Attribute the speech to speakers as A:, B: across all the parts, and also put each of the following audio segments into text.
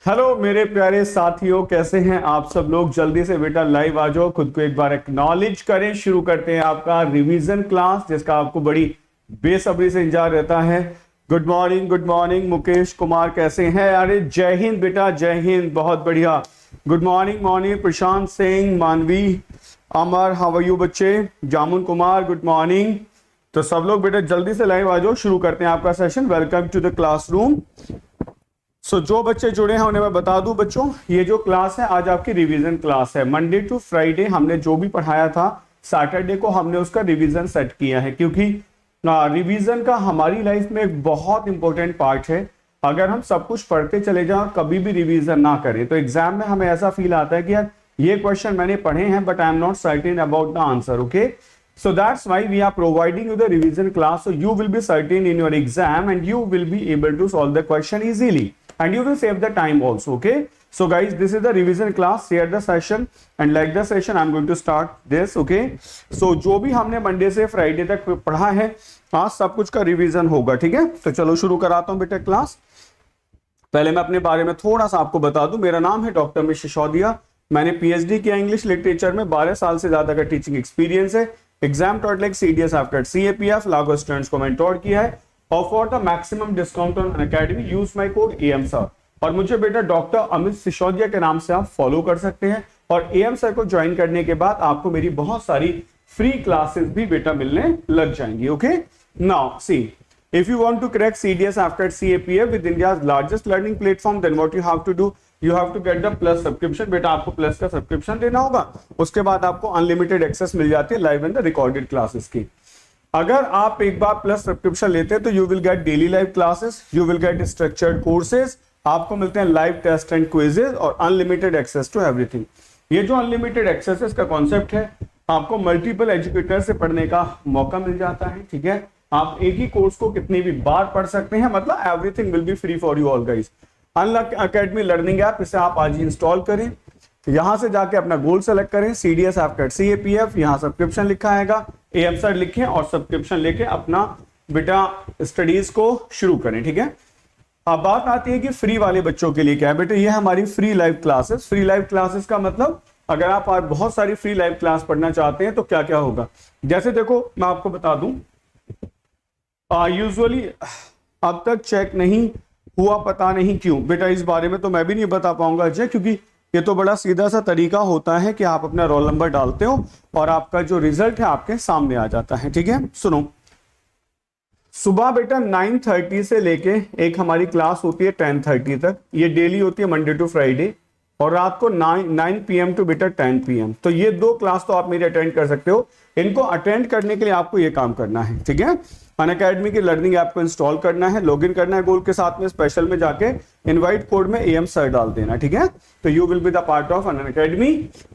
A: Hello मेरे प्यारे साथियों, कैसे हैं आप सब लोग। जल्दी से बेटा लाइव आ जाओ, खुद को एक बार एक्नॉलेज करें। शुरू करते हैं आपका रिवीजन क्लास, जिसका आपको बड़ी बेसब्री से इंतजार रहता है। गुड मॉर्निंग मुकेश कुमार, कैसे हैं। अरे जय हिंद बेटा, जय हिंद, बहुत बढ़िया। Good morning morning Prashant Singh, मानवी, अमर, हाउ आर यू बच्चे। जामुन कुमार, गुड मॉर्निंग। तो सब लोग बेटा जल्दी से लाइव आ जाओ, शुरू करते हैं आपका session. Welcome to the classroom. जो बच्चे जुड़े हैं उन्हें मैं बता दूं बच्चों, ये जो क्लास है आज आपकी रिवीजन क्लास है। मंडे टू फ्राइडे हमने जो भी पढ़ाया था, सैटरडे को हमने उसका रिवीजन सेट किया है, क्योंकि रिवीजन का हमारी लाइफ में एक बहुत इंपॉर्टेंट पार्ट है। अगर हम सब कुछ पढ़ते चले जाएं और कभी भी रिवीजन ना करें तो एग्जाम में हमें ऐसा फील आता है कि यार ये क्वेश्चन मैंने पढ़े हैं but I am not certain about the answer. Okay, so that's why we are providing you the revision class, so you will be certain in your exam and you will be able to solve the question easily and you will save the time also. Okay, so guys, this is the revision class. Share the session and like the session. I'm going to start this. Okay, so जो भी हमने Monday से Friday तक पढ़ा है आज सब कुछ का रिवीजन होगा। ठीक है, तो चलो शुरू कराता हूं बेटा क्लास। पहले मैं अपने बारे में थोड़ा सा आपको बता दूं। मेरा नाम है डॉक्टर मिश्र सिसोदिया। मैंने पीएचडी किया इंग्लिश लिटरेचर में, 12 साल से ज्यादा का टीचिंग एक्सपीरियंस है। Exam taught like CDS after CAPF लागो स्टूडेंट्स को मेंटोर किया है। और for the maximum discount on Unacademy use my code am sir. और मुझे बेटा डॉक्टर अमित सिसोदिया के नाम से आप फॉलो कर सकते हैं। और एएम सर को ज्वाइन करने के बाद आपको मेरी बहुत सारी फ्री क्लासेस भी बेटा मिलने लग जाएंगी। Okay, now see, if you want to crack CDS after CAPF with India's largest learning platform, then what you have to do, you have to get the plus subscription। बेटा आपको plus का subscription लेना होगा, उसके बाद आपको unlimited access मिल जाती है live and the recorded classes की। अगर आप एक बार प्लस सब्सक्रिप्शन लेते हैं तो you will gate daily live classes, you will gate structured courses, आपको मिलते हैं लाइव टेस्ट एंड क्विजेज और अनलिमिटेड एक्सेस टू एवरीथिंग। ये जो अनलिमिटेड एक्सेस का कॉन्सेप्ट है, आपको मल्टीपल एजुकेटर से पढ़ने का मौका मिल जाता है। ठीक है, आप एक ही कोर्स को कितनी भी बार पढ़ सकते हैं, मतलब everything will be free for you all guys. Unacademy learning app, इसे आप आज ही इंस्टॉल करें। यहां से जाके अपना गोल सेलेक्ट करें, सीडीएस आफ्टर सीएपीएफ, यहां सब्सक्रिप्शन लिखा आएगा, एएम सर लिखें और सब्सक्रिप्शन लेके अपना बेटा स्टडीज को शुरू करें। ठीक है, अब बात आती है कि फ्री वाले बच्चों के लिए क्या है बेटा। ये हमारी free live classes. Free live classes का मतलब अगर आप आज बहुत सारी फ्री लाइव क्लास पढ़ना चाहते हैं तो क्या क्या होगा। जैसे देखो मैं आपको बता दूं, यूजुअली अब तक चेक नहीं हुआ, पता नहीं क्यों बेटा, इस बारे में तो मैं भी नहीं बता पाऊंगा अजय, क्योंकि ये तो बड़ा सीधा सा तरीका होता है कि आप अपना रोल नंबर डालते हो और आपका जो रिजल्ट है आपके सामने आ जाता है। ठीक है, सुनो, सुबह बेटा 9:30 से लेके एक हमारी क्लास होती है 10:30 तक, ये डेली होती है मंडे टू फ्राइडे, और रात को 9 PM टू बेटा 10 PM। तो ये 2 क्लास तो आप मेरी अटेंड कर सकते हो। इनको अटेंड करने के लिए आपको ये काम करना है। ठीक है, अनअकैडमी की लर्निंग ऐप को इंस्टॉल करना है, लॉगिन करना है गोल के साथ में, स्पेशल में जाके इनवाइट कोड में एएम सर डाल देना। ठीक है, तो you will be the part of Unacademy.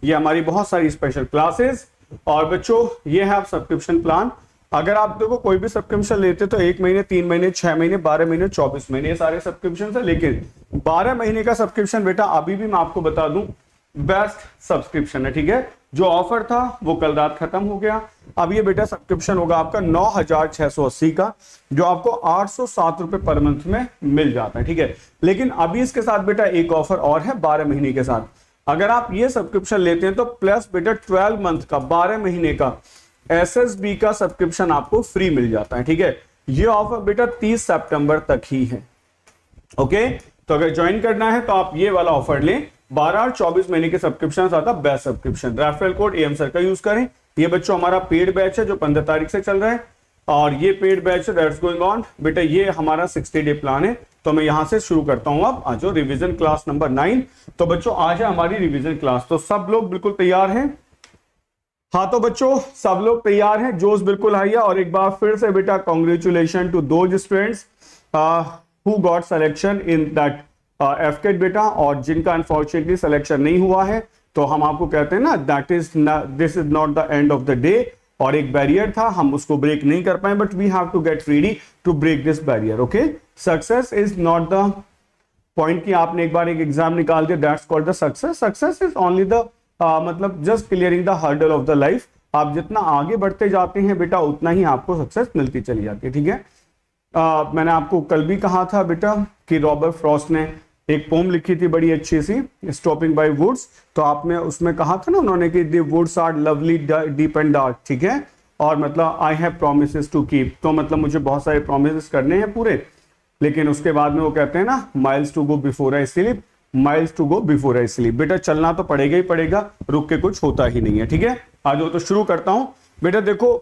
A: ये हमारी बहुत सारी स्पेशल क्लासेस। और बच्चों ये है आप सब्सक्रिप्शन प्लान। अगर आप देखो कोई भी सब्सक्रिप्शन लेते तो 1 महीने, 3 महीने, 6 महीने, 12 महीने, 24 महीने, ये सारे सब्सक्रिप्शन है। लेकिन 12 महीने का सब्सक्रिप्शन बेटा अभी भी मैं आपको बता दूं बेस्ट सब्सक्रिप्शन है। ठीक है, जो ऑफर था वो कल रात खत्म हो गया। अब ये बेटा सब्सक्रिप्शन होगा आपका 9,680 का, जो आपको 807 रुपए पर मंथ में मिल जाता है। ठीक है, लेकिन अभी इसके साथ बेटा एक ऑफर और है 12 महीने के साथ। अगर आप ये सब्सक्रिप्शन लेते हैं तो प्लस बेटा 12 मंथ का, 12 महीने का एसएसबी का सब्सक्रिप्शन आपको फ्री मिल जाता है। ठीक है, ये ऑफर बेटा 30 सितंबर तक ही है। ओके, तो अगर ज्वाइन करना है तो आप ये वाला ऑफर लें। 12 और 24 महीने के सब्सक्रिप्शन आता best subscription. Referral code am sir का यूज करें। ये बच्चों हमारा पेड बैच है जो 15 तारीख से चल रहा है, और ये paid batch that's going on बेटा। ये हमारा 60 डे प्लान है। तो मैं यहां से शुरू करता हूं। अब आज रिवीजन क्लास नंबर 9। तो बच्चों आज है हमारी रिवीजन क्लास। तो सब लोग बिल्कुल तैयार हैं? हाँ, तो बच्चों सब लोग तैयार हैं, जोश बिल्कुल है। और एक बार फिर से बेटा congratulation to those students who got selection in that AFCAT बेटा, और जिनका अनफॉर्चुनेटली सिलेक्शन नहीं हुआ है तो हम आपको कहते हैं ना that is this is not the end of the day. और एक बैरियर था, हम उसको ब्रेक नहीं कर पाए, but we have to get ready to break this barrier. Okay, success is not the point कि आपने एक बार एक एग्जाम निकाल दिया, that's called the success. Success is only the मतलब just clearing the hurdle of the life. आप जितना आगे बढ़ते जाते हैं बेटा उतना ही आपको सक्सेस मिलती चली जाती है। ठीक है, मैंने आपको कल भी कहा था बेटा कि रॉबर्ट फ्रॉस्ट ने एक पोम लिखी थी बड़ी अच्छी सी, स्टॉपिंग बाय वुड्स। तो आपने उसमें कहा था ना उन्होंने कि the woods are lovely deep and dark, ठीक है। और मतलब I have promises to keep, तो मतलब मुझे बहुत सारे प्रोमिसेस करने हैं पूरे, लेकिन उसके बाद में वो कहते हैं ना miles to go before I sleep, miles to go before I sleep. बेटा चलना तो पड़ेगा ही पड़ेगा, रुक के कुछ होता ही नहीं है, ठीक है। आज तो शुरू करता हूं बेटा। देखो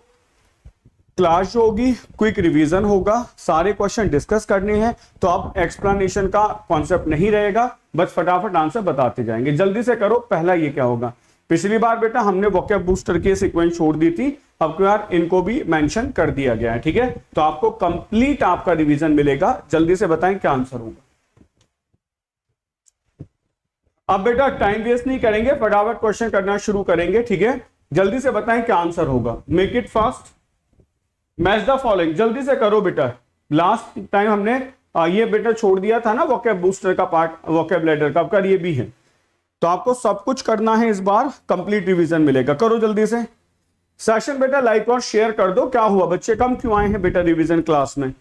A: क्लास जो होगी क्विक रिवीजन होगा, सारे क्वेश्चन डिस्कस करने हैं, तो अब एक्सप्लेनेशन का कॉन्सेप्ट नहीं रहेगा, बस फटाफट आंसर बताते जाएंगे। जल्दी से करो। पहला ये क्या होगा, पिछली बार बेटा हमने वोकैब बूस्टर की सीक्वेंस छोड़ दी थी, अब की बार इनको भी मेंशन कर दिया गया है, ठीक है। तो आपको कंप्लीट आपका रिवीजन मिलेगा। जल्दी से बताएं क्या आंसर होगा। अब बेटा टाइम वेस्ट नहीं करेंगे, फटाफट क्वेश्चन करना शुरू करेंगे, ठीक है। जल्दी से बताएं क्या आंसर होगा। Make it fast, match the following. जल्दी से करो बेटा। लास्ट टाइम हमने ये बेटा छोड़ दिया था ना वोकैब बूस्टर का पार्ट, वोकैब लैडर का, आपका ये भी है, तो आपको सब कुछ करना है इस बार, कंप्लीट रिवीजन मिलेगा। करो जल्दी से। सेशन बेटा लाइक और शेयर कर दो। क्या हुआ बच्चे कम क्यों आए हैं बेटा रिवीजन क्लास में?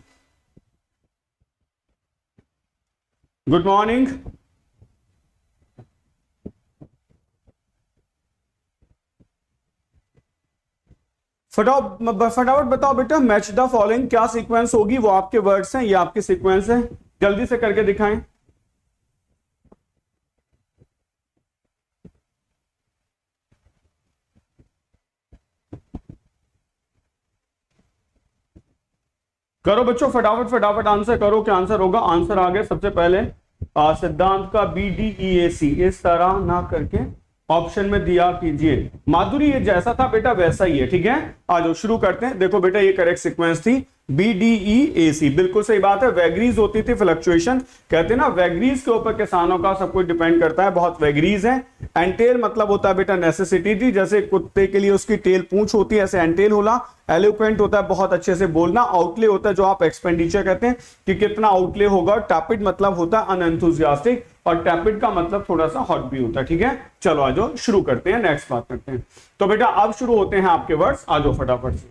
A: Good morning. फटाफट बताओ बेटा। मैच द फॉलोइंग क्या सीक्वेंस होगी, वो आपके वर्ड्स हैं, ये आपकी सीक्वेंस है, जल्दी से करके दिखाएं। करो बच्चों फटाफट फटाफट आंसर करो। क्या आंसर होगा? आंसर आ गया सबसे पहले सिद्धांत का BDEAC, इस तरह ना करके ऑप्शन में दिया कीजिए। माधुरी ये जैसा था बेटा वैसा ही है, ठीक है। आज शुरू करते हैं। देखो बेटा ये करेक्ट सीक्वेंस थी BDEAC, बिल्कुल सही बात है। वैगरीज होती थी फ्लक्चुएशन, कहते हैं ना वैगरीज के ऊपर किसानों का सब कुछ डिपेंड करता है, बहुत वैगरीज है। एंटेल मतलब होता है बेटा नेसेसिटी थी, जैसे कुत्ते के लिए उसकी टेल पूंछ होती है, ऐसे एंटेल होला। एलोक्वेंट होता है बहुत अच्छे से बोलना। आउटले होता है जो आप एक्सपेंडिचर कहते हैं कि कितना आउटले होगा। टैपिड मतलब होता है अनएंथुसियास्टिक, और टैपिड का मतलब थोड़ा सा हॉट भी होता है, ठीक है। चलो आज शुरू करते हैं, नेक्स्ट बात करते हैं। तो बेटा अब शुरू होते हैं आपके वर्ड्स, आ जाओ फटाफट से।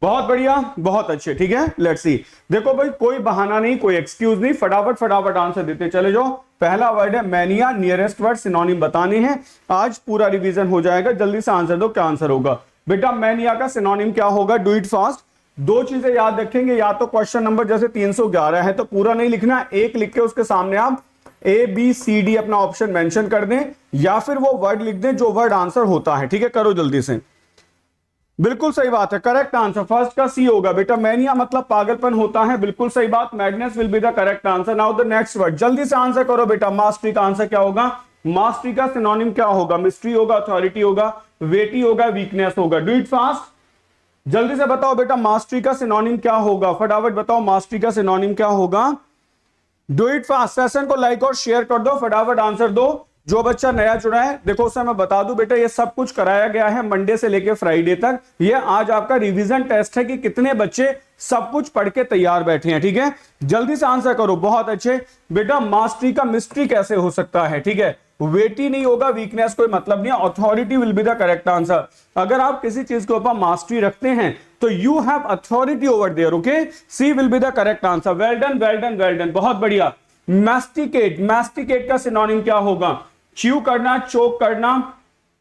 A: बहुत बढ़िया, बहुत अच्छे, ठीक है। लेट्स सी। देखो भाई कोई बहाना नहीं, कोई एक्सक्यूज नहीं, फटाफट फटाफट आंसर देते चले जाओ। पहला वर्ड है मैनिया, नियरेस्ट वर्ड सिनोनिम बताने हैं, आज पूरा रिवीजन हो जाएगा। जल्दी से आंसर दो, क्या आंसर होगा बेटा? मैनिया का सिनोनिम क्या होगा? Do it fast. दो चीजें याद रखेंगे, या तो क्वेश्चन नंबर जैसे 311 है तो पूरा नहीं लिखना, एक लिख के उसके सामने आप ABCD अपना ऑप्शन मेंशन कर दें, या फिर वो वर्ड लिख दें जो वर्ड आंसर होता है, ठीक है। करो जल्दी से। बिल्कुल सही बात है, करेक्ट आंसर फर्स्ट का C होगा बेटा। मैनिया मतलब पागलपन होता है, बिल्कुल सही बात। Madness will be the correct answer. Now the next word, जल्दी से आंसर करो बेटा। मास्टरी का आंसर क्या होगा? मास्टरी का सिनोनिम क्या होगा? मिस्ट्री होगा, अथॉरिटी होगा, वेटी होगा, वीकनेस होगा। डू इट फास्ट, जल्दी से बताओ बेटा। मास्टरी का सिनोनिम क्या होगा? फटाफट बताओ मास्टरी का सिनोनिम क्या होगा। Do it fast. सेशन को लाइक और शेयर कर दो, फटाफट आंसर दो। जो बच्चा नया जुड़ा है, देखो उसे मैं बता दूं बेटा, ये सब कुछ कराया गया है मंडे से लेके फ्राइडे तक। ये आज आपका रिवीजन टेस्ट है कि कितने बच्चे सब कुछ पढ़ के तैयार बैठे हैं, ठीक है। जल्दी से आंसर करो, बहुत अच्छे बेटा। मास्टरी का मिस्ट्री कैसे हो सकता है, ठीक है। वेटी नहीं होगा, वीकनेस कोई मतलब नहीं, authority will be the correct answer. अगर आप किसी चीज के ऊपर मास्टरी रखते हैं तो you have authority over there, okay. C will be the correct answer. Well done well done well done, बहुत बढ़िया। मैस्टिकेट, मैस्टिकेट का सिनोनिम क्या होगा? च्यू करना, चोक करना,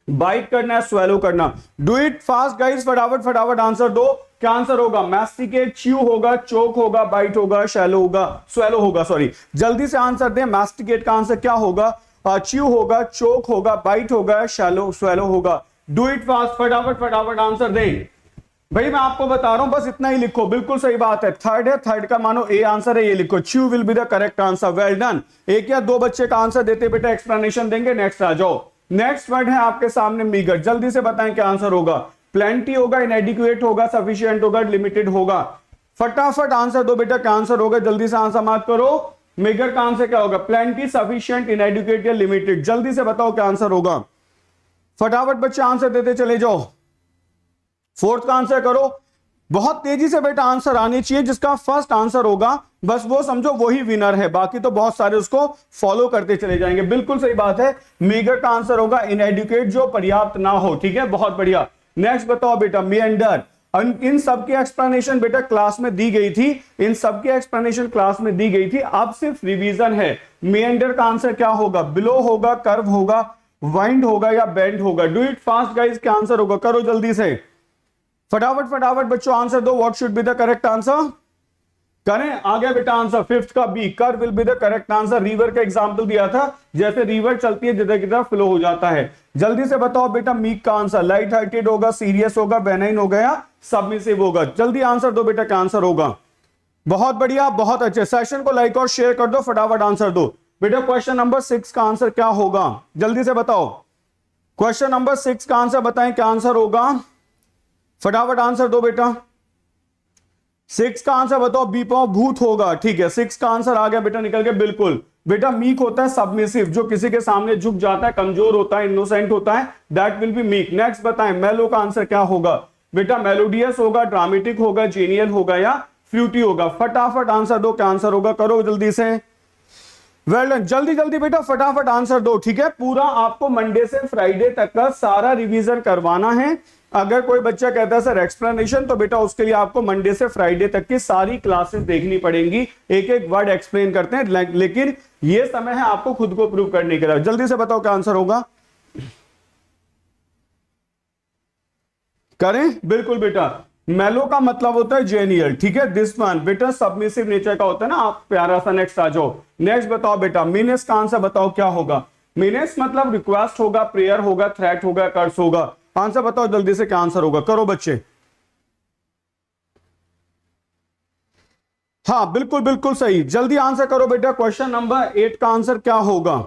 A: बाइट करना, स्वेलो करना। डू इट फास्ट गाइस, फटाफट फटाफट आंसर दो। क्या आंसर होगा? मैस्टिकेट, च्यू होगा, चोक होगा, बाइट होगा, शैलो होगा, स्वेलो होगा, सॉरी। जल्दी से आंसर दें। मैस्टिकेट का आंसर क्या होगा? च्यू होगा, चोक होगा, बाइट होगा, शैलो स्वेलो होगा। डू इट फास्ट, फटाफट फटाफट आंसर दें। भाई मैं आपको बता रहा हूं, बस इतना ही लिखो, बिल्कुल सही बात है। थर्ड है, थर्ड का मानो ए आंसर है, ये लिखो। Chew will be the correct answer. Well done. एक या दो बच्चे का आंसर देते बेटा एक्सप्लेनेशन देंगे। नेक्स्ट आ जाओ। नेक्स्ट वर्ड है आपके सामने मीगर, जल्दी से बताएं क्या आंसर होगा। प्लेंटी होगा, इनएडिक्वेट होगा, सफिशिएंट होगा, लिमिटेड होगा। फटाफट आंसर दो बेटा, क्या आंसर होगा? जल्दी से आंसर मत करो। मीगर का आंसर क्या होगा? प्लेंटी, सफिशिएंट, इनएडिक्वेट या लिमिटेड। जल्दी से बताओ क्या आंसर होगा। फटाफट बच्चे आंसर देते चले जाओ। फोर्थ का आंसर करो। बहुत तेजी से बेटा आंसर आने चाहिए, जिसका फर्स्ट आंसर होगा बस वो समझो वही विनर है, बाकी तो बहुत सारे उसको फॉलो करते चले जाएंगे। बिल्कुल सही बात है, मीगर का आंसर होगा इनएडुकेट, जो पर्याप्त ना हो, ठीक है। बहुत बढ़िया। नेक्स्ट बताओ बेटा, मिएंडर। इन सब की एक्सप्लेनेशन बेटा क्लास में दी गई थी, इन सब की एक्सप्लेनेशन क्लास में दी गई थी, अब सिर्फ रिवीजन है। मेंडर का आंसर क्या होगा? बिलो होगा, कर्व होगा, वाइंड होगा या बेंड होगा? डू इट फास्ट गाइस, क्या आंसर होगा? करो जल्दी से, फटाफट फटाफट बच्चों आंसर दो। What should be the correct answer? करें, आ गया बेटा आंसर, फिफ्थ का B, curve will be the correct answer. River का एग्जांपल दिया था, जैसे रिवर चलती है जिधर की तरफ फ्लो हो जाता है। जल्दी से बताओ बेटा मीक का आंसर, लाइट हार्टेड होगा, सीरियस होगा, बेनाइन होगा या सबमिसिव होगा? जल्दी आंसर दो बेटा, क्या आंसर होगा? बहुत बढ़िया, बहुत अच्छे। सेशन को लाइक और शेयर कर दो, फटाफट आंसर दो बेटा। क्वेश्चन नंबर 6 का आंसर क्या होगा? जल्दी से बताओ, क्वेश्चन नंबर 6 का आंसर बताएं, क्या आंसर होगा? फटाफट आंसर दो बेटा। 6 का आंसर बताओ, बीपो भूत होगा, ठीक है। 6 का आंसर आ गया बेटा निकल के, बिल्कुल बेटा। मीक होता है सबमिसिव, जो किसी के सामने झुक जाता है, कमजोर होता है, इनोसेंट होता है, that will be meek. Next बताएं, मेलो का आंसर क्या होगा बेटा? मेलोडियस होगा, ड्रामेटिक होगा, जीनियल होगा या फ्लूटी होगा? फटाफट आंसर दो, क्या आंसर होगा? करो जल्दी से, वेल डन। जल्दी जल्दी बेटा फटाफट आंसर दो, ठीक है। पूरा आपको मंडे से फ्राइडे तक का सारा रिवीजन करवाना है। अगर कोई बच्चा कहता है सर एक्सप्लेनेशन, तो बेटा उसके लिए आपको मंडे से फ्राइडे तक की सारी क्लासेस देखनी पड़ेंगी, एक एक वर्ड एक्सप्लेन करते हैं, लेकिन ये समय है आपको खुद को प्रूव करने के लिए। जल्दी से बताओ क्या आंसर होगा? करें, बिल्कुल बेटा। मेलो का मतलब होता है जेनियल, ठीक है। दिस वन बेटा सबमिसिव नेचर का होता है ना। आप प्यारा सा नेक्स्ट आ जाओ। नेक्स्ट बताओ बेटा, मीनेस का आंसर बताओ क्या होगा? मीनेस मतलब रिक्वेस्ट होगा, प्रेयर होगा, थ्रेट होगा, कर्स होगा? आंसर बताओ जल्दी से, क्या आंसर होगा? करो बच्चे, हाँ बिल्कुल बिल्कुल सही, जल्दी आंसर करो बेटा। क्वेश्चन नंबर 8 का आंसर क्या होगा?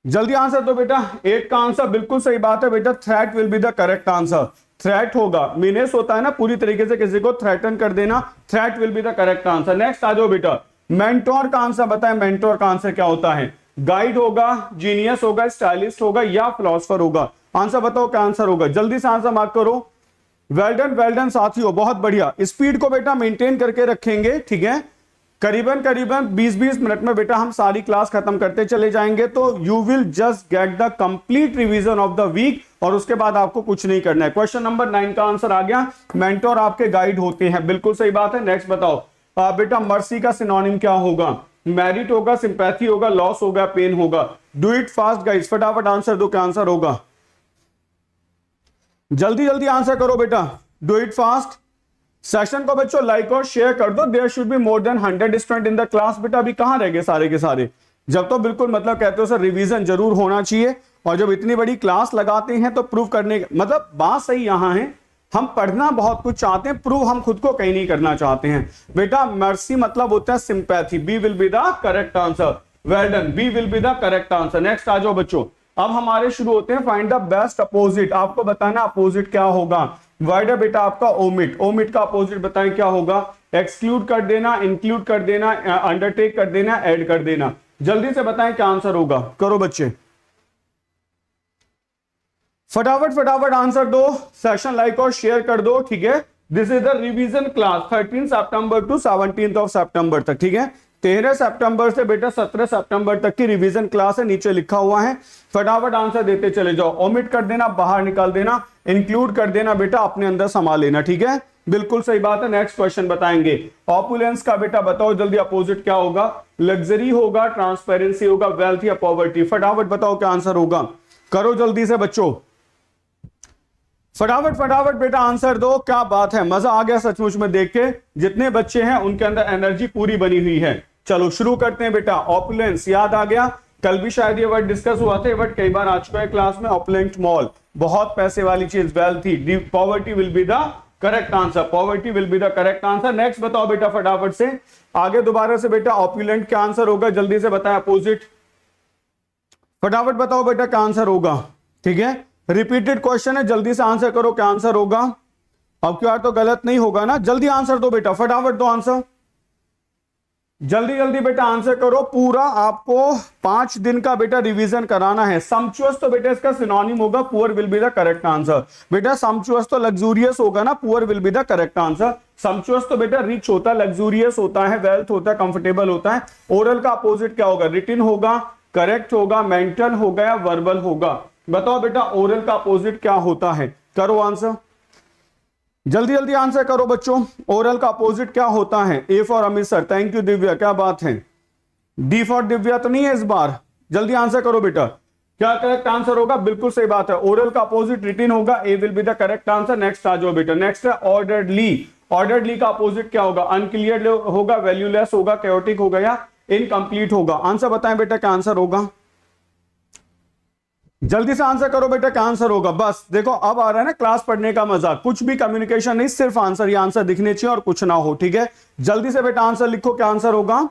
A: जल्दी आंसर दो बेटा। 8 का आंसर बिल्कुल सही बात है बेटा, threat will be the correct answer. Threat होगा, मीनेस होता है ना पूरी तरीके से किसी को थ्रेटन कर देना, threat will be the correct answer. Next आ जाओ बेटा, मेंटोर का आंसर बताएं। मेंटोर का आंसर क्या होता है? गाइड होगा, जीनियस होगा, स्टाइलिस्ट होगा या फिलोसफर होगा? आंसर बताओ क्या आंसर होगा? जल्दी से आंसर मार्क करो। वेल डन साथियों, बहुत बढ़िया। स्पीड को बेटा मेंटेन करके रखेंगे, ठीक है। करीबन करीबन 20-20 मिनट में बेटा हम सारी क्लास खत्म करते चले जाएंगे, तो you will just get the complete revision of the week, और उसके बाद आपको कुछ नहीं करना है। क्वेश्चन नंबर 9 का आंसर आ गया, मेंटोर आपके गाइड होते हैं, बिल्कुल सही बात है। नेक्स्ट बताओ बेटा, मर्सी का सिनोनिम क्या होगा? मेरिट होगा, सिंपैथी होगा, लॉस होगा, पेन होगा? डू इट फास्ट गाइस, फटाफट आंसर दो, क्या आंसर होगा? जल्दी जल्दी आंसर करो बेटा, डू इट फास्ट। सेशन को बच्चों लाइक और शेयर कर दो। There should be more than 100 student in the class. बेटा अभी कहां रह गए सारे के सारे? जब तो बिल्कुल मतलब कहते हो सर रिवीजन जरूर होना चाहिए, और जब इतनी बड़ी क्लास लगाते हैं तो प्रूव करने मतलब बात सही यहां है, हम पढ़ना बहुत कुछ चाहते हैं, प्रूव हम खुद को कहीं नहीं करना चाहते हैं। बेटा मर्सी मतलब होता है sympathy, B will be the correct answer. Well done, B will be the correct answer. Next आ जाओ बच्चों, अब हमारे शुरू होते हैं फाइंड द बेस्ट अपोजिट। आपको बताना अपोजिट क्या होगा। वर्ड है बेटा आपका ओमिट। ओमिट का अपोजिट बताएं क्या होगा? एक्सक्लूड कर देना, इंक्लूड कर देना, अंडरटेक कर देना, ऐड कर देना? जल्दी से बताएं क्या आंसर होगा? करो बच्चे, फटाफट फटाफट आंसर दो। सेशन लाइक और शेयर कर दो, ठीक है। This is the revision class 13 सितंबर टू 17 सितंबर तक, ठीक है। 13 सितंबर से बेटा 17 सितंबर तक की रिवीजन क्लास है, नीचे लिखा हुआ है। फटाफट आंसर देते चले जाओ। ओमिट कर देना, बाहर निकाल देना, इंक्लूड कर देना, बेटा अपने अंदर समा लेना, ठीक है। बिल्कुल सही बात है। नेक्स्ट क्वेश्चन बताएंगे, ऑपुलेंस का बेटा बताओ जल्दी अपोजिट क्या होगा? लग्जरी होगा, ट्रांसपेरेंसी होगा, वेल्थ या पॉवर्टी? फटाफट बताओ क्या आंसर होगा? करो जल्दी से बच्चों, फटाफट फटाफट बेटा आंसर दो। क्या बात है, मजा आ गया सचमुच में देख के। जितने बच्चे हैं उनके अंदर एनर्जी पूरी बनी हुई है। चलो शुरू करते हैं बेटा। ऑपुलेंस याद आ गया, कल भी शायद ये वर्ड डिस्कस हुआ था, बट कई बार आ चुका है क्लास में। ऑपुलेंट मॉल, बहुत पैसे वाली चीज, wealthy. Poverty will be the correct answer. Poverty will be the correct answer. Next बताओ बेटा फटाफट से आगे दोबारा से बेटा, ऑपुलेंट क्या आंसर होगा? जल्दी से बताएं अपोजिट, फटाफट बताओ बेटा क्या आंसर होगा, ठीक है। रिपीटेड क्वेश्चन है, जल्दी से आंसर करो क्या आंसर होगा। अब क्यों यार, तो गलत नहीं होगा ना? जल्दी आंसर दो बेटा, फटाफट दो आंसर, जल्दी जल्दी बेटा आंसर करो। पूरा आपको 5 दिन का बेटा रिवीजन कराना है। सम्चुअस तो बेटा इसका सिनोनिम होगा, poor will be the correct answer. बेटा सम्चुअस तो लग्जूरियस होगा ना, poor will be the correct answer. Sumptuous तो बेटा रिच होता है, लग्जूरियस होता है, वेल्थ होता है, कंफर्टेबल होता है। ओरल का अपोजिट क्या होगा? रिटिन होगा, करेक्ट होगा, मेंटल होगा या वर्बल होगा? बताओ बेटा ओरल का अपोजिट क्या होता है, करो आंसर, जल्दी जल्दी आंसर करो बच्चों। ओरल का अपोजिट क्या होता है? A for Amit sir, thank you Divya, क्या बात है। डी फॉर दिव्या तो नहीं है इस बार, जल्दी आंसर करो बेटा, क्या करेक्ट आंसर होगा? बिल्कुल सही बात है, ओरल का अपोजिट रिटिन होगा, A will be the correct answer. Next आ जाओ बेटा, नेक्स्ट है ऑर्डरली। ऑर्डरली का अपोजिट क्या होगा? अनक्लियर होगा, वैल्यूलेस होगा, कैओटिक होगा या इनकंप्लीट होगा? आंसर बताएं बेटा, क्या आंसर होगा? जल्दी से आंसर करो बेटा, क्या आंसर होगा? बस देखो अब आ रहा है ना क्लास पढ़ने का मजा, कुछ भी कम्युनिकेशन नहीं, सिर्फ आंसर, ये आंसर दिखने चाहिए और कुछ ना हो, ठीक है। जल्दी से बेटा आंसर लिखो, क्या आंसर होगा?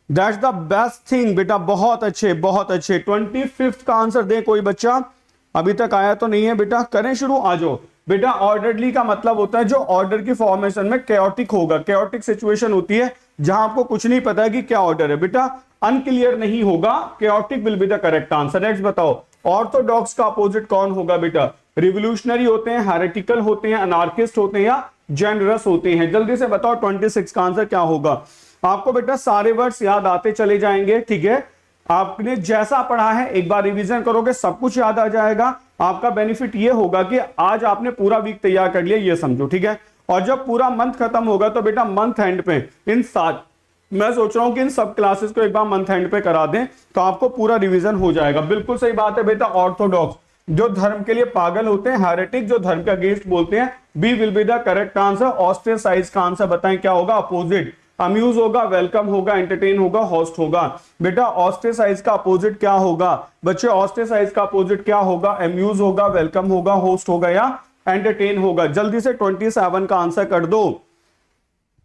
A: दैट्स द बेस्ट थिंग बेटा, बहुत अच्छे बहुत अच्छे। 25th का आंसर दे कोई बच्चा, अभी तक आया तो नहीं है बेटा, करें शुरू, आ जाओ बेटा। ऑर्डरली का मतलब होता है जो ऑर्डर की फॉर्मेशन में कैओटिक होगा, कैओटिक सिचुएशन होती है जहां आपको कुछ नहीं पता है कि क्या ऑर्डर है बेटा, अनक्लियर नहीं होगा, chaotic will be the correct answer. Next बताओ, ऑर्थोडॉक्स का अपोजिट कौन होगा बेटा? रिवोल्यूशनरी होते हैं, हेरेटिकल होते हैं, अनार्किस्ट होते हैं या जेनरस होते हैं? जल्दी से बताओ 26 का आंसर क्या होगा? आपको बेटा सारे वर्ड्स याद आते चले जाएंगे, ठीक है। आपने जैसा पढ़ा है एक बार रिवीजन करोगे सब कुछ याद आ जाएगा। आपका बेनिफिट ये होगा कि आज आपने पूरा वीक तैयार कर लिया, ये समझो, ठीक है। और जब पूरा मंथ खत्म होगा तो बेटा मंथ एंड पे इन सात, मैं सोच रहा हूं कि इन सब क्लासेस को एक बार मंथ एंड पे करा दें तो आपको पूरा रिवीजन हो जाएगा। बिल्कुल सही बात है बेटा, ऑर्थोडॉक्स जो धर्म के लिए पागल होते हैं, हेरेटिक जो धर्म का अगेंस्ट बोलते हैं, B will be the correct answer. Ostracise का आंसर बताएं क्या होगा? अपोजिट। अम्यूज होगा, वेलकम होगा, एंटरटेन होगा, होस्ट होगा। बेटा ऑस्ट्रेसाइज का अपोजिट क्या होगा बच्चे? ऑस्ट्रेसाइज का अपोजिट क्या होगा? अम्यूज होगा, वेलकम होगा, होस्ट होगा या एंटरटेन होगा? जल्दी से 27 का आंसर कर दो।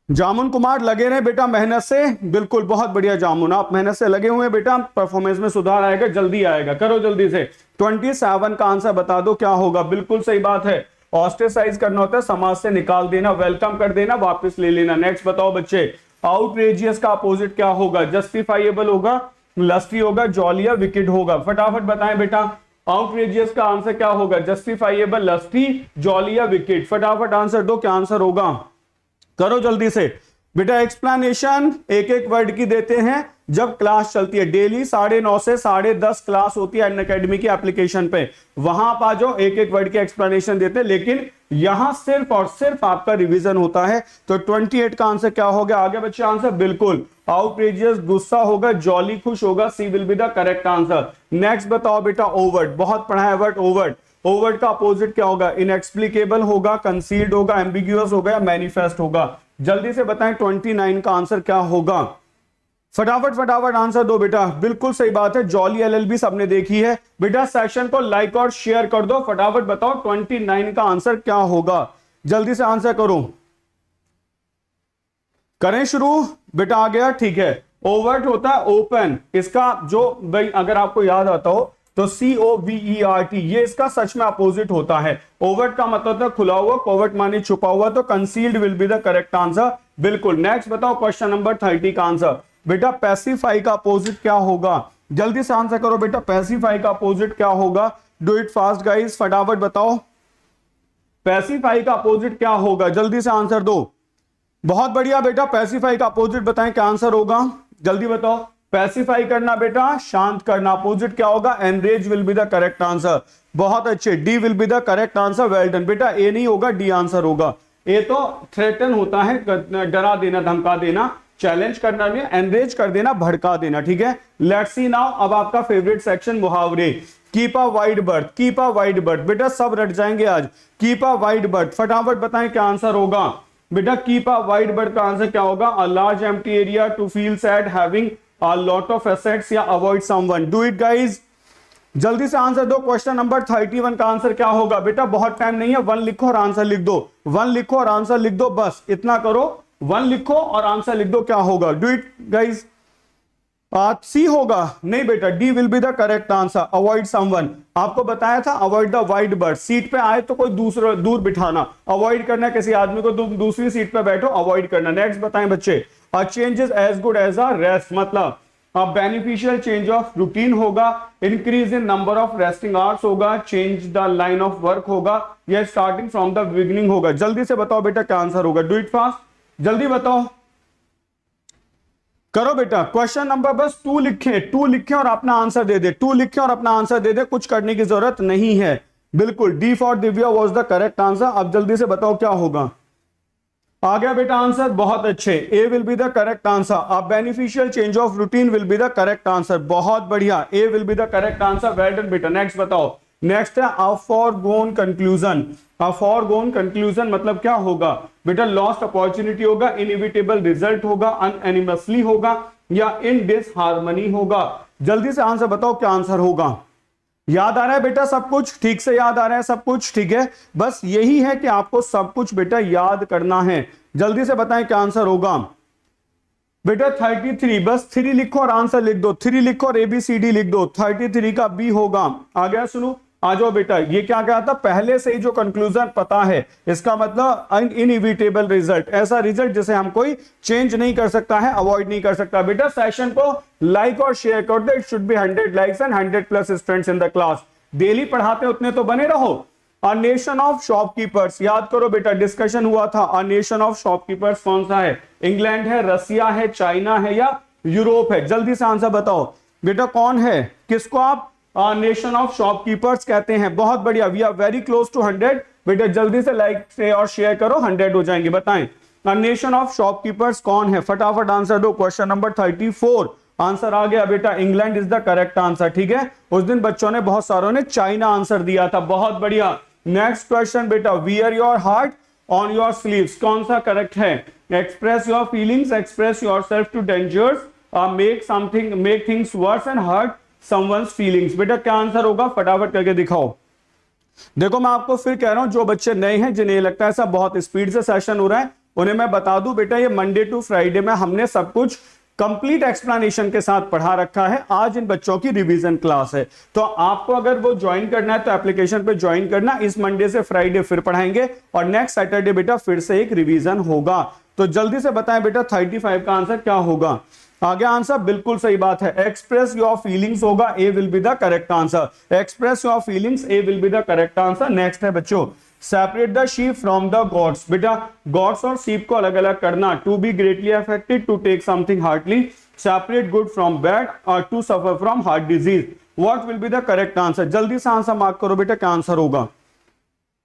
A: जामुन कुमार लगे रहे बेटा मेहनत से, बिल्कुल बहुत बढ़िया जामुन, आप मेहनत से लगे हुए बेटा, परफॉर्मेंस में सुधार आएगा, जल्दी आएगा, करो जल्दी से। 27 का आंसर बता दो क्या होगा? बिल्कुल सही बात है, ऑस्ट्रेसाइज करना होता है, समाज से निकाल देना, वेलकम कर देना, वापस ले लेना। नेक्स्ट बताओ बच्चे, आउटरेजियस का अपोजिट क्या होगा? जस्टिफाइएबल होगा, लस्टी होगा, जॉली या विकेड होगा? फटाफट बताएं बेटा, आउटरेजियस का आंसर क्या होगा? जस्टिफाइएबल, लस्टी, जॉली या विकेड? फटाफट आंसर दो, क्या आंसर होगा? करो जल्दी से बेटा। एक्सप्लेनेशन एक एक वर्ड की देते हैं जब क्लास चलती है, डेली 9:30 से 10:30 क्लास होती है अनअकैडमी की एप्लीकेशन पे, वहां आप आ जाओ, एक एक वर्ड की एक्सप्लेनेशन देते हैं, लेकिन यहां सिर्फ और सिर्फ आपका रिवीजन होता है। तो 28 का आंसर क्या हो गया? आगे बच्चे आंसर बिल्कुल आउटरेजियस गुस्सा होगा, जॉली खुश होगा, C will be the correct answer. Next बताओ बेटा, ओवर्ट, बहुत पढ़ा है वर्ड ओवर्ट। ओवर्ट का अपोजिट क्या होगा? इनएक्सप्लिकेबल होगा, कंसील्ड होगा, एम्बिग्यूअस होगा या मैनिफेस्ट होगा? जल्दी से बताएं 29 का आंसर क्या होगा? फटाफट फटाफट आंसर दो बेटा, बिल्कुल सही बात है, जॉली एलएलबी सबने देखी है बेटा। सेशन को लाइक और शेयर कर दो, फटाफट बताओ 29 का आंसर क्या होगा? जल्दी से आंसर करो, करें शुरू बेटा। आ गया, ठीक है। ओवर्ट होता है ओपन, इसका जो भाई अगर आपको याद आता हो तो COVERT, ये इसका सच में अपोजिट होता है। ओवर्ट का मतलब होता है खुला हुआ, कोवर्ट माने छुपा हुआ, तो concealed will be the correct answer, बिल्कुल। नेक्स्ट बताओ क्वेश्चन नंबर 30 का आंसर बेटा, पैसिफाई का अपोजिट क्या होगा? जल्दी से आंसर करो बेटा, पैसिफाई का अपोजिट क्या होगा? डू इट फास्ट गाइस, फटाफट बताओ पैसिफाई का अपोजिट क्या होगा? जल्दी से आंसर दो। बहुत बढ़िया बेटा, पैसिफाई का अपोजिट बताएं क्या आंसर होगा? जल्दी बताओ। पैसिफाई करना बेटा, शांत करना, अपोजिट क्या होगा? Enrage will be the correct answer. बहुत अच्छे, D will be the correct answer, well done बेटा। ए नहीं होगा, डी आंसर होगा। ए तो थ्रेटन होता है, डरा देना, धमका देना, चैलेंज करना नहीं, एनरेज कर देना, भड़का देना, ठीक है। लेट्स सी नाउ, अब आपका फेवरेट सेक्शन मुहावरे। Keep a wide birth, keep a wide birth बेटा, सब रट जाएंगे आज। कीप अ वाइड बर्थ, फटाफट बताएं क्या आंसर होगा बेटा? कीप अ वाइड बर्थ का आंसर क्या होगा? A large empty area, to feel sad, having a lot of assets या avoid someone. Do it guys, जल्दी से आंसर दो। क्वेश्चन नंबर 31 का आंसर क्या होगा बेटा? बहुत टाइम नहीं है, 1 लिखो और आंसर लिख दो, 1 लिखो और आंसर लिख दो, बस इतना करो, 1 लिखो और आंसर लिख दो, क्या होगा? Do it guys. सी होगा? नहीं बेटा, D will be the correct answer, avoid someone. आपको बताया था avoid the wide birth, seat पे आए तो कोई दूसरा दूर बिठाना, अवॉइड करना किसी आदमी को, तुम दूसरी सीट पे बैठो, अवॉइड करना। नेक्स्ट बताएं बच्चे, a change is as good as a rest, मतलब बेनिफिशियल चेंज ऑफ रूटीन होगा, increase in number of resting hours होगा, change the line of work होगा या स्टार्टिंग फ्रॉम द बिगिनिंग होगा? जल्दी से बताओ बेटा क्या आंसर होगा? डू इट फास्ट, जल्दी बताओ, करो बेटा। क्वेश्चन नंबर बस 2 लिखे, 2 लिखे और अपना आंसर दे दे, 2 लिखे और अपना आंसर दे दे, कुछ करने की जरूरत नहीं है। बिल्कुल, D for Divya was the correct answer. अब जल्दी से बताओ क्या होगा। आ गया बेटा आंसर, बहुत अच्छे। A will be the correct answer. A beneficial change of routine will be the correct answer. बहुत बढ़िया, A will be the correct answer. Well done बेटा। नेक्स्ट बताओ। नेक्स्ट है a foregone conclusion. A foregone conclusion मतलब क्या होगा बेटा? Lost opportunity होगा, इनएविटेबल रिजल्ट होगा, अनएनिमसली होगा या इन डिसहार्मनी होगा। जल्दी से आंसर बताओ, क्या आंसर होगा? याद आ रहा है बेटा सब कुछ? ठीक से याद आ रहा है सब कुछ? ठीक है, बस यही है कि आपको सब कुछ बेटा याद करना है। जल्दी से बताएं क्या आंसर होगा बेटा। 33, बस 3 लिखो और आंसर लिख दो। 3 लिखो और ABCD लिख दो। 33 का बी होगा। आ गया? सुनो, आ जाओ बेटा। ये क्या कहा था? पहले से ही जो कंक्लूजन पता है, इसका मतलब इनएविटेबल रिजल्ट, ऐसा रिजल्ट जिसे हम कोई चेंज नहीं कर सकता है, अवॉइड नहीं कर सकता। बेटा सेशन को लाइक और शेयर कर दो। It should be 100 likes and 100+ students in the class. Daily पढ़ाते उतने तो बने रहो। अ नेशन ऑफ शॉपकीपर्स, याद करो बेटा, डिस्कशन हुआ था। अ नेशन ऑफ शॉपकीपर्स कौन सा है? इंग्लैंड है, रसिया है, चाइना है या यूरोप है? जल्दी से आंसर बताओ बेटा, कौन है? किसको आप नेशन ऑफ शॉपकीपर्स कहते हैं? बहुत बढ़िया, we are very close to 100। बेटा जल्दी से लाइक से और शेयर करो, 100 हो जाएंगे। बताएं नेशन ऑफ शॉपकीपर्स कौन है? फटाफट आंसर दो। क्वेश्चन नंबर 34 आंसर आ गया बेटा। England is the correct answer. ठीक है, उस दिन बच्चों ने बहुत सारों ने चाइना आंसर दिया था। बहुत बढ़िया। नेक्स्ट क्वेश्चन बेटा, wear your heart on your sleeves कौन सा करेक्ट है? Express your feelings, express yourself to dangers, make things worse and hurt someone's feelings. बेटा क्या आंसर होगा? फटाफट करके दिखाओ। देखो मैं आपको फिर कह रहा हूं, जो बच्चे नए हैं, जिन्हें लगता है ऐसा बहुत स्पीड से सेशन हो रहा है, उन्हें मैं बता दूं बेटा, ये मंडे टू फ्राइडे में हमने सब कुछ कंप्लीट एक्सप्लेनेशन के साथ पढ़ा रखा है। आज इन बच्चों की रिवीजन क्लास है, तो आपको अगर वो ज्वाइन करना है तो एप्लीकेशन पे ज्वाइन करना। इस मंडे से फ्राइडे फिर पढ़ाएंगे और नेक्स्ट सैटरडे बेटा फिर से एक रिवीजन होगा। तो जल्दी से बताएं बेटा 35 का आंसर क्या होगा? आगे आंसर बिल्कुल सही बात है, एक्सप्रेस योर फीलिंग्स होगा। A will be the correct answer. Express your feelings, A will be the correct answer. Next है बच्चों, separate the sheep from the goats. बेटा गॉड्स और शीप को अलग अलग करना। To be greatly affected, to take something hardly, separate good from bad और to suffer from heart disease. What will be the correct answer? जल्दी से answer mark करो बेटा, क्या आंसर होगा?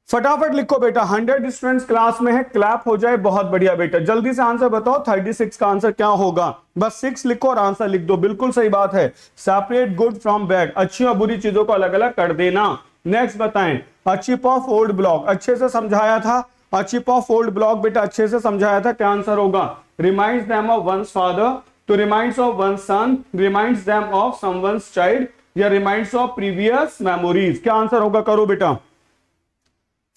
A: फटाफट लिखो बेटा। 100 स्टूडेंट्स क्लास में है, क्लैप हो जाए। बहुत बढ़िया बेटा, जल्दी से आंसर बताओ। 36 का आंसर क्या होगा? बस 6 लिखो और आंसर लिख दो। बिल्कुल सही बात है, सेपरेट गुड फ्रॉम बैड, अच्छी और बुरी चीजों को अलग अलग कर देना। नेक्स्ट बताएं, a chip of old block, अच्छे से समझाया था। A chip of old block बेटा अच्छे से समझाया था। क्या आंसर होगा? Reminds them of one's father, तो reminds of one's son, reminds them of someone's child या रिमाइंड्स ऑफ प्रीवियस मेमोरीज। क्या आंसर होगा? करो बेटा,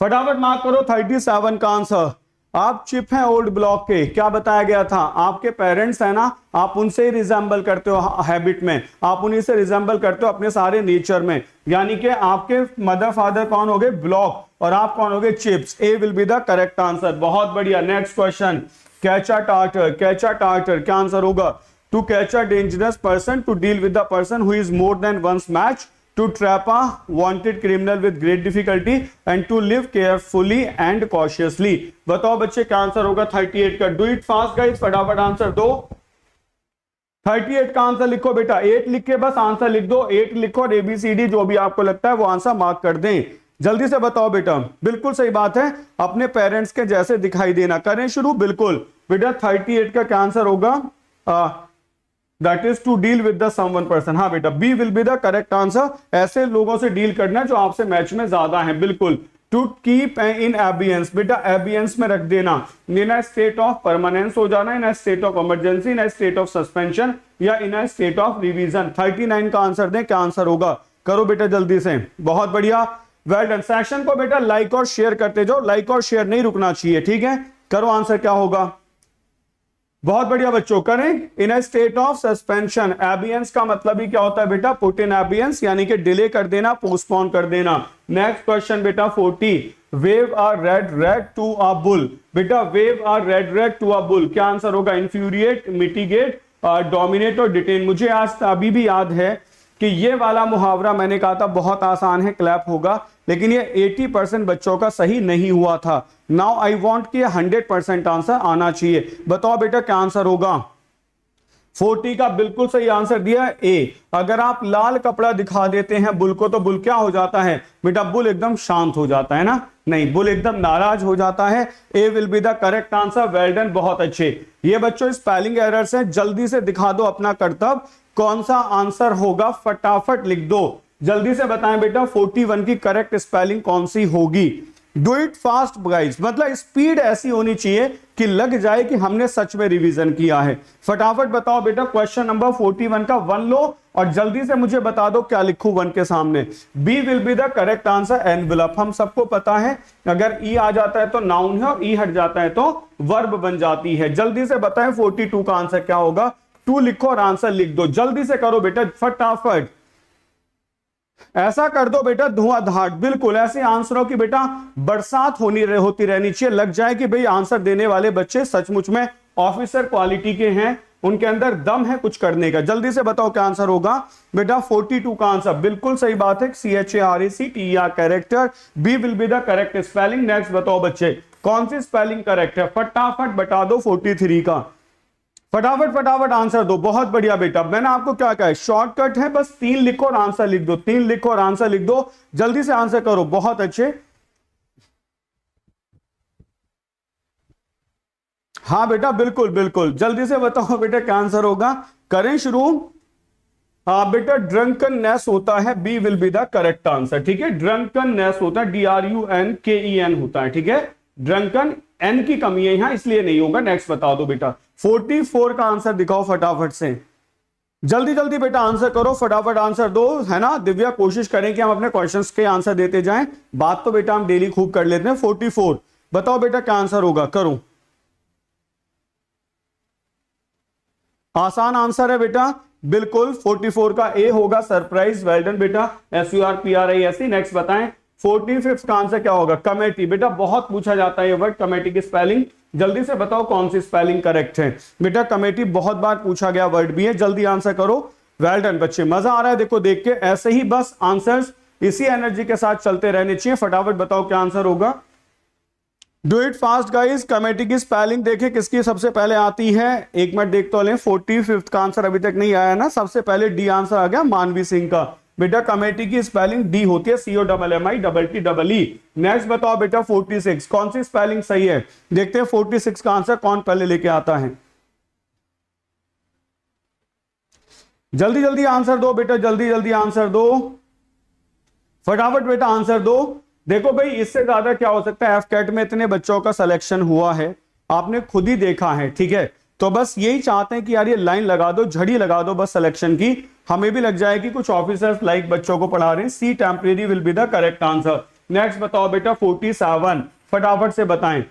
A: फटाफट मार्क करो। 37 का आंसर। आप चिप हैं ओल्ड ब्लॉक के। क्या बताया गया था? आपके पेरेंट्स है ना, आप उनसे ही रिजेंबल करते हो हैबिट में, आप उन्हीं से रिजेंबल करते हो अपने सारे नेचर में। यानी कि आपके मदर फादर कौन हो गए? ब्लॉक, और आप कौन हो गए? Chips. A will be the correct answer. बहुत बढ़िया। Next question, catch a tartar. Catch a tartar क्या आंसर होगा? To catch a dangerous person, to deal with the person who is more than one's match, to trap a wanted criminal with great difficulty and to live carefully and cautiously। बताओ बच्चे क्या answer होगा 38 का? Do it fast guys, फटाफट answer दो। 38 का answer लिखो बेटा। 8 लिख के बस आंसर लिख दो। 8 लिखो और ABCD जो भी आपको लगता है वो आंसर मार्क कर दें। जल्दी से बताओ बेटा। बिल्कुल सही बात है, अपने पेरेंट्स के जैसे दिखाई देना। करें शुरू। बिल्कुल बेटा 38 का क्या आंसर होगा? That is to deal with the someone person। हाँ बेटा, B will be the correct answer। ऐसे लोगों से डील करना जो आपसे मैच में ज्यादा हैं। बिल्कुल। To keep in abeyance, बेटा abeyance में रख देना। in a state of permanence हो जाना, in a state of emergency, in a state of suspension या in a state of revision। 39 का आंसर दें, क्या आंसर होगा? करो बेटा जल्दी से। बहुत बढ़िया, वेल डन। सेशन को बेटा लाइक और शेयर करते जाओ, लाइक और शेयर नहीं रुकना चाहिए। ठीक है, करो आंसर क्या होगा? बहुत बढ़िया बच्चों, करें। इन अ स्टेट ऑफ सस्पेंशन, एबियंस का मतलब ही क्या होता है बेटा? पुट इन एबियंस, यानी कि डिले कर देना, पोस्टपोन कर देना। नेक्स्ट क्वेश्चन बेटा 40, wave a red red to a bull. बेटा wave a red red to a bull क्या आंसर होगा? इन्फ्यूरिएट, मिटिगेट, डोमिनेट और डिटेन। मुझे आज अभी भी याद है कि ये वाला मुहावरा मैंने कहा था बहुत आसान है, क्लैप होगा, लेकिन ये 80% बच्चों का सही नहीं हुआ था। नाउ आई वांट कि 100% आंसर आना चाहिए। बताओ बेटा क्या आंसर होगा? 40 का बिल्कुल सही आंसर दिया है ए। अगर आप लाल कपड़ा दिखा देते हैं बुल को तो बुल क्या हो जाता है बेटा, बुल एकदम शांत हो जाता है ना, नहीं बुल एकदम नाराज हो जाता है। A will be the correct answer, well done, बहुत अच्छे। ये बच्चों स्पेलिंग एरर्स हैं, जल्दी से दिखा दो अपना कर्तव्य, कौन सा आंसर होगा फटाफट लिख दो, जल्दी से बताएं बेटा 41 की करेक्ट स्पेलिंग कौन सी होगी। डू इट फास्ट गाइस, मतलब स्पीड ऐसी होनी चाहिए कि लग जाए कि हमने सच में रिवीजन किया है। फटाफट बताओ बेटा क्वेश्चन नंबर 41 का 1 लो और जल्दी से मुझे बता दो क्या लिखूं 1 के सामने। B will be the correct answer, envelope. हम सबको पता है अगर ई आ जाता है तो नाउन है और ई हट जाता है तो वर्ब बन जाती है। जल्दी से बताएं 42 का आंसर क्या होगा, 2 लिखो और आंसर लिख दो, जल्दी से करो बेटा फटाफट, ऐसा कर दो बेटा धुआंधार, बिल्कुल ऐसे आंसरों की बेटा बरसात होती रहनी चाहिए, लग जाए कि भाई आंसर देने वाले बच्चे सचमुच में ऑफिसर क्वालिटी के हैं, उनके अंदर दम है कुछ करने का। जल्दी से बताओ क्या आंसर होगा बेटा 42 का आंसर, बिल्कुल सही बात है, CHARACTER character, B will be the correct spelling. Next बताओ बच्चे कौन सी स्पेलिंग करेक्ट है, फटाफट बता दो 43 का, फटाफट फटाफट आंसर दो। बहुत बढ़िया बेटा, मैंने आपको क्या कहा है शॉर्टकट है, बस 3 लिखो और आंसर लिख दो, 3 लिखो और आंसर लिख दो, जल्दी से आंसर करो, बहुत अच्छे। हाँ बेटा बिल्कुल बिल्कुल, जल्दी से बताओ बेटा क्या आंसर होगा, करें शुरू। हाँ बेटा ड्रंकननेस होता है, B will be the correct answer, ठीक है, ड्रंकननेस होता है, DRUNKEN होता है, ठीक है, ड्रंकन एन की कमी है यहां इसलिए नहीं होगा। नेक्स्ट बता दो बेटा 44 का आंसर दिखाओ फटाफट से, जल्दी जल्दी बेटा आंसर करो, फटाफट आंसर दो, है ना दिव्या, कोशिश करें कि हम अपने क्वेश्चंस के आंसर देते जाएं, बात तो बेटा हम डेली खूब कर लेते हैं। 44 बताओ बेटा क्या आंसर होगा, करो, आसान आंसर है बेटा, बिल्कुल 44 का ए होगा, सरप्राइज, वेल डन बेटा, SURPRISE। नेक्स्ट बताएं 45 का आंसर क्या होगा, कमेटी। बेटा बहुत पूछा जाता है ये वर्ड कमेटी की स्पेलिंग, जल्दी से बताओ कौन सी स्पेलिंग करेक्ट है बेटा, कमेटी बहुत बार पूछा गया वर्ड भी है, जल्दी आंसर करो, वेल डन बच्चे, मजा आ रहा है देखो देख के, ऐसे ही बस आंसर्स इसी एनर्जी के साथ चलते रहने चाहिए। फटाफट बताओ क्या आंसर होगा, do it fast guys. Committee की स्पेलिंग देखे किसकी सबसे पहले आती है, एक मिनट देख तो लें, 45 का आंसर अभी तक नहीं आया ना, सबसे पहले डी आंसर आ गया मानवी सिंह का। बेटा कमेटी की स्पेलिंग डी होती है, COMMITTE। नेक्स्ट बताओ बेटा 46 कौन सी स्पेलिंग सही है, देखते हैं 46 का आंसर कौन पहले लेके आता है, जल्दी जल्दी आंसर दो बेटा, जल्दी जल्दी आंसर दो, फटाफट बेटा आंसर दो। देखो भाई इससे ज्यादा क्या हो सकता है, FCAT में इतने बच्चों का सिलेक्शन हुआ है, आपने खुद ही देखा है, ठीक है, तो बस यही चाहते हैं कि यार ये लाइन लगा दो, झड़ी लगा दो बस सिलेक्शन की, हमें भी लग जाएगी कुछ ऑफिसर्स लाइक बच्चों को पढ़ा रहे हैं। C temporary will be the correct answer. Next बताओ बेटा 47, फटाफट से बताएं,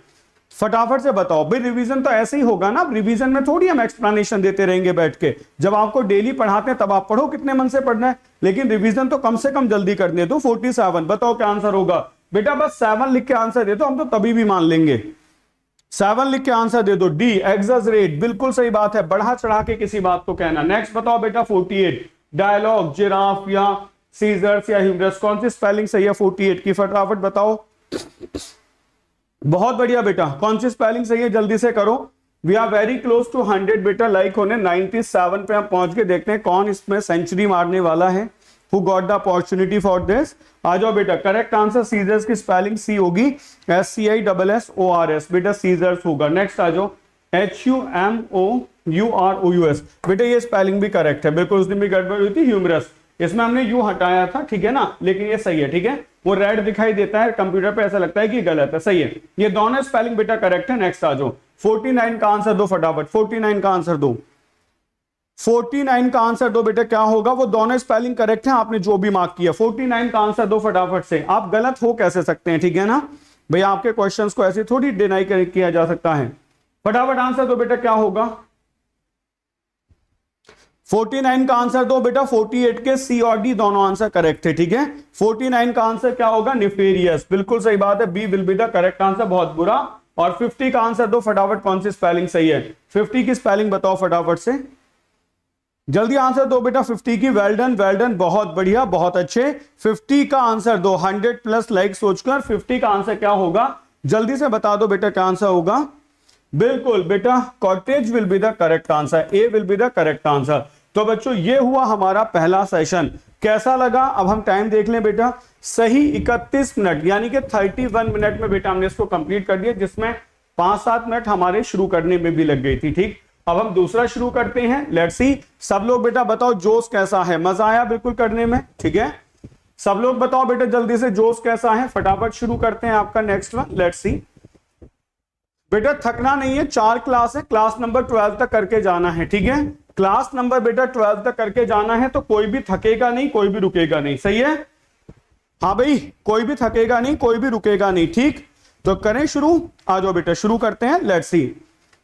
A: फटाफट से बताओ भाई, रिवीजन तो ऐसे ही होगा ना, रिवीजन में थोड़ी हम एक्सप्लेनेशन देते रहेंगे बैठ के, जब आपको डेली पढ़ाते हैं तब आप पढ़ो कितने मन से पढ़ना है, लेकिन रिवीजन तो कम से कम जल्दी करने दो। 47 बताओ क्या आंसर होगा बेटा, बस 7 लिख के आंसर दे दो, हम तो तभी भी मान लेंगे, 7 लिख के आंसर दे दो, डी एग्जैजरेट, बिल्कुल सही बात है, बढ़ा चढ़ा के किसी बात को कहना। नेक्स्ट बताओ बेटा 48, डायलॉग, जिराफ या सीजर्स या ह्यूमरस, कौन सी स्पेलिंग सही है 48 की, फटाफट बताओ, बहुत बढ़िया बेटा, कौन सी स्पेलिंग सही है जल्दी से करो। We are very close to 100 बेटा, लाइक होने 97 पे हम पहुंच के, देखते हैं कौन इसमें सेंचुरी मारने वाला है, who got the opportunity for this. आ जाओ बेटा, करेक्ट आंसर सीजर्स की स्पेलिंग सी होगी, SCISSORS बेटा, सीजर्स होगा। नेक्स्ट आ जाओ HUMOUROUS बेटा, ये स्पेलिंग भी करेक्ट है, बिल्कुल उस दिन भी गड़बड़ हुई थी, ह्यूमरस, इसमें हमने यू हटाया था, ठीक है ना, लेकिन ये सही है, ठीक है, वो रेड दिखाई देता है कंप्यूटर पे, ऐसा लगता है कि गलत है, सही है, ये दोनों स्पेलिंग बेटा करेक्ट है। नेक्स्ट आ जाओ 49 का आंसर दो फटाफट, 49 का आंसर दो, 49 का आंसर दो बेटा, क्या होगा, वो दोनों स्पेलिंग करेक्ट है, आपने जो भी मार्क किया, 49 का आंसर दो फटाफट से, आप गलत हो कैसे सकते हैं, ठीक है ना भैया, आपके क्वेश्चंस को ऐसे थोड़ी डिनाई किया जा सकता है, फटाफट आंसर दो बेटा, क्या होगा, 49 का आंसर दो बेटा, 48 के सी और डी दोनों आंसर करेक्ट है, ठीक है, 49 का आंसर क्या होगा, निफेरियस, बिल्कुल सही बात है, B will be the correct answer, बहुत बुरा। और 50 का आंसर दो फटाफट, कौन सी स्पेलिंग सही है, 50 की स्पेलिंग बताओ फटाफट से, जल्दी आंसर दो बेटा 50 की, वेल डन, बहुत बढ़िया, बहुत अच्छे, 50 का आंसर दो, 100 प्लस लाइक सोचकर 50 का आंसर क्या होगा, जल्दी से बता दो बेटा क्या आंसर होगा, बिल्कुल बेटा, cottage will be the correct answer, A will be the correct answer. तो बच्चों ये हुआ हमारा पहला सेशन, कैसा लगा? अब हम टाइम देख लें बेटा, सही 31 मिनट यानी कि 31 मिनट में बेटा हमने इसको कंप्लीट कर दिया, जिसमें 5-7 मिनट हमारे शुरू करने में भी लग गई थी। ठीक, अब हम दूसरा शुरू करते हैं, लेट्स सी। सब लोग बेटा बताओ जोश कैसा है, मजा आया बिल्कुल करने में? ठीक है, सब लोग बताओ बेटा जल्दी से जोश कैसा है, फटाफट शुरू करते हैं आपका नेक्स्ट वन, लेट्स सी। बेटा थकना नहीं है, 4 क्लास है, क्लास नंबर 12 तक करके जाना है। ठीक है, क्लास नंबर बेटा 12 तक करके जाना है, तो कोई भी थकेगा नहीं, कोई भी रुकेगा नहीं, सही है? हाँ भाई, कोई भी थकेगा नहीं, कोई भी रुकेगा नहीं। ठीक, तो करें शुरू, आ जाओ बेटा शुरू करते हैं, लेट्स सी।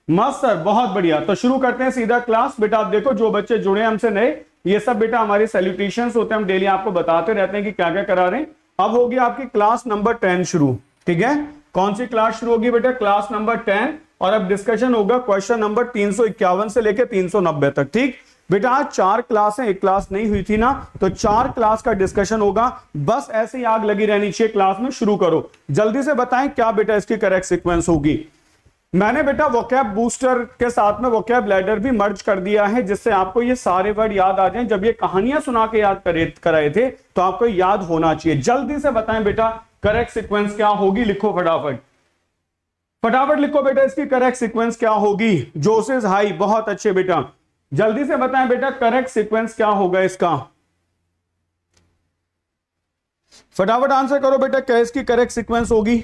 A: मस्त सर, बहुत बढ़िया। तो शुरू करते हैं सीधा क्लास। बेटा आप देखो, जो बच्चे जुड़े हमसे नए, ये सब बेटा हमारे सैल्यूटेशंस होते हैं, हम डेली आपको बताते रहते हैं कि क्या क्या करा रहे हैं। अब होगी आपकी क्लास नंबर 10 शुरू। ठीक है, कौन सी क्लास शुरू होगी बेटा? Class number 10। और अब डिस्कशन होगा क्वेश्चन नंबर 351 से लेकर 390 तक। ठीक बेटा, आज 4 क्लास है, एक क्लास नहीं हुई थी ना, तो 4 क्लास का डिस्कशन होगा। बस ऐसे ही आग लगी रहनी चाहिए क्लास में। शुरू करो, जल्दी से बताएं क्या बेटा इसकी करेक्ट सीक्वेंस होगी। मैंने बेटा वोकैब बूस्टर के साथ में वोकैब लैडर भी मर्ज कर दिया है, जिससे आपको ये सारे वर्ड याद आ जाएं। जब ये कहानियां सुना के याद कराए थे तो आपको याद होना चाहिए। जल्दी से बताएं बेटा करेक्ट सीक्वेंस क्या होगी, लिखो फटाफट, फटाफट लिखो बेटा इसकी करेक्ट सीक्वेंस क्या होगी। जोसेस हाई, बहुत अच्छे बेटा, जल्दी से बताएं बेटा करेक्ट सीक्वेंस क्या होगा इसका, फटाफट आंसर करो बेटा, क्या इसकी करेक्ट सीक्वेंस होगी।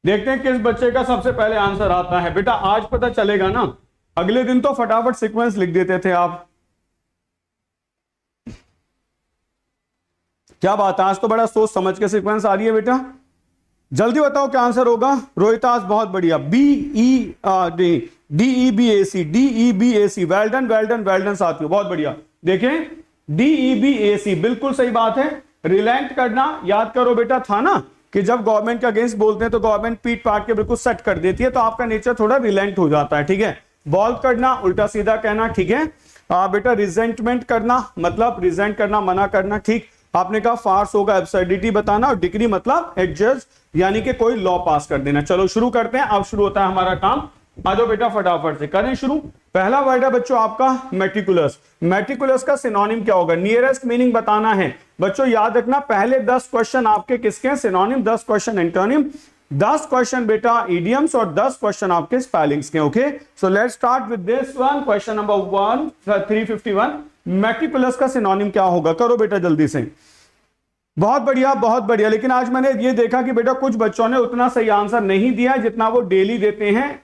A: देखते हैं किस बच्चे का सबसे पहले आंसर आता है। बेटा आज पता चलेगा ना, अगले दिन तो फटाफट सीक्वेंस लिख देते थे आप। क्या बात है, आज तो बड़ा सोच समझ के सीक्वेंस आ रही है बेटा। जल्दी बताओ क्या आंसर होगा। रोहितास बहुत बढ़िया, DEBAC, DEBAC, well done well done well done साथियों, बहुत बढ़िया। देखें DEBAC बिल्कुल सही बात है। रिलेंट करना याद करो बेटा, था ना कि जब गवर्नमेंट के अगेंस्ट बोलते हैं तो गवर्नमेंट पीट पाट के बिल्कुल सेट कर देती है, तो आपका नेचर थोड़ा रिलेंट हो जाता है। ठीक है, बॉल्व करना, उल्टा सीधा कहना। ठीक है बेटा, रिजेंटमेंट करना मतलब रिजेंट करना, मना करना। ठीक, आपने कहा फार्स होगा एब्सर्डिटी बताना, और डिग्री मतलब एडजस्ट यानी कि कोई लॉ पास कर देना। चलो शुरू करते हैं, अब शुरू होता है हमारा काम। आ जाओ बेटा फटाफट से करें शुरू। पहला वर्ड है बच्चों आपका मेटिकुलस। मेटिकुलस का सिनोनिम क्या होगा, नियरेस्ट मीनिंग बताना है। बच्चों याद रखना, पहले 10 क्वेश्चन आपके किसके हैं, सिनोनिम, 10 क्वेश्चन एंटोनिम, 10 क्वेश्चन बेटा इडियम्स, और 10 क्वेश्चन आपके स्पेलिंग्स के। Okay, so let's start with this one, question number 1 351। Meticulous का सिनोनिम क्या होगा, करो बेटा जल्दी से। बहुत बढ़िया बहुत बढ़िया। लेकिन आज मैंने ये देखा कि बेटा कुछ बच्चों ने उतना सही आंसर नहीं दिया जितना वो डेली देते हैं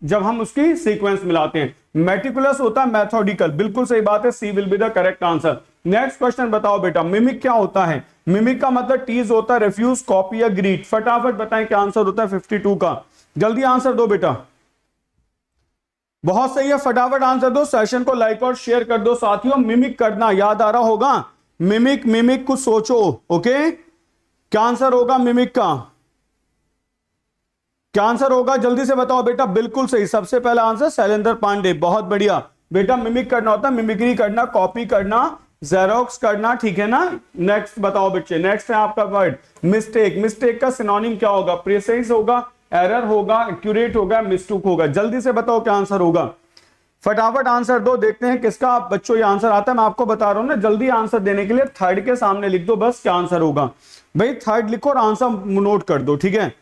A: जब हम उसकी सीक्वेंस मिलाते हैं। मेटिकुलस होता है मेथोडिकल, बिल्कुल सही बात है, C will be the correct answer. Next question बताओ बेटा, मिमिक क्या होता है। मिमिक का मतलब टीज होता है, रिफ्यूज, कॉपी या ग्रीट। फटाफट बताएं क्या आंसर होता है 52 का, जल्दी आंसर दो बेटा। बहुत सही है, फटाफट आंसर दो, सेशन को लाइक और शेयर कर दो साथियों। मिमिक करना याद आ रहा होगा, मिमिक, मिमिक कुछ सोचो। ओके, क्या आंसर होगा मिमिक का, क्या आंसर होगा जल्दी से बताओ बेटा। बिल्कुल सही, सबसे पहला आंसर शैलेंद्र पांडे, बहुत बढ़िया बेटा। मिमिक करना होता है मिमिक्री करना, कॉपी करना, जेरोक्स करना। ठीक है ना, नेक्स्ट बताओ बच्चे। नेक्स्ट है आपका वर्ड मिस्टेक। मिस्टेक का सिनोनिम क्या होगा, प्रिसाइज होगा, एरर होगा, एक्यूरेट होगा, मिस्टेक होगा। जल्दी से बताओ क्या आंसर होगा, फटाफट आंसर दो, देखते हैं किसका बच्चों ये आंसर आता है। मैं आपको बता रहा हूं ना, जल्दी आंसर देने के लिए थर्ड के सामने लिख दो बस क्या आंसर होगा। भाई थर्ड लिखो और आंसर नोट कर दो। ठीक है,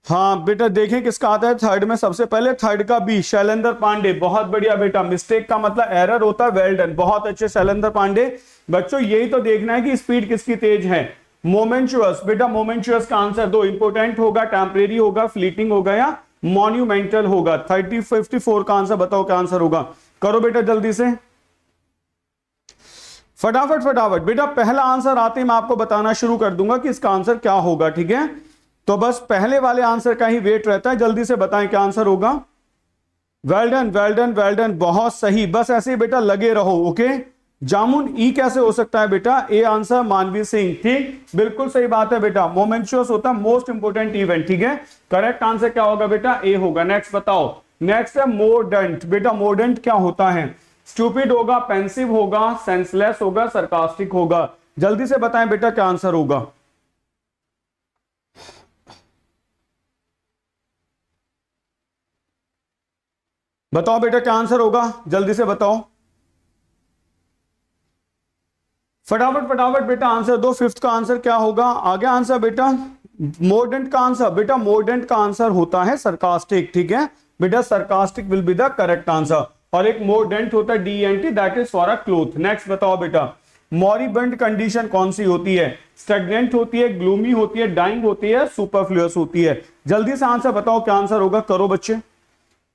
A: हाँ बेटा देखें किसका आता है थर्ड में। सबसे पहले थर्ड का बी, शैलेंद्र पांडे, बहुत बढ़िया बेटा। मिस्टेक का मतलब एरर होता है, वेल डन, बहुत अच्छे शैलेंद्र पांडे। बच्चों यही तो देखना है कि स्पीड किसकी तेज है। मोमेंचुअस बेटा, मोमेंचुअस का आंसर दो, इंपोर्टेंट होगा, टेम्परेरी होगा, फ्लीटिंग होगा या मॉन्यूमेंटल होगा। 54 का आंसर बताओ क्या आंसर होगा, करो बेटा जल्दी से, फटाफट फटाफट बेटा। पहला आंसर आते ही मैं आपको बताना शुरू कर दूंगा कि इसका आंसर क्या होगा। ठीक है, तो बस पहले वाले आंसर का ही वेट रहता है, जल्दी से बताएं क्या आंसर होगा। Well done well done well done, बहुत सही, बस ऐसे ही बेटा लगे रहो। ओके, जामुन ई कैसे हो सकता है बेटा, ए आंसर मानवीर सिंह। ठीक, बिल्कुल सही बात है बेटा, मोमेंचुअस होता है मोस्ट इंपोर्टेंट इवेंट। ठीक है, करेक्ट आंसर क्या होगा बेटा, ए होगा। नेक्स्ट बताओ, नेक्स्ट है मोर्डेंट। बेटा मोर्डेंट क्या होता है, स्टूपिड होगा, पेंसिव होगा, सेंसलेस होगा, सरकास्टिक होगा। जल्दी से बताएं बेटा क्या आंसर होगा। बताओ बेटा क्या आंसर होगा, जल्दी से बताओ, फटाफट फटाफट बेटा आंसर दो। फिफ्थ का आंसर क्या होगा, आगे आंसर बेटा, मोर्डेंट का आंसर बेटा, मोर्डेंट का आंसर होता है सरकास्टिक, ठीक है बेटा, sarcastic will be the correct answer. और एक मोर्डेंट होता है DENT, that is for a cloth. Next बताओ बेटा, मॉरिबंड कंडीशन कौन सी होती है, स्टैग्नेंट होती है, ग्लूमी होती है, डाइंग होती है, सुपरफ्लुअस होती है। जल्दी से आंसर बताओ क्या आंसर होगा, करो बच्चे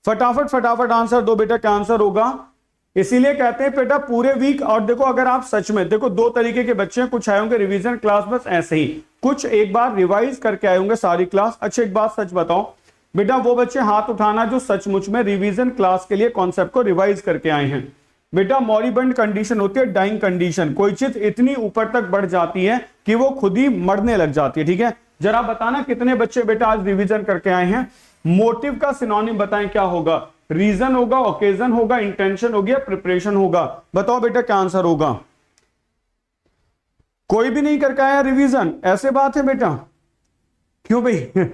A: फटाफट फटाफट आंसर दो बेटा, क्या आंसर होगा। इसीलिए कहते हैं बेटा पूरे वीक, और देखो अगर आप सच में देखो, दो तरीके के बच्चे हैं, कुछ आए होंगे रिवीजन क्लास बस ऐसे ही, कुछ एक बार रिवाइज करके आए होंगे सारी क्लास। अच्छा एक बात सच बताओ बेटा, वो बच्चे हाथ उठाना जो सचमुच में रिवीजन क्लास के लिए कॉन्सेप्ट को रिवाइज करके आए हैं। बेटा मॉरिबंड कंडीशन होती है डाइंग कंडीशन, कोई चीज इतनी ऊपर तक बढ़ जाती है कि वो खुद ही मरने लग जाती है, ठीक है। जरा बताना कितने बच्चे बेटा आज रिवीजन करके आए हैं। मोटिव का सिनोनिम बताएं क्या होगा, रीजन होगा, ओकेजन होगा, इंटेंशन होगी, प्रिपरेशन होगा। बताओ बेटा क्या आंसर होगा। कोई भी नहीं करके आया रिवीजन, ऐसे बात है बेटा, क्यों भाई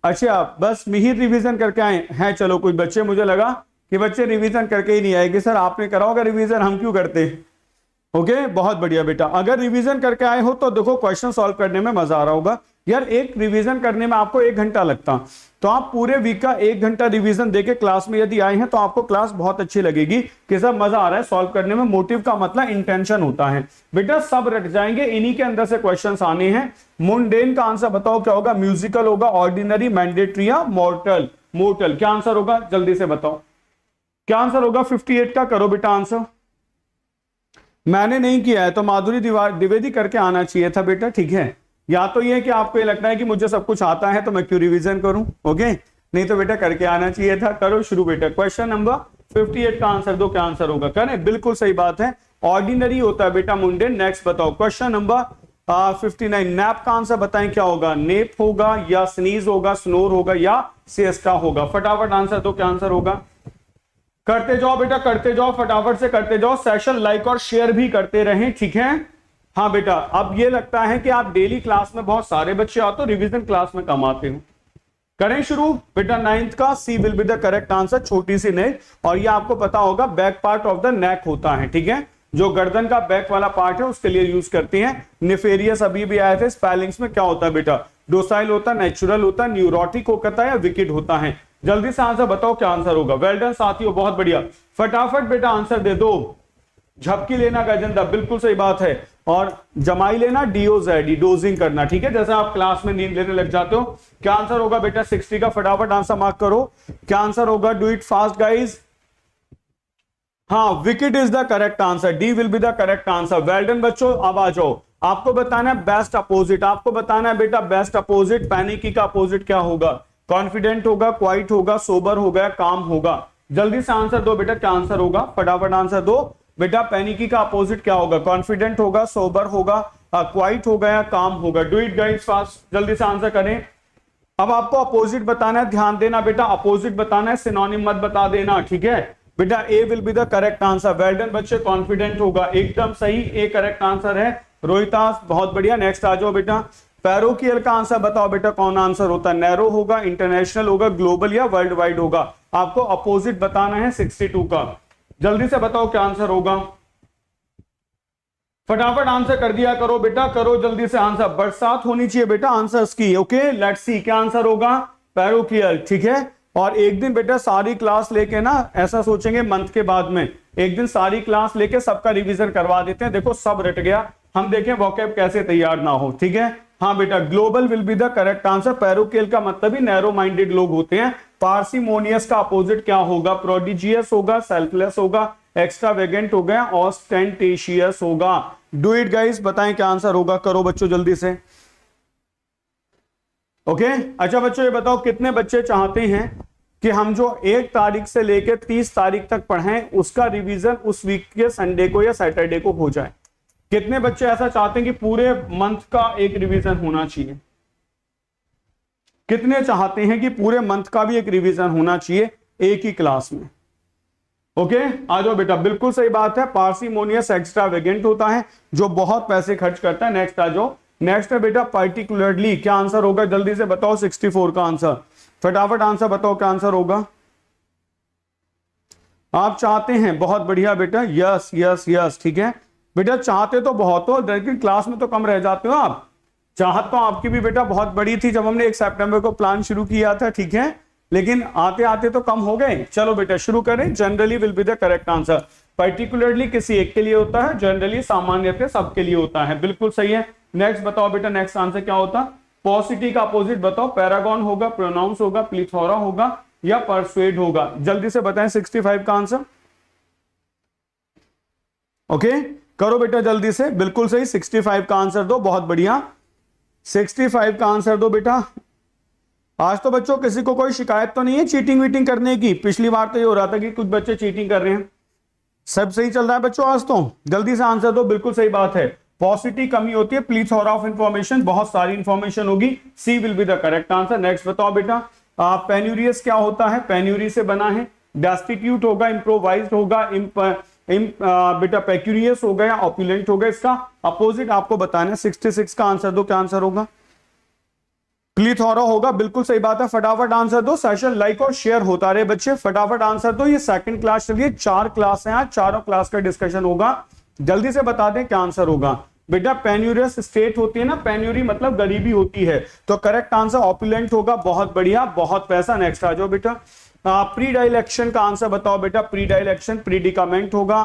A: अच्छा बस मिहिर रिवीजन करके आए हैं। चलो कुछ बच्चे, मुझे लगा कि बच्चे रिवीजन करके ही नहीं आएंगे, सर आपने करा होगा रिवीजन, हम क्यों करते। ओके बहुत बढ़िया बेटा, अगर रिवीजन करके आए हो तो देखो क्वेश्चन सॉल्व करने में मजा आ रहा होगा। यार एक रिवीजन करने में आपको 1 घंटा लगता, तो आप पूरे वीक का 1 घंटा रिवीजन देके क्लास में यदि आए हैं तो आपको क्लास बहुत अच्छी लगेगी कि सब मजा आ रहा है सॉल्व करने में। मोटिव का मतलब इंटेंशन होता है बेटा, सब रट जाएंगे, इन्हीं के अंदर से क्वेश्चंस आने हैं। मुंडेन का आंसर बताओ क्या होगा, म्यूजिकल होगा, ऑर्डिनरी, मैंडेटरी या मॉर्टल। मोर्टल क्या आंसर होगा, जल्दी से बताओ क्या आंसर होगा 58 का, करो बेटा आंसर। मैंने नहीं किया है तो माधुरी द्विवेदी करके आना चाहिए था बेटा, ठीक है। या तो ये कि आपको ये लगता है कि मुझे सब कुछ आता है तो मैं क्यों रिवीजन करूं, ओके, नहीं तो बेटा करके आना चाहिए था। करो शुरू बेटा, क्वेश्चन नंबर 58 का आंसर दो, क्या आंसर होगा, करें बिल्कुल सही बात है, ऑर्डिनरी होता है बेटा मुंडेन। नेक्स्ट बताओ क्वेश्चन नंबर 59, नैप का आंसर बताएं क्या होगा, नेप होगा या स्नीज होगा, स्नोर होगा या सिएस्टा होगा। फटाफट आंसर दो क्या आंसर होगा, करते जाओ बेटा करते जाओ, फटाफट से करते जाओ, सेशन लाइक और शेयर भी करते रहें, ठीक है। हाँ बेटा अब ये लगता है कि आप डेली क्लास में बहुत सारे बच्चे आते हो, रिवीजन क्लास में कम आते हो। करें शुरू बेटा, 9th का C will be the correct answer, छोटी सी नेक, और ये आपको पता होगा back part of the neck होता है, ठीक है, जो गर्दन का बैक वाला पार्ट है उसके लिए यूज करते हैं। नेफेरियस अभी भी आए थे, स्पेलिंग्स में क्या होता है बेटा, डोसाइल होता है, नेचुरल होता है, न्यूरोटिक होता है या विकेट होता है। जल्दी से आंसर बताओ क्या आंसर होगा। वेल डन साथियों, बहुत बढ़िया, फटाफट बेटा आंसर दे दो। झपकी लेना गजेंद्र, बिल्कुल सही बात है, और जमाई लेना DOZ, डोजिंग करना, ठीक है, जैसे आप क्लास में नींद लेने लग जाते हो। क्या आंसर होगा बेटा 60 का, फटाफट आंसर मार्क करो, क्या आंसर होगा, डू इट फास्ट गाइज। हाँ wicket is the correct answer, D will be the correct answer. Well done बच्चों, अब आ जाओ, आपको बताना है बेस्ट अपोजिट, आपको बताना है बेटा बेस्ट अपोजिट, पैनिकी का अपोजिट क्या होगा, कॉन्फिडेंट होगा, क्वाइट होगा, सोबर होगा, काम होगा। जल्दी से आंसर दो बेटा क्या आंसर होगा, फटाफट आंसर दो बेटा, पैनिकी का अपोजिट क्या होगा, कॉन्फिडेंट होगा, सोबर होगा, क्वाइट होगा या काम होगा। डू इट गाइस फास्ट, जल्दी से आंसर करें। अब आपको अपोजिट बताना है, ध्यान देना बेटा, अपोजिट बताना है, सिनोनिम मत बता देना, ठीक है बेटा। A will be the correct answer. Well done बच्चे, कॉन्फिडेंट होगा, एकदम सही, ए करेक्ट आंसर है। रोहितास बहुत बढ़िया, नेक्स्ट आ जाओ बेटा। पैरोकियल का आंसर बताओ बेटा, कौन आंसर होता है, नैरो होगा, इंटरनेशनल होगा, ग्लोबल या वर्ल्ड वाइड होगा। आपको अपोजिट बताना है 62 का, जल्दी से बताओ क्या आंसर होगा, फटाफट आंसर कर दिया करो बेटा, करो जल्दी से आंसर। बरसात होनी चाहिए बेटा आंसर्स की, ओके लेट्स सी क्या आंसर होगा, पैरोकियल, ठीक है। और एक दिन बेटा सारी क्लास लेके ना, ऐसा सोचेंगे मंथ के बाद में एक दिन सारी क्लास लेके सबका रिवीजन करवा देते हैं, देखो सब रट गया, हम देखें वोकैब कैसे तैयार ना हो, ठीक है। हाँ बेटा global will be the correct answer, parochial का मतलब ही नैरो माइंडेड लोग होते हैं। पार्सिमोनियस का अपोजिट क्या होगा, प्रोडिजियस होगा, सेल्फलेस होगा, एक्स्ट्रावेगेंट हो गया, ऑस्टेंटेशियस होगा। डू इट गाइस, बताएं क्या आंसर होगा, करो बच्चों जल्दी से, ओके। अच्छा बच्चों ये बताओ कितने बच्चे चाहते हैं कि हम जो 1 तारीख से लेकर 30 तारीख तक पढ़ाएं उसका रिवीजन उस वीक के संडे को या सैटरडे को हो जाए। कितने बच्चे ऐसा चाहते हैं कि पूरे मंथ का एक रिवीजन होना चाहिए, कितने चाहते हैं कि पूरे मंथ का भी एक रिवीजन होना चाहिए एक ही क्लास में, ओके। आ जाओ बेटा, बिल्कुल सही बात है, पार्सिमोनियस एक्स्ट्रावेगेंट होता है जो बहुत पैसे खर्च करता है। नेक्स्ट आ जाओ, नेक्स्ट है बेटा पर्टिकुलरली, क्या आंसर होगा जल्दी से बताओ, 64 का आंसर, फटाफट आंसर बताओ क्या आंसर होगा, आप चाहते हैं, बहुत बढ़िया बेटा, यस यस यस, ठीक है बेटा, चाहते तो बहुत हो लेकिन क्लास में तो कम रह जाते हो आप। चाहत तो आपकी भी बेटा बहुत बड़ी थी जब हमने 1 सितंबर को प्लान शुरू किया था, ठीक है, लेकिन आते आते तो कम हो गए। चलो बेटा शुरू करें। Generally will be the correct answer. Particularly किसी एक के लिए होता है, जनरली सामान्यतः सबके लिए होता है, बिल्कुल सही है। नेक्स्ट बताओ बेटा, नेक्स्ट आंसर क्या होता? पॉसिटी का अपोजिट बताओ। पैरागॉन होगा, प्रोनाउंस होगा, प्लीथोरा होगा या परसुएड होगा? जल्दी से बताएं 65 का आंसर। ओके करो बेटा जल्दी से, बिल्कुल सही, 65 का आंसर दो, बहुत बढ़िया, 65 का आंसर दो बेटा। आज तो बच्चों किसी को कोई शिकायत तो नहीं है चीटिंग वीटिंग करने की? पिछली बार तो ये हो रहा था कि कुछ बच्चे चीटिंग कर रहे हैं। सब सही चल रहा है बच्चों आज तो? जल्दी से आंसर दो, बिल्कुल सही बात है। पॉसिटी कमी होती है, प्लीथोरा ऑफ इंफॉर्मेशन, बहुत सारी इंफॉर्मेशन होगी, C will be the correct answer. Next बताओ बेटा, पेन्यूरियस क्या होता है? पेन्यूरी से बना है, डेस्टिट्यूट होगा, इम्प्रोवाइज्ड होगा, बेटा पेक्यूरियस होगा या ऑपुलेंट होगा? इसका अपोजिट आपको बताना है। 66 का आंसर दो, क्या आंसर होगा? प्लीथोरा होगा, बिल्कुल सही बात है। फटाफट आंसर दो, सेशन लाइक और शेयर होता रहे बच्चे, फटाफट आंसर दो। ये सेकंड क्लास चलिए, 4 क्लास हैं आज, चारों क्लास का डिस्कशन होगा, जल्दी से बता दें क्या आंसर होगा। बेटा पेन्यूरियस स्टेट होती है ना, पेन्यूरी मतलब गरीबी होती है, तो करेक्ट आंसर ऑपुलेंट होगा, बहुत बढ़िया, बहुत पैसा। नेक्स्ट आ जाओ बेटा, प्री डायलेक्शन का आंसर बताओ बेटा। प्री डायलेक्शन प्रीडिकामेंट होगा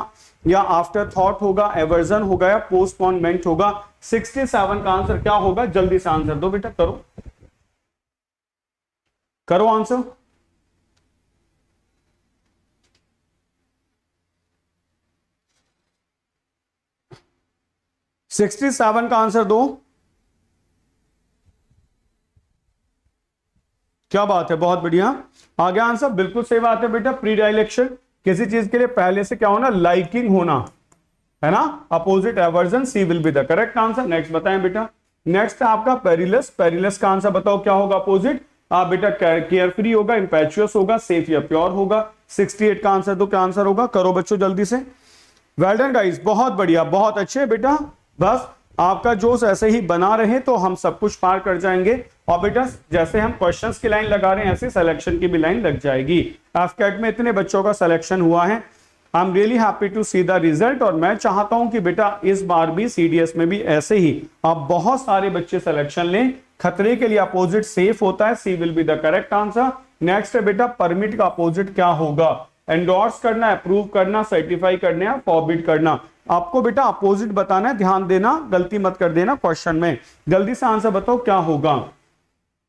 A: या आफ्टर थॉट होगा, एवर्जन होगा या पोस्टपोनमेंट होगा? 67 का आंसर क्या होगा? जल्दी से आंसर दो बेटा, करो करो आंसर। सिक्सटी 67 का आंसर दो, क्या बात है, बहुत बढ़िया, आ गया आंसर, बिल्कुल सही बात है बेटा। प्री डायलेक्शन किसी चीज के लिए पहले से क्या होना? लाइकिंग होना, है ना, opposite aversion, C will be the correct answer. Next बताएं बेटा, नेक्स्ट है आपका पेरिलस। पेरिलस का आंसर बताओ क्या होगा? अपोजिट। आप बेटा केयर फ्री होगा, इंपैचुअस होगा, सेफ या प्योर होगा? 68 का आंसर दो, क्या आंसर होगा? करो बच्चों जल्दी से। वेल डन गाइस, बहुत बढ़िया, बहुत अच्छे बेटा, बस आपका जोश ऐसे ही बना रहे तो हम सब कुछ पार कर जाएंगे। और बेटा जैसे हम क्वेश्चंस की लाइन लगा रहे हैं ऐसे सिलेक्शन की भी लाइन लग जाएगी। एफकेट में इतने बच्चों का सिलेक्शन हुआ है, I am really happy to see the result. और मैं चाहता हूं कि बेटा इस बार भी सीडीएस में भी ऐसे ही आप बहुत सारे बच्चे सिलेक्शन लें। खतरे के लिए अपोजिट सेफ होता है, C will be the correct answer. Next है बेटा, परमिट का अपोजिट क्या होगा? एंडोर्स करना, अप्रूव करना, सर्टिफाई करना या फॉरबिड करना? आपको बेटा अपोजिट बताना है, ध्यान देना, गलती मत कर देना क्वेश्चन में। जल्दी से आंसर बताओ क्या होगा?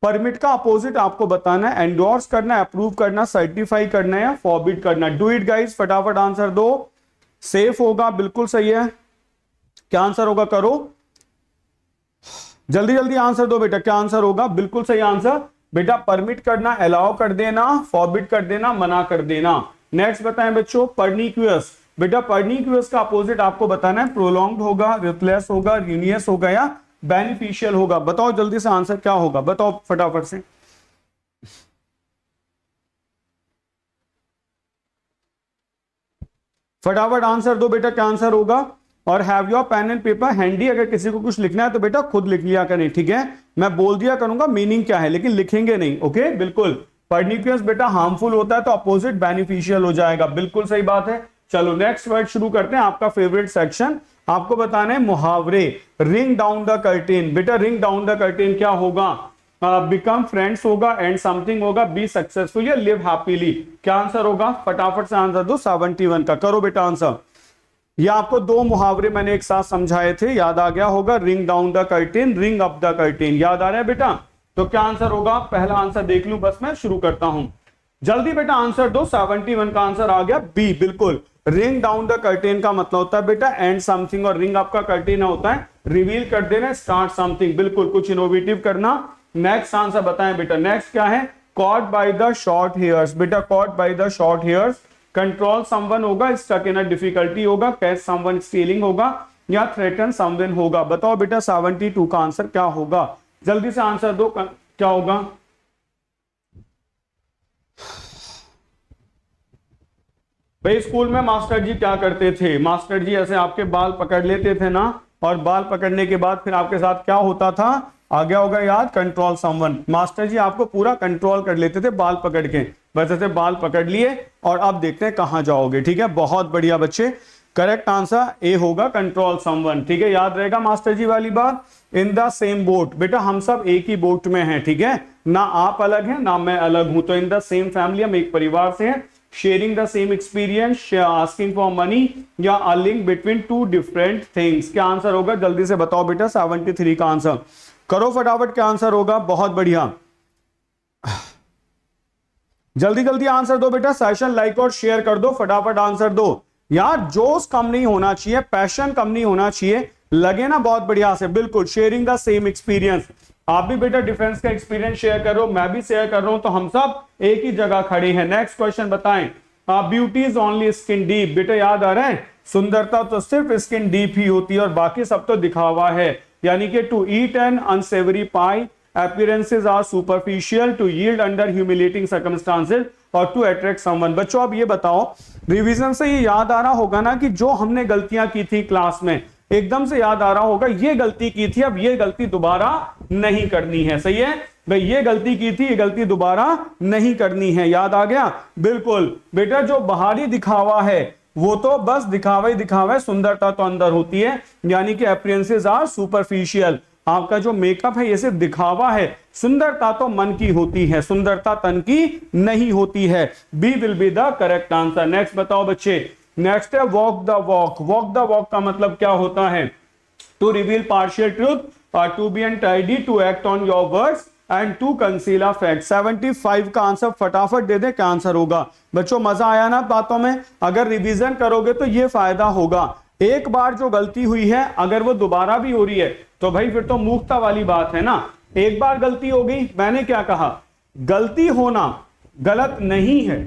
A: परमिट का अपोजिट आपको बताना है, एंडोर्स करना, अप्रूव करना, सर्टिफाई करना या फॉरबिड करना? डू इट गाइस, फटाफट आंसर दो। सेफ होगा, बिल्कुल सही है, क्या आंसर होगा? करो जल्दी जल्दी आंसर दो बेटा, क्या आंसर होगा? बिल्कुल सही आंसर बेटा, परमिट करना, अलाउ कर देना, फॉरबिड कर देना, मना कर देना। नेक्स्ट बताएं बच्चों, परनिक्वियस। बेटा परनिक्वियस का अपोजिट आपको बताना है, प्रोलॉन्ग्ड होगा, रिप्लेस होगा, यूनियस होगा या बेनिफिशियल होगा? बताओ जल्दी से आंसर क्या होगा, बताओ फटाफट से। फटाफट आंसर दो बेटा, क्या आंसर होगा? और have your pen and paper handy, अगर किसी को कुछ लिखना है तो बेटा खुद लिख लिया करें, ठीक है? मैं बोल दिया करूंगा मीनिंग क्या है, लेकिन लिखेंगे नहीं, ओके? बिल्कुल। परनिक्वियस बेटा हार्मफुल होता है तो अपोजिट बेनिफिशियल हो जाएगा, बिल्कुल सही बात है। चलो नेक्स्ट वर्ड शुरू करते हैं, आपका फेवरेट सेक्शन। आपको बताना है मुहावरे। रिंग डाउन द कर्टेन, बेटा रिंग डाउन द कर्टेन क्या होगा? बिकम फ्रेंड्स होगा, एंड समथिंग होगा, बी सक्सेसफुल या लिव हैप्पीली? क्या आंसर होगा? फटाफट से आंसर दो 71 का, करो बेटा आंसर। ये आपको 2 मुहावरे मैंने एक साथ समझाए थे, याद आ गया होगा? Ring down the curtain, ring up the curtain, याद आ रहा है बेटा? तो क्या आंसर होगा? पहला आंसर देख लूं बस, मैं शुरू करता हूं, जल्दी बेटा आंसर दो। 71 का आंसर आ गया बी, बिल्कुल। रिंग डाउन द कर्टेन का मतलब होता है बेटा एंड समथिंग, और रिंग अप का कर्टेन होता है रिवील कर देना, स्टार्ट समथिंग, बिल्कुल कुछ इनोवेटिव करना। नेक्स्ट आंसर बताएं बेटा, नेक्स्ट क्या है? Caught by the short hairs, बेटा caught by the short hairs, control someone होगा, स्टक इन अ डिफिकल्टी होगा, कैच समवन स्टीलिंग होगा या थ्रेटन समवन होगा? बताओ बेटा 72 का आंसर क्या होगा? जल्दी से आंसर दो, क्या होगा? भाई स्कूल में मास्टर जी क्या करते थे? मास्टर जी ऐसे आपके बाल पकड़ लेते थे ना, और बाल पकड़ने के बाद फिर आपके साथ क्या होता था? आ गया होगा याद? Control someone. मास्टर जी आपको पूरा कंट्रोल कर लेते थे बाल पकड़ के। बस ऐसे बाल पकड़ लिए और अब देखते हैं कहां जाओगे। ठीक है, बहुत बढ़िया बच्चे, करेक्ट आंसर ए होगा, कंट्रोल समवन। ठीक है, याद रहेगा मास्टर जी वाली बात। इन द सेम बोट, बेटा हम सब एक ही बोट में हैं। ठीक है, ना आप अलग हैं ना मैं अलग हूं, तो इन द सेम फैमिली, हम एक परिवार से हैं। Sharing the same experience, asking for money, या a link between two different things. क्या आंसर होगा जल्दी से बताओ बेटा, 73 का आंसर करो फटाफट, क्या आंसर होगा। बहुत बढ़िया, जल्दी जल्दी आंसर दो बेटा, सेशन लाइक और शेयर कर दो, फटाफट आंसर दो यार। जोश कम नहीं होना चाहिए, पैशन कम नहीं होना चाहिए, लगे ना बहुत बढ़िया से। बिल्कुल, शेयरिंग द सेम एक्सपीरियंस, आप भी बेटा डिफेंस का एक्सपीरियंस शेयर कर रहे हो, मैं भी शेयर कर रहा हूं, तो हम सब एक ही जगह खड़े हैं। नेक्स्ट क्वेश्चन बताएं। Beauty is only skin deep, बेटा याद आ रहा है, सुंदरता तो सिर्फ स्किन डीप ही होती है और बाकी सब तो दिखावा है। यानी कि to eat an unsavoury pie, appearances are superficial, to yield under humiliating circumstances और to attract someone। बच्चों अब ये बताओ, रिवीजन से ये याद आ रहा होगा ना कि जो हमने गलतियां की थी क्लास में, एकदम से याद आ रहा होगा ये गलती की थी, अब ये गलती दोबारा नहीं करनी है। सही है भाई, ये गलती की थी, ये गलती दोबारा नहीं करनी है। याद आ गया? बिल्कुल बेटा, जो बाहरी दिखावा है वो तो बस दिखावा ही दिखावा है, सुंदरता तो अंदर होती है। यानी कि appearances are superficial, आपका जो मेकअप है ये सिर्फ दिखावा है, सुंदरता तो मन की होती है, सुंदरता तन की नहीं होती है। B will be the correct answer. Next बताओ बच्चे, नेक्स्ट है walk the walk. Walk the walk का मतलब क्या होता है? टू रिवील पार्शियल ट्रूथ और to be untidy, to act on your words and to conceal a fact. 75 का आंसर फटाफट दे दे, क्या आंसर होगा। बच्चों मजा आया ना बातों में? अगर रिवीजन करोगे तो ये फायदा होगा, एक बार जो गलती हुई है अगर वो दोबारा भी हो रही है तो भाई फिर तो मूर्खता वाली बात है ना। एक बार गलती हो गई, मैंने क्या कहा, गलती होना गलत नहीं है,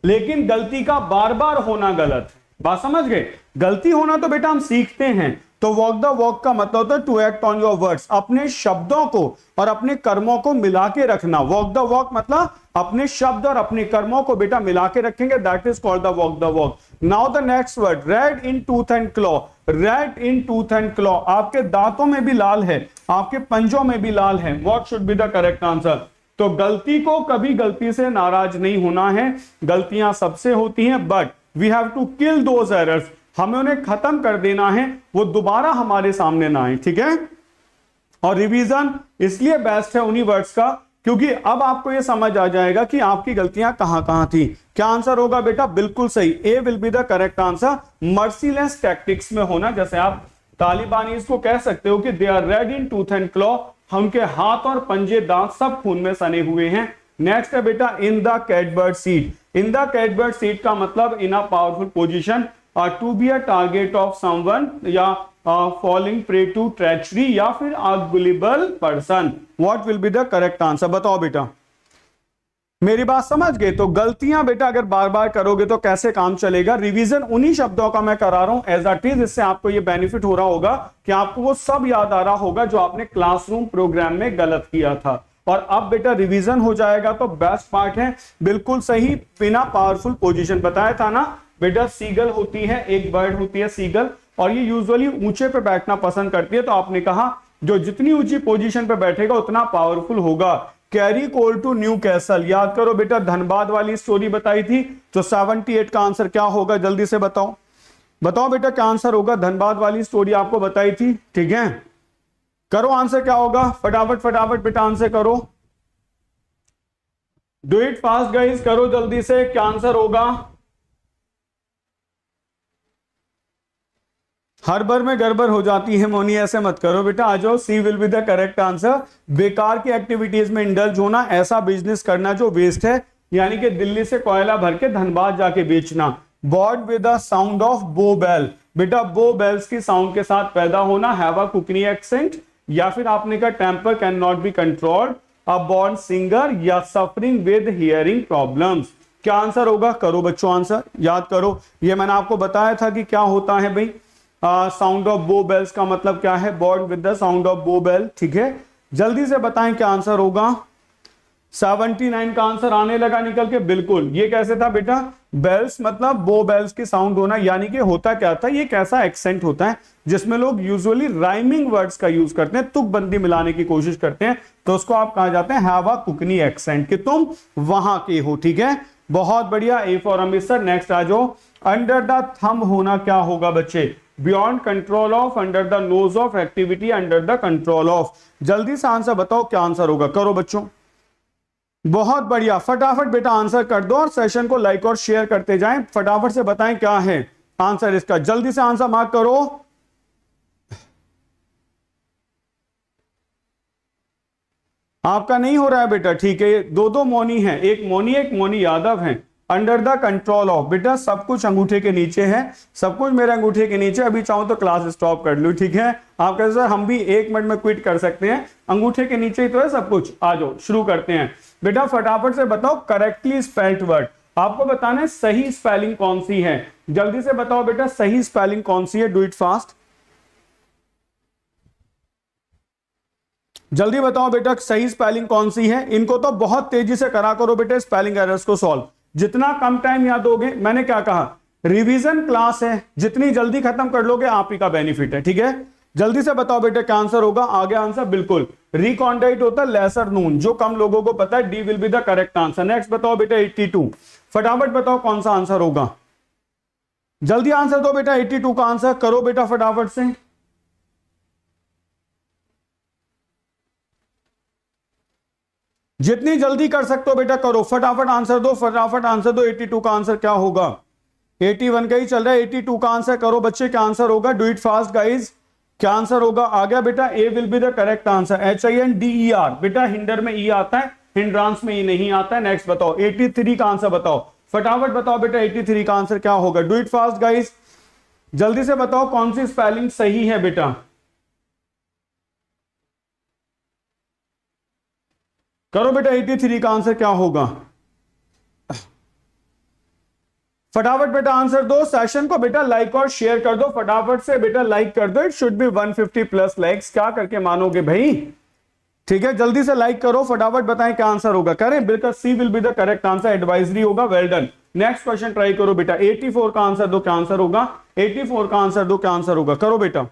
A: लेकिन गलती का बार बार होना गलत है। बात समझ गए? गलती होना तो बेटा हम सीखते हैं, तो वॉक द वॉक का मतलब होता है to act on your words, अपने शब्दों को और अपने कर्मों को मिला के रखना। वॉक द वॉक मतलब अपने शब्द और अपने कर्मों को बेटा मिला के रखेंगे, that is called the walk the walk. Now the next word, red in tooth and claw. Red in tooth and claw, आपके दांतों में भी लाल है, आपके पंजों में भी लाल है। What should be the correct answer? तो गलती को कभी गलती से नाराज नहीं होना है, गलतियां सबसे होती हैं, but we have to kill those errors, हमें उन्हें खत्म कर देना है, वो दोबारा हमारे सामने ना आए। ठीक है, और रिवीजन इसलिए बेस्ट है उन्हीं वर्ड्स का क्योंकि अब आपको यह समझ आ जाएगा कि आपकी गलतियां कहां कहां थी। क्या आंसर होगा बेटा? बिल्कुल सही, A will be the correct answer. Merciless tactics में होना, जैसे आप तालिबानीज को कह सकते हो कि they are red in tooth and claw, उनके हाथ और पंजे दांत सब खून में सने हुए हैं। नेक्स्ट है बेटा in the catbird seat. In the catbird seat का मतलब in a powerful position, to be a target of someone, या फॉलिंग प्रे टू ट्रेचरी, या फिर a gullible person. What will be the correct answer? बताओ बेटा, मेरी बात समझ गए? तो गलतियां बेटा अगर बार बार करोगे तो कैसे काम चलेगा। रिवीजन उन्हीं शब्दों का मैं करा रहा हूं एज इट इज, इससे आपको ये बेनिफिट हो रहा होगा कि आपको वो सब याद आ रहा होगा जो आपने क्लासरूम प्रोग्राम में गलत किया था, और अब बेटा रिवीजन हो जाएगा। तो बेस्ट पार्ट है, बिल्कुल सही, बिना पावरफुल पोजीशन बताया था ना बेटा। सीगल होती है, एक बर्ड होती है सीगल, और ये यूजुअली ऊंचे पे बैठना पसंद करती है, तो आपने कहा जो जितनी ऊंची पोजीशन पे बैठेगा उतना पावरफुल होगा। Carry coal to Newcastle, याद करो बेटा, धनबाद वाली स्टोरी बताई थी, तो 78 का आंसर क्या होगा? जल्दी से बताओ, बताओ बेटा क्या आंसर होगा? धनबाद वाली स्टोरी आपको बताई थी, ठीक है, करो आंसर क्या होगा, फटाफट फटाफट बेटा आंसर करो, डू इट फास्ट गाइस, करो जल्दी से, क्या आंसर होगा? हर बार में गड़बड़ हो जाती है मोनी, ऐसे मत करो बेटा, आ जाओ। C will be the correct answer. बेकार की एक्टिविटीज में इंडल्ज होना, ऐसा बिजनेस करना जो वेस्ट है, यानी कि दिल्ली से कोयला भर के धनबाद जाके बेचना। Born with the sound of बो बेल, बेटा बो बेल्स की साउंड के साथ पैदा होना। हैव अ कुकनी एक्सेंट, या फिर आपने कहा temper can not be controlled, a born singer, या सफरिंग विद हियरिंग प्रॉब्लम्स। क्या आंसर होगा? करो बच्चों आंसर, याद करो। ये मैंने आपको बताया था कि क्या होता है भाई, साउंड ऑफ बो बेल्स का मतलब क्या है? Born with the sound of बो बेल। ठीक है, जल्दी से बताएं क्या आंसर होगा। 79 का आंसर आने लगा निकल के, बिल्कुल। ये कैसे था बेटा? बेल्स मतलब बो बेल्स की साउंड होना, यानी कि होता क्या था, ये कैसा एक्सेंट होता है जिसमें लोग यूजुअली राइमिंग वर्ड्स का यूज करते हैं, तुकबंदी मिलाने की कोशिश करते हैं, तो उसको आप कहा जाते हैं हैव अ कुकनी एक्सेंट, कि तुम वहां के हो। ठीक है, बहुत बढ़िया, ए फॉर अमृतसर। नेक्स्ट आ जाओ, अंडर द थंब होना क्या होगा बच्चे? Beyond control of, under the nose of, activity under the control of. जल्दी से आंसर बताओ क्या आंसर होगा, करो बच्चों। बहुत बढ़िया, फटाफट बेटा आंसर कर दो और सेशन को लाइक और शेयर करते जाएं। फटाफट से बताएं क्या है आंसर इसका, जल्दी से आंसर मार्क करो। आपका नहीं हो रहा है बेटा, ठीक है। दो दो मौनी है, एक मौनी यादव है। अंडर द कंट्रोल ऑफ, बेटा सब कुछ अंगूठे के नीचे है, सब कुछ मेरे अंगूठे के नीचे। अभी चाहूं तो क्लास स्टॉप कर लूं, ठीक है। आप कहते सर हम भी 1 मिनट में क्विट कर सकते हैं, अंगूठे के नीचे ही तो है सब कुछ। आ जाओ शुरू करते हैं बेटा, फटाफट से बताओ करेक्टली स्पेल्ड वर्ड। आपको बताना है सही स्पेलिंग कौन सी है, जल्दी से बताओ बेटा सही स्पेलिंग कौन सी है। डू इट फास्ट, जल्दी बताओ बेटा सही स्पेलिंग कौन सी है। इनको तो बहुत तेजी से करा करो बेटे स्पेलिंग एरर्स को सॉल्व, जितना कम टाइम याद दोगे। मैंने क्या कहा, रिवीजन क्लास है, जितनी जल्दी खत्म कर लोगे आप ही का बेनिफिट है, ठीक है। जल्दी से बताओ बेटा क्या आंसर होगा। आगे आंसर बिल्कुल रिकॉन्डाइट होता है लेसर नून, जो कम लोगों को पता है। D will be the correct answer. Next बताओ बेटा 82, फटाफट बताओ कौन सा आंसर होगा। जल्दी आंसर दो बेटा, 82 का आंसर करो बेटा फटाफट से। जितनी जल्दी कर सकते हो बेटा करो, फटाफट आंसर दो, फटाफट आंसर दो। 82 का आंसर क्या होगा? 81 का ही चल रहा है, 82 का आंसर करो बच्चे, क्या आंसर होगा? डू इट फास्ट गाइज, क्या आंसर होगा? आ गया बेटा, A will be the correct answer. HINDER, बेटा हिंडर में ई आता है, हिंड्रांस में ई नहीं आता है। नेक्स्ट बताओ 83 का आंसर बताओ, फटाफट बताओ बेटा 83 का आंसर क्या होगा। डू इट फास्ट गाइज, जल्दी से बताओ कौन सी स्पेलिंग सही है बेटा, करो बेटा 83 का आंसर क्या होगा। फटाफट बेटा आंसर दो। सेशन को बेटा लाइक और शेयर कर दो, फटाफट से बेटा लाइक कर दो। It should be 150 plus likes. क्या करके मानोगे भाई, ठीक है। जल्दी से लाइक करो, फटाफट बताएं क्या आंसर होगा। करें बिल्कुल, C will be the correct answer, advisory होगा। Well done. Next question try करो बेटा, 84 का आंसर दो, क्या आंसर होगा। 84 का आंसर दो, क्या आंसर होगा, करो बेटा।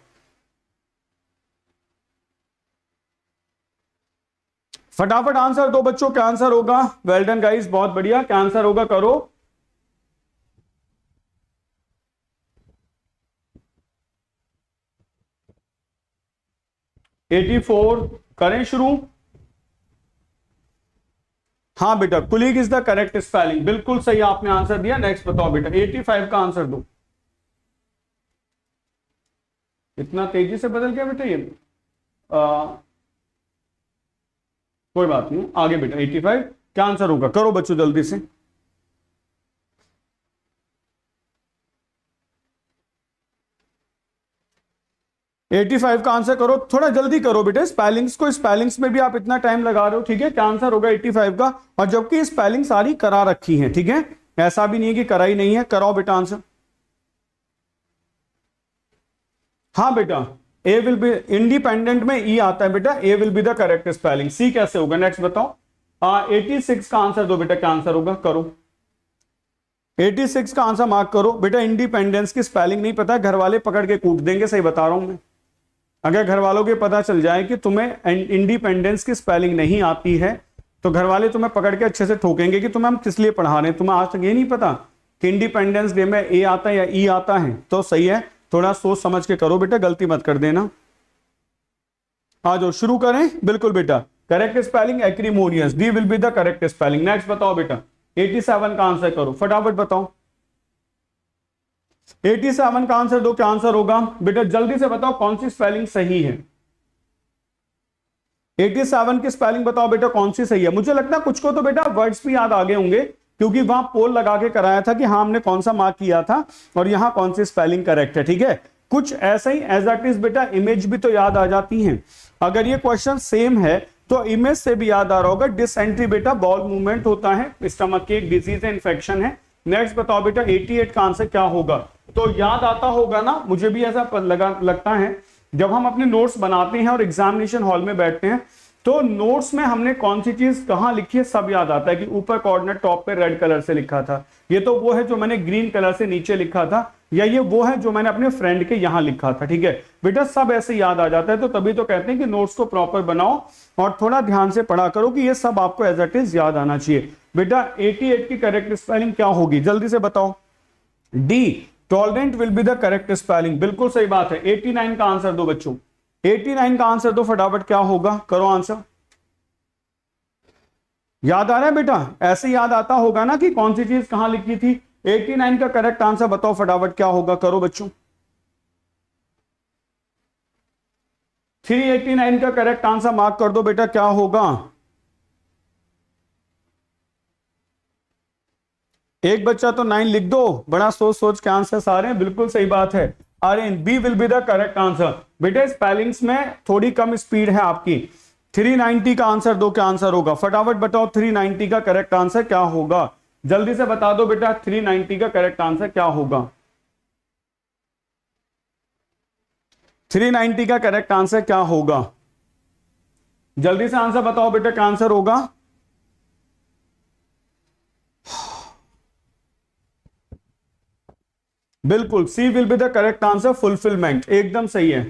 A: फटाफट आंसर दो बच्चों, क्या आंसर होगा। वेल डन गाइस, बहुत बढ़िया, क्या आंसर होगा करो। $84 करें शुरू। हाँ बेटा, colleague is the correct spelling, बिल्कुल सही आपने आंसर दिया। नेक्स्ट बताओ बेटा 85 का आंसर दो। इतना तेजी से बदल गया बेटा ये, कोई बात नहीं, आगे बेटा 85 क्या आंसर होगा, करो बच्चों जल्दी से। एटी 85 का आंसर करो, थोड़ा जल्दी करो बेटे। स्पेलिंग्स में भी आप इतना टाइम लगा रहे हो, ठीक है। क्या आंसर होगा 85 का, और जबकि स्पेलिंग सारी करा रखी है, ठीक है। ऐसा भी नहीं है कि कराई नहीं है, कराओ बेटा आंसर। हाँ बेटा, ए विल बी, इंडिपेंडेंट में ई आता है बेटा, A will be the correct spelling. C कैसे होगा, नेक्स्ट बताओ। 86 का आंसर दो बेटा, क्या आंसर होगा, करो। 86 का आंसर मार्क करो बेटा। इंडिपेंडेंस की स्पेलिंग नहीं पता, घर वाले पकड़ के कूट देंगे, सही बता रहा हूं मैं। अगर घर वालों के पता चल जाए कि तुम्हें इंडिपेंडेंस की स्पेलिंग नहीं आती है, तो घर वाले तुम्हें पकड़ के अच्छे से ठोकेंगे कि तुम्हें हम किस लिए पढ़ा रहे हैं। तुम्हें आज तक ये नहीं पता कि इंडिपेंडेंस डे में ए आता है या ई आता है, तो सही है, थोड़ा सोच समझ के करो बेटा, गलती मत कर देना। आ जाओ शुरू करें, बिल्कुल बेटा correct spelling acrimonious, D will be the correct spelling. Next बताओ बेटा 87 का आंसर करो, फटाफट बताओ। 87 का आंसर दो, क्या आंसर होगा बेटा, जल्दी से बताओ कौन सी स्पेलिंग सही है। 87 की स्पेलिंग बताओ बेटा कौन सी सही है। मुझे लगता है कुछ को तो बेटा वर्ड्स भी याद आ गए होंगे, क्योंकि वहां पोल लगा के कराया था कि हाँ हमने कौन सा मार्क किया था और यहां कौन सी स्पेलिंग करेक्ट है, ठीक है। कुछ ऐसा ही एज इट इज बेटा, इमेज भी तो याद आ जाती है। अगर ये क्वेश्चन सेम है तो इमेज से भी याद आ रहा होगा। डिसेंट्री बेटा बॉल मूवमेंट होता है, स्टमक की एक डिजीज है, इंफेक्शन है। नेक्स्ट बताओ बेटा 88 का आंसर क्या होगा। तो याद आता होगा ना, मुझे भी ऐसा लगता है जब हम अपने नोट्स बनाते हैं और एग्जामिनेशन हॉल में बैठते हैं, तो नोट्स में हमने कौन सी चीज कहां लिखी है सब याद आता है कि ऊपर कोऑर्डिनेट टॉप पे रेड कलर से लिखा था, ये तो वो है जो मैंने ग्रीन कलर से नीचे लिखा था। या ये वो है जो मैंने अपने फ्रेंड के यहां लिखा था। ठीक है बेटा, सब ऐसे याद आ जाता है, तो तभी तो कहते हैं कि नोट्स को प्रॉपर बनाओ और थोड़ा ध्यान से पढ़ा करो कि ये सब आपको एज इट इज याद आना चाहिए। बेटा 88 की करेक्ट स्पेलिंग क्या होगी, जल्दी से बताओ। D, tolerant will be the correct spelling, बिल्कुल सही बात है। 89 का आंसर दो बच्चों, 89 का आंसर दो फटाफट, क्या होगा, करो आंसर। याद आ रहा है बेटा, ऐसे याद आता होगा ना कि कौन सी चीज कहां लिखी थी। 89 का करेक्ट आंसर बताओ फटाफट, क्या होगा, करो बच्चों। 389 का करेक्ट आंसर मार्क कर दो बेटा, क्या होगा। एक बच्चा तो 9 लिख दो, बड़ा सोच सोच के आंसर सारे हैं, बिल्कुल सही बात है। Aryan, B will be the correct answer. बेटा स्पेलिंग्स में थोड़ी कम स्पीड है आपकी। 390 का आंसर दो, क्या आंसर होगा, फटाफट बताओ। 390 का करेक्ट आंसर क्या होगा, जल्दी से बता दो बेटा। 390 का करेक्ट आंसर क्या होगा, 390 का करेक्ट आंसर क्या होगा, जल्दी से आंसर बताओ बेटा, क्या आंसर होगा। बिल्कुल, C will be the correct answer, fulfilment, एकदम सही है।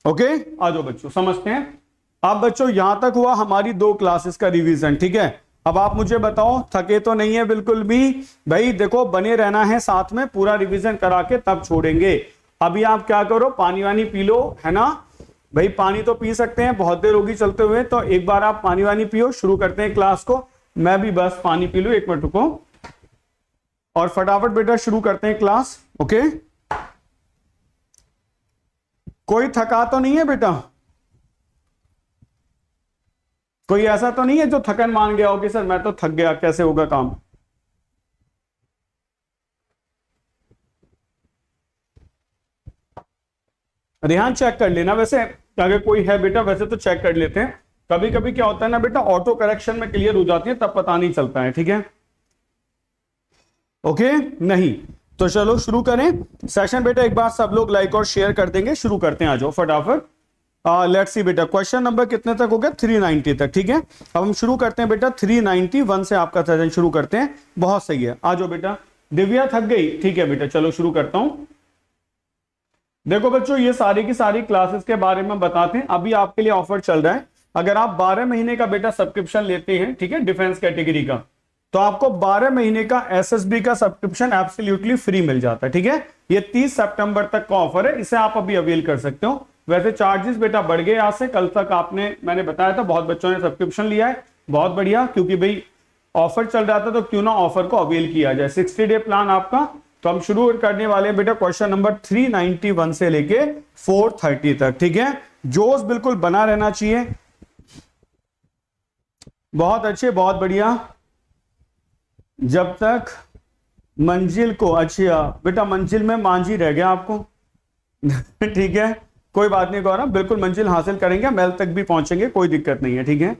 A: ओके आ जाओ बच्चों, समझते हैं। अब बच्चों यहां तक हुआ हमारी 2 क्लासेस का रिवीजन। ठीक है, अब आप मुझे बताओ थके तो नहीं है बिल्कुल भी। भाई देखो, बने रहना है साथ में, पूरा रिवीजन करा के तब छोड़ेंगे। अभी आप क्या करो, पानी वानी पी लो, है ना भाई। पानी तो पी सकते हैं, बहुत देर होगी चलते हुए, तो एक बार आप पानी वानी पियो, शुरू करते हैं क्लास को। मैं भी बस पानी पी लूं, 1 मिनट रुको, और फटाफट बेटा शुरू करते हैं क्लास। ओके, कोई थका तो नहीं है बेटा, कोई ऐसा तो नहीं है जो थकन मान गया हो कि सर मैं तो थक गया, कैसे होगा काम। ध्यान चेक कर लेना, वैसे अगर कोई है बेटा, वैसे तो चेक कर लेते हैं। कभी कभी क्या होता है ना बेटा, ऑटो करेक्शन में क्लियर हो जाती है, तब पता नहीं चलता है। ठीक है, ओके नहीं तो चलो शुरू करें सेशन बेटा। एक बार सब लोग लाइक और शेयर कर देंगे, शुरू करते हैं, आ जाओ फटाफट। लेट्स सी बेटा, क्वेश्चन नंबर कितने तक हो गया, 390 तक। ठीक है, अब हम शुरू करते हैं बेटा 391 से आपका सेशन शुरू करते हैं। बहुत सही है, आ जाओ बेटा। दिव्या थक गई, ठीक है बेटा, चलो शुरू करता हूं। देखो बच्चों, ये सारी की सारी क्लासेस के बारे में बताते हैं। अभी आपके लिए ऑफर चल रहा है, अगर आप 12 महीने का बेटा सब्सक्रिप्शन लेते हैं, ठीक है, डिफेंस कैटेगरी का, तो आपको 12 महीने का एसएसबी का सब्सक्रिप्शन एब्सोल्युटली फ्री मिल जाता है। ठीक है, ये 30 सितंबर तक का ऑफर है, इसे आप अभी अवेल कर सकते हो। वैसे चार्जेस बेटा बढ़ गए आज से, कल तक आपने, मैंने बताया था, बहुत बच्चों ने सब्सक्रिप्शन लिया है, बहुत बढ़िया, क्योंकि भाई ऑफर चल रहा था, तो क्यों ना ऑफर को अवेल किया जाए। 60 डे प्लान आपका। तो हम शुरू करने वाले हैं बेटा क्वेश्चन नंबर 391 से लेके 430 तक। ठीक है, जोश बिल्कुल बना रहना चाहिए। बहुत अच्छे, बहुत बढ़िया। जब तक मंजिल को, अच्छा बेटा मंजिल में मांझी रह गया आपको ठीक है, कोई बात नहीं गौरव, बिल्कुल मंजिल हासिल करेंगे, महल तक भी पहुंचेंगे, कोई दिक्कत नहीं है। ठीक है,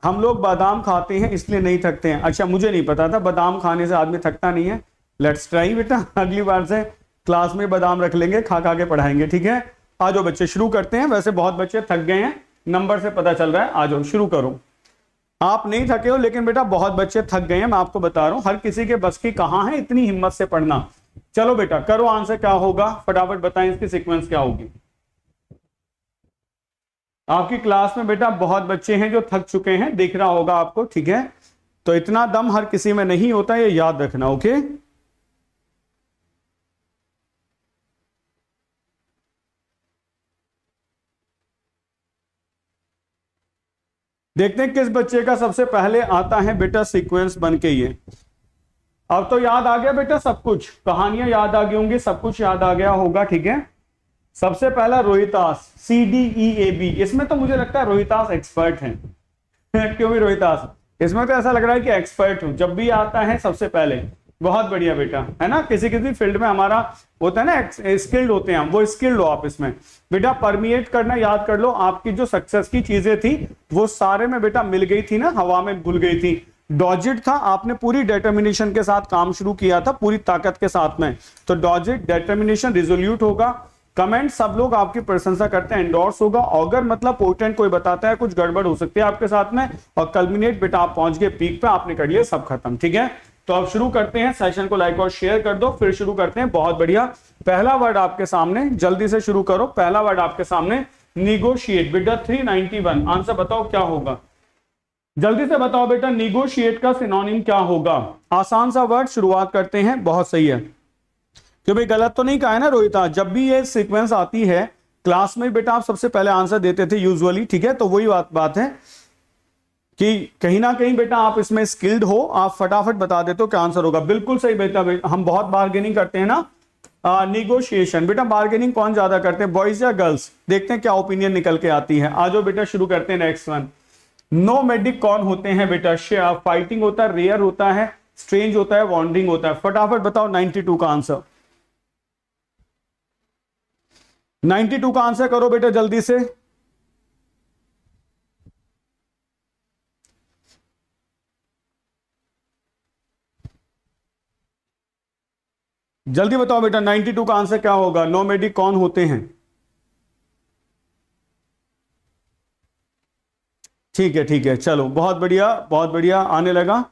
A: हम लोग बादाम खाते हैं इसलिए नहीं थकते हैं। अच्छा, मुझे नहीं पता था, बादाम खाने से आदमी थकता नहीं है। लेट्स ट्राई बेटा, अगली बार से क्लास में बादाम रख लेंगे, खा खा के पढ़ाएंगे। ठीक है, आ जाओ बच्चे शुरू करते हैं। वैसे बहुत बच्चे थक गए हैं, नंबर से पता चल रहा है। आ जाओ शुरू करो। आप नहीं थके हो, लेकिन बेटा बहुत बच्चे थक गए हैं, मैं आपको बता रहा हूं। हर किसी के बस की कहां है इतनी हिम्मत से पढ़ना। चलो बेटा करो आंसर, क्या होगा फटाफट बताएं, इसकी सीक्वेंस क्या होगी। आपकी क्लास में बेटा बहुत बच्चे हैं जो थक चुके हैं, दिख रहा होगा आपको। ठीक है, तो इतना दम हर किसी में नहीं होता, ये याद रखना। ओके, देखते हैं किस बच्चे का सबसे पहले आता है बेटा सीक्वेंस बन के। ये अब तो याद आ गया बेटा, सब कुछ कहानियां याद आ गई होंगी, सब कुछ याद आ गया होगा। ठीक है, सबसे पहला रोहितास, CDEAB। इसमें तो मुझे लगता है रोहितास एक्सपर्ट हैं क्यों भी रोहितास, इसमें तो ऐसा लग रहा है कि एक्सपर्ट हूं, जब भी आता है सबसे पहले। बहुत बढ़िया बेटा, है ना, किसी किसी फील्ड में हमारा होता है ना, स्किल्ड होते हैं हम, वो स्किल्ड हो आप इसमें। बेटा परमिएट करना याद कर लो, आपकी जो सक्सेस की चीजें थी वो सारे में बेटा मिल गई थी ना, हवा में घुल गई थी। डॉजिट था, आपने पूरी डिटर्मिनेशन के साथ काम शुरू किया था, पूरी ताकत के साथ में, तो डॉजिट डिटर्मिनेशन रिजोल्यूट होगा। कमेंट सब लोग आपकी प्रशंसा करते हैं, एंडोर्स होगा। ऑगर मतलब पोटेंट, कोई बताता है कुछ गड़बड़ हो सकती है आपके साथ में, और कल्मिनेट बेटा आप पहुंच गए पीक पे, आपने कर लिया सब खत्म। ठीक है, तो अब शुरू करते हैं, सेशन को लाइक और शेयर कर दो, फिर शुरू करते हैं। बहुत बढ़िया, पहला वर्ड आपके सामने, जल्दी से शुरू करो। पहला वर्ड आपके सामने निगोशिएट। बेटा 391, आंसर बताओ क्या होगा, जल्दी से बताओ बेटा, निगोशिएट का सिनोनिम क्या होगा। आसान सा वर्ड, शुरुआत करते हैं। बहुत सही है, क्यों भाई गलत तो नहीं कहा है ना रोहिता। जब भी ये सीक्वेंस आती है क्लास में बेटा, आप सबसे पहले आंसर देते थे यूजुअली, ठीक है। तो वही बात है कि कहीं ना कहीं बेटा आप इसमें स्किल्ड हो, आप फटाफट बता देते हो क्या आंसर होगा। बिल्कुल सही बेटा, हम बहुत बार्गेनिंग करते हैं ना। निगोशिएशन, बेटा बार्गेनिंग कौन ज्यादा करते हैं, बॉयज या गर्ल्स? देखते हैं क्या ओपिनियन निकल के आती है। आज बेटा शुरू करते हैं नेक्स्ट वन। नोमैडिक कौन होते हैं बेटा? फाइटिंग होता है, रेयर होता है, स्ट्रेंज होता है, वॉन्डरिंग होता है। फटाफट बताओ 92 का आंसर। 92 का आंसर करो बेटा जल्दी से। जल्दी बताओ बेटा 92 का आंसर क्या होगा। नोमैडिक कौन होते हैं? ठीक है, चलो बहुत बढ़िया, बहुत बढ़िया, आने लगा।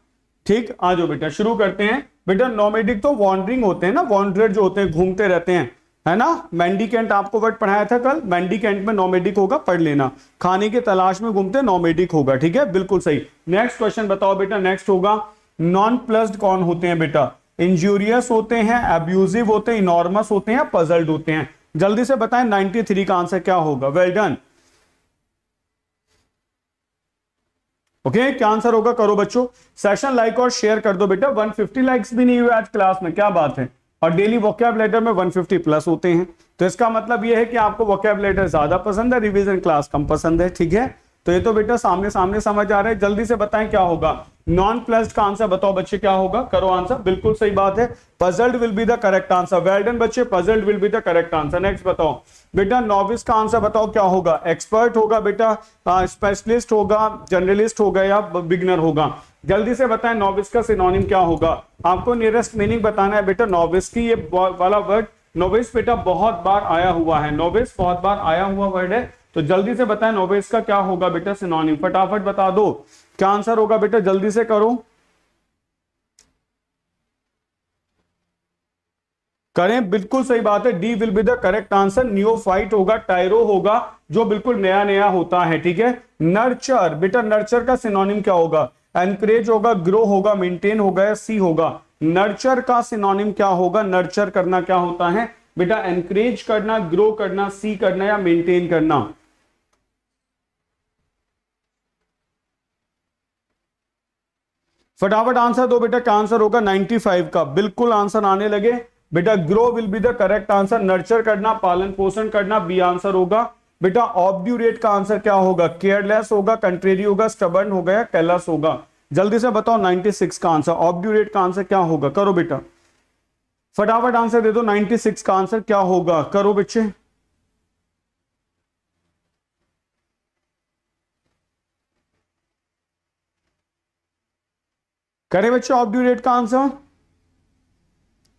A: ठीक, आ जाओ बेटा शुरू करते हैं। बेटा नोमैडिक तो वॉन्डरिंग होते हैं ना, वॉन्डरर जो होते हैं, घूमते रहते हैं, है ना। मेंडिकेंट आपको वर्ड पढ़ाया था कल, मेंडिकेंट में नोमैडिक होगा, पढ़ लेना। खाने की तलाश में घूमते नोमैडिक होगा, ठीक है, बिल्कुल सही। नेक्स्ट क्वेश्चन बताओ बेटा, नेक्स्ट होगा नॉन प्लस्ड कौन होते हैं बेटा? इंजूरियस होते हैं, अब्यूजिव होते हैं, इनॉर्मस होते हैं, पजल्ड होते हैं। जल्दी से बताएं 93 का आंसर क्या होगा। Well done. ओके, क्या आंसर होगा करो बच्चों। सेशन लाइक और शेयर कर दो बेटा। 150 लाइक्स भी नहीं हुए आज क्लास में, क्या बात है। और डेली वोकैबुलरी में 150 प्लस होते हैं, तो इसका मतलब यह है कि आपको वोकैबुलरी ज्यादा पसंद है, रिवीजन क्लास कम पसंद है, ठीक है। तो ये तो बेटा सामने सामने समझ आ रहा है। जल्दी से बताएं क्या होगा। नॉन प्लस्ड का आंसर बताओ बच्चे क्या होगा, करो आंसर। बिल्कुल सही बात है, puzzled will be the correct answer. Well done बच्चे, puzzled will be the correct answer. Next बताओ बेटा नॉविस का आंसर बताओ क्या होगा। एक्सपर्ट होगा बेटा, स्पेशलिस्ट होगा, जर्नलिस्ट होगा या बिगनर होगा। जल्दी से बताएं नॉविस का सिनोनिम क्या होगा। आपको नियरेस्ट मीनिंग बताना है बेटा नॉविस की। ये वाला वर्ड नोविस बेटा बहुत बार आया हुआ है, नोविस बहुत बार आया हुआ वर्ड है। तो जल्दी से बताएं नोविस का क्या होगा बेटा सिनोनिम, फटाफट बता दो क्या आंसर होगा बेटा, जल्दी से करो। करें, बिल्कुल सही बात है, D will be the correct answer. Neophyte होगा, टायरो होगा, जो बिल्कुल नया नया होता है, ठीक है। नर्चर बेटा, नर्चर का सिनोनिम क्या होगा? एनकरेज होगा, ग्रो होगा, मेंटेन होगा या सी होगा। नर्चर का सिनोनिम क्या होगा? नर्चर करना क्या होता है बेटा? एनकरेज करना, ग्रो करना, सी करना या मेंटेन करना। फटाफट आंसर दो बेटा, क्या आंसर होगा 95 का। बिल्कुल आंसर आने लगे बेटा। Grow will be the correct answer. Nurture करना, पालन पोषण करना, बी आंसर होगा बेटा। ऑब्ड्यूरेट का आंसर क्या होगा? केयरलेस होगा, कंट्रेरी होगा, स्टबर्न होगा या केयरलेस होगा। जल्दी से बताओ 96 का आंसर। ऑब्ड्यूरेट का आंसर क्या होगा, करो बेटा फटाफट आंसर दे दो। 96 का आंसर क्या होगा, करो बच्चे। करे बच्चे ऑब्ड्यूरेट का आंसर।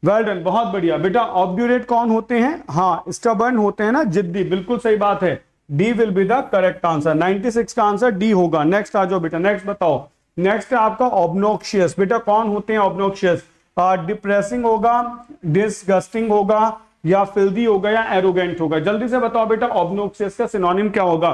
A: वेल डन, बहुत बढ़िया बेटा। ऑब्ड्यूरेट कौन होते हैं? हाँ, स्टबर्न होते हैं ना, जिद्दी, बिल्कुल सही बात है। D will be the correct answer. 96 का आंसर डी होगा। नेक्स्ट आ जाओ बेटा, नेक्स्ट बताओ। नेक्स्ट है आपका ऑब्नोक्शियस। बेटा कौन होते हैं ऑब्नोक्शियस? डिप्रेसिंग होगा, डिसगस्टिंग होगा या फिल्दी होगा या एरोगेंट होगा। जल्दी से बताओ बेटा ऑब्नोक्शियस का सिनोनिम क्या होगा।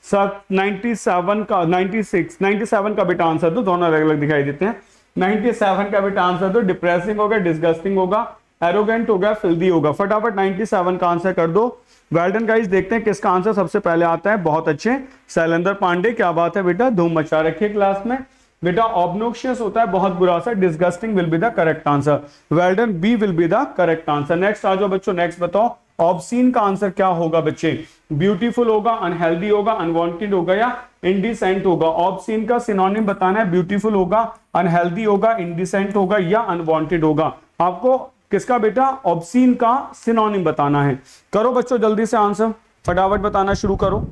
A: सर 97 का, 97 का बेटा आंसर दो, दोनों अलग अलग दिखाई देते हैं। 97 का बेटा आंसर दो। डिप्रेसिंग होगा, डिसगस्टिंग होगा, एरोगेंट होगा, फिल्दी होगा। फटाफट 97 का आंसर कर दो। वेल डन गाइस, देखते हैं किसका आंसर सबसे पहले आता है। बहुत अच्छे, शैलेंद्र पांडे, क्या बात है बेटा, धूम मचा रखिए क्लास में। बेटा ऑब्नोक्शियस होता है बहुत बुरा सा, disgusting will be the correct answer. Well done, B will be the correct answer. Next आ जाओ बच्चों, नेक्स्ट बताओ ऑब्सीन का आंसर क्या होगा बच्चे। ब्यूटीफुल होगा, अनहेल्दी होगा, अनवांटेड होगा या इंडिसेंट होगा। ऑब्सीन का सिनोनिम बताना है। ब्यूटीफुल होगा, अनहेल्दी होगा, इंडिसेंट होगा या अनवांटेड होगा। आपको किसका बेटा ऑब्सीन का सिनोनिम बताना है। करो बच्चों जल्दी से आंसर, फटाफट बताना शुरू करो।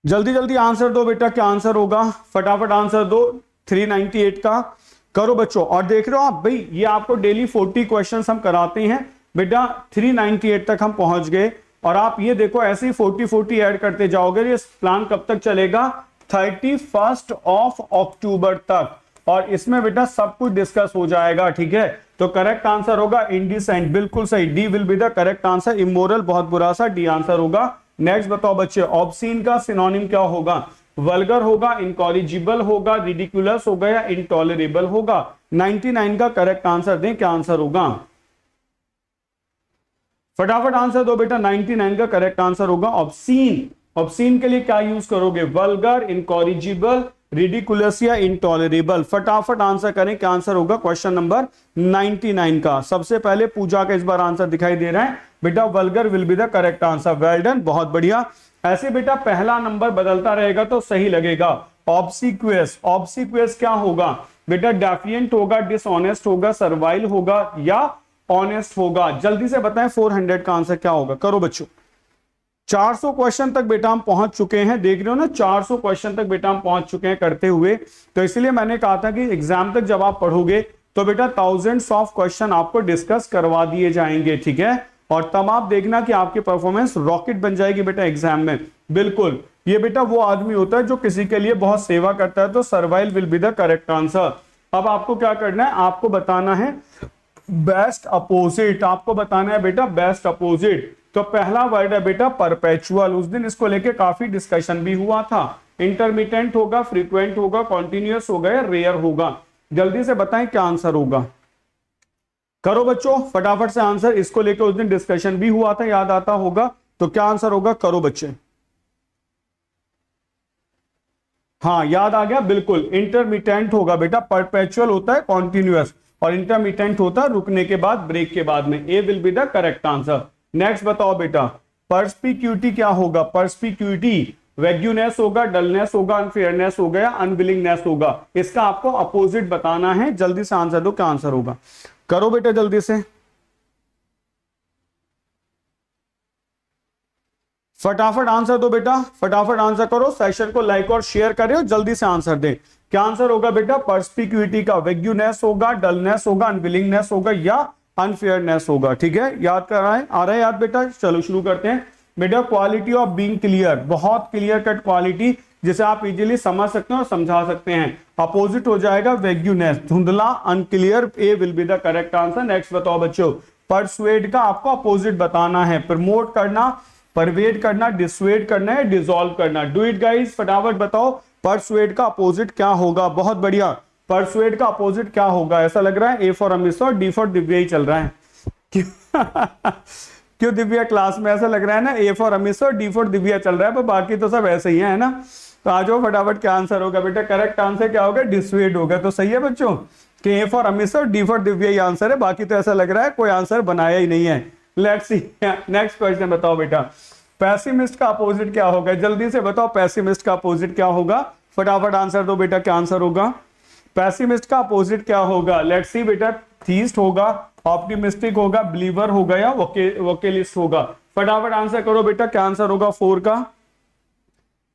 A: जल्दी जल्दी आंसर दो बेटा, क्या आंसर होगा, फटाफट आंसर दो। 398 का करो बच्चों। और देख रहे हो आप भाई, ये आपको डेली 40 क्वेश्चंस हम कराते हैं बेटा। 398 तक हम पहुंच गए और आप ये देखो ऐसे ही 40 ऐड करते जाओगे। ये प्लान कब तक चलेगा? 31 ऑफ अक्टूबर तक। और इसमें बेटा सब कुछ डिस्कस हो जाएगा, ठीक है। तो करेक्ट आंसर होगा इंडिसेंट, बिल्कुल सही, D will be the correct answer. Immoral बहुत बुरा सा, डी आंसर होगा। नेक्स्ट बताओ बच्चे, ऑब्सीन का सिनोनिम क्या होगा? वल्गर होगा, इनकॉरिजिबल होगा, रिडिकुलस होगा या इंटॉलरेबल होगा? 99 का करेक्ट आंसर दें, क्या आंसर होगा? फटाफट आंसर दो बेटा, 99 का करेक्ट आंसर होगा ऑब्सीन। ऑब्सीन के लिए क्या यूज करोगे? वल्गर, इनकॉरिजिबल, रिडिकुलस या इंटॉलरेबल? फटाफट आंसर करें, क्या आंसर होगा क्वेश्चन नंबर 99 का। सबसे पहले पूजा का इस बार आंसर दिखाई दे रहा है बेटा, vulgar will be the correct answer. Well done, बहुत बढ़िया। ऐसे बेटा पहला नंबर बदलता रहेगा तो सही लगेगा। ऑब्सिक्वियस, ऑब्सिक्वियस क्या होगा बेटा? डेफिएंट होगा, डिसऑनेस्ट होगा, सर्वाइल होगा या ऑनेस्ट होगा? जल्दी से बताएं 400 का आंसर क्या होगा, करो बच्चों। 400 क्वेश्चन तक बेटा हम पहुंच चुके हैं, देख रहे हो ना, 400 क्वेश्चन तक बेटा हम पहुंच चुके हैं करते हुए। तो इसलिए मैंने कहा था कि एग्जाम तक जब आप पढ़ोगे तो बेटा थाउजेंड्स ऑफ क्वेश्चन आपको डिस्कस करवा दिए जाएंगे, ठीक है। और तब आप देखना कि आपकी परफॉर्मेंस रॉकेट बन जाएगी बेटा एग्जाम में। बिल्कुल, ये बेटा वो आदमी होता है जो किसी के लिए बहुत सेवा करता है, तो servile will be the correct answer. अब आपको क्या करना है? आपको बताना है बेस्ट अपोजिट, आपको बताना है बेटा बेस्ट अपोजिट। तो पहला वर्ड है बेटा परपेचुअल। उस दिन इसको लेके काफी डिस्कशन भी हुआ था। इंटरमिटेंट होगा, फ्रीक्वेंट होगा, कॉन्टिन्यूअस होगा या रेयर होगा? जल्दी से बताएं क्या आंसर होगा, करो बच्चों फटाफट से आंसर। इसको लेकर उस दिन डिस्कशन भी हुआ था, याद आता होगा। तो क्या आंसर होगा, करो बच्चे। हाँ याद आ गया, बिल्कुल इंटरमिटेंट होगा बेटा। परपेचुअल होता है कॉन्टिन्यूअस और इंटरमिटेंट होता है रुकने के बाद, ब्रेक के बाद में। A will be the correct answer. Next बताओ बेटा, पर्सपिक्यूटी क्या होगा? पर्सपिक्यूटी वेग्यूनेस होगा, डलनेस होगा, अनफेयरनेस होगा या अनविलिंगनेस होगा? इसका आपको अपोजिट बताना है। जल्दी से आंसर दो, क्या आंसर होगा, करो बेटा जल्दी से, फटाफट आंसर दो बेटा, फटाफट आंसर करो। सेशन को लाइक और शेयर करें और जल्दी से आंसर दें। क्या आंसर होगा बेटा? पर्सपिक्यूटी का वेग्यूनेस होगा, डलनेस होगा, अनविलिंगनेस होगा या अनफेयरनेस होगा? ठीक है, याद कर रहा है, आ रहा है याद बेटा? चलो शुरू करते हैं बेटा। क्वालिटी ऑफ बीइंग क्लियर, बहुत क्लियर कट क्वालिटी जिसे आप इजीली समझ सकते हैं और समझा सकते हैं। अपोजिट हो जाएगा वेग्यूनेस, धुंधला, unclear. A will be the correct answer. Next बताओ बच्चों, परसुएड का आपको अपोजिट बताना है। प्रमोट करना, परवेड करना, डिसवेड करना है, डिसॉल्व करना। डू इट गाइस, फटाफट बताओ परसुएड का अपोजिट क्या होगा? बहुत बढ़िया, परसुएड का अपोजिट क्या होगा? ऐसा लग रहा है ए फॉर अमित और डी फॉर दिव्या ही चल रहा है। क्यों दिव्या क्लास में ऐसा लग रहा है ना, ए फॉर अमित और डी फॉर दिव्या चल रहा है, पर बाकी तो सब ऐसे ही है ना। तो आ जाओ फटाफट, क्या आंसर होगा बेटा? करेक्ट आंसर क्या होगा? डिसवेड होगा। तो सही है बच्चों कि ए फॉर अमित और D for Divya he answer है, बाकी तो ऐसा लग रहा है कोई आंसर बनाया ही नहीं है। लेट्स सी नेक्स्ट क्वेश्चन बताओ बेटा, पैसिमिस्ट का अपोजिट क्या होगा? जल्दी से बताओ पैसिमिस्ट का अपोजिट क्या होगा, फटाफट आंसर दो बेटा, क्या आंसर होगा? पैसिमिस्ट का अपोजिट क्या होगा? लेट्स सी बेटा, थीस्ट होगा, ऑप्टिमिस्टिक होगा, बिलीवर होगा या वोकेलिस्ट होगा? फटाफट आंसर करो बेटा, क्या आंसर होगा 4 का?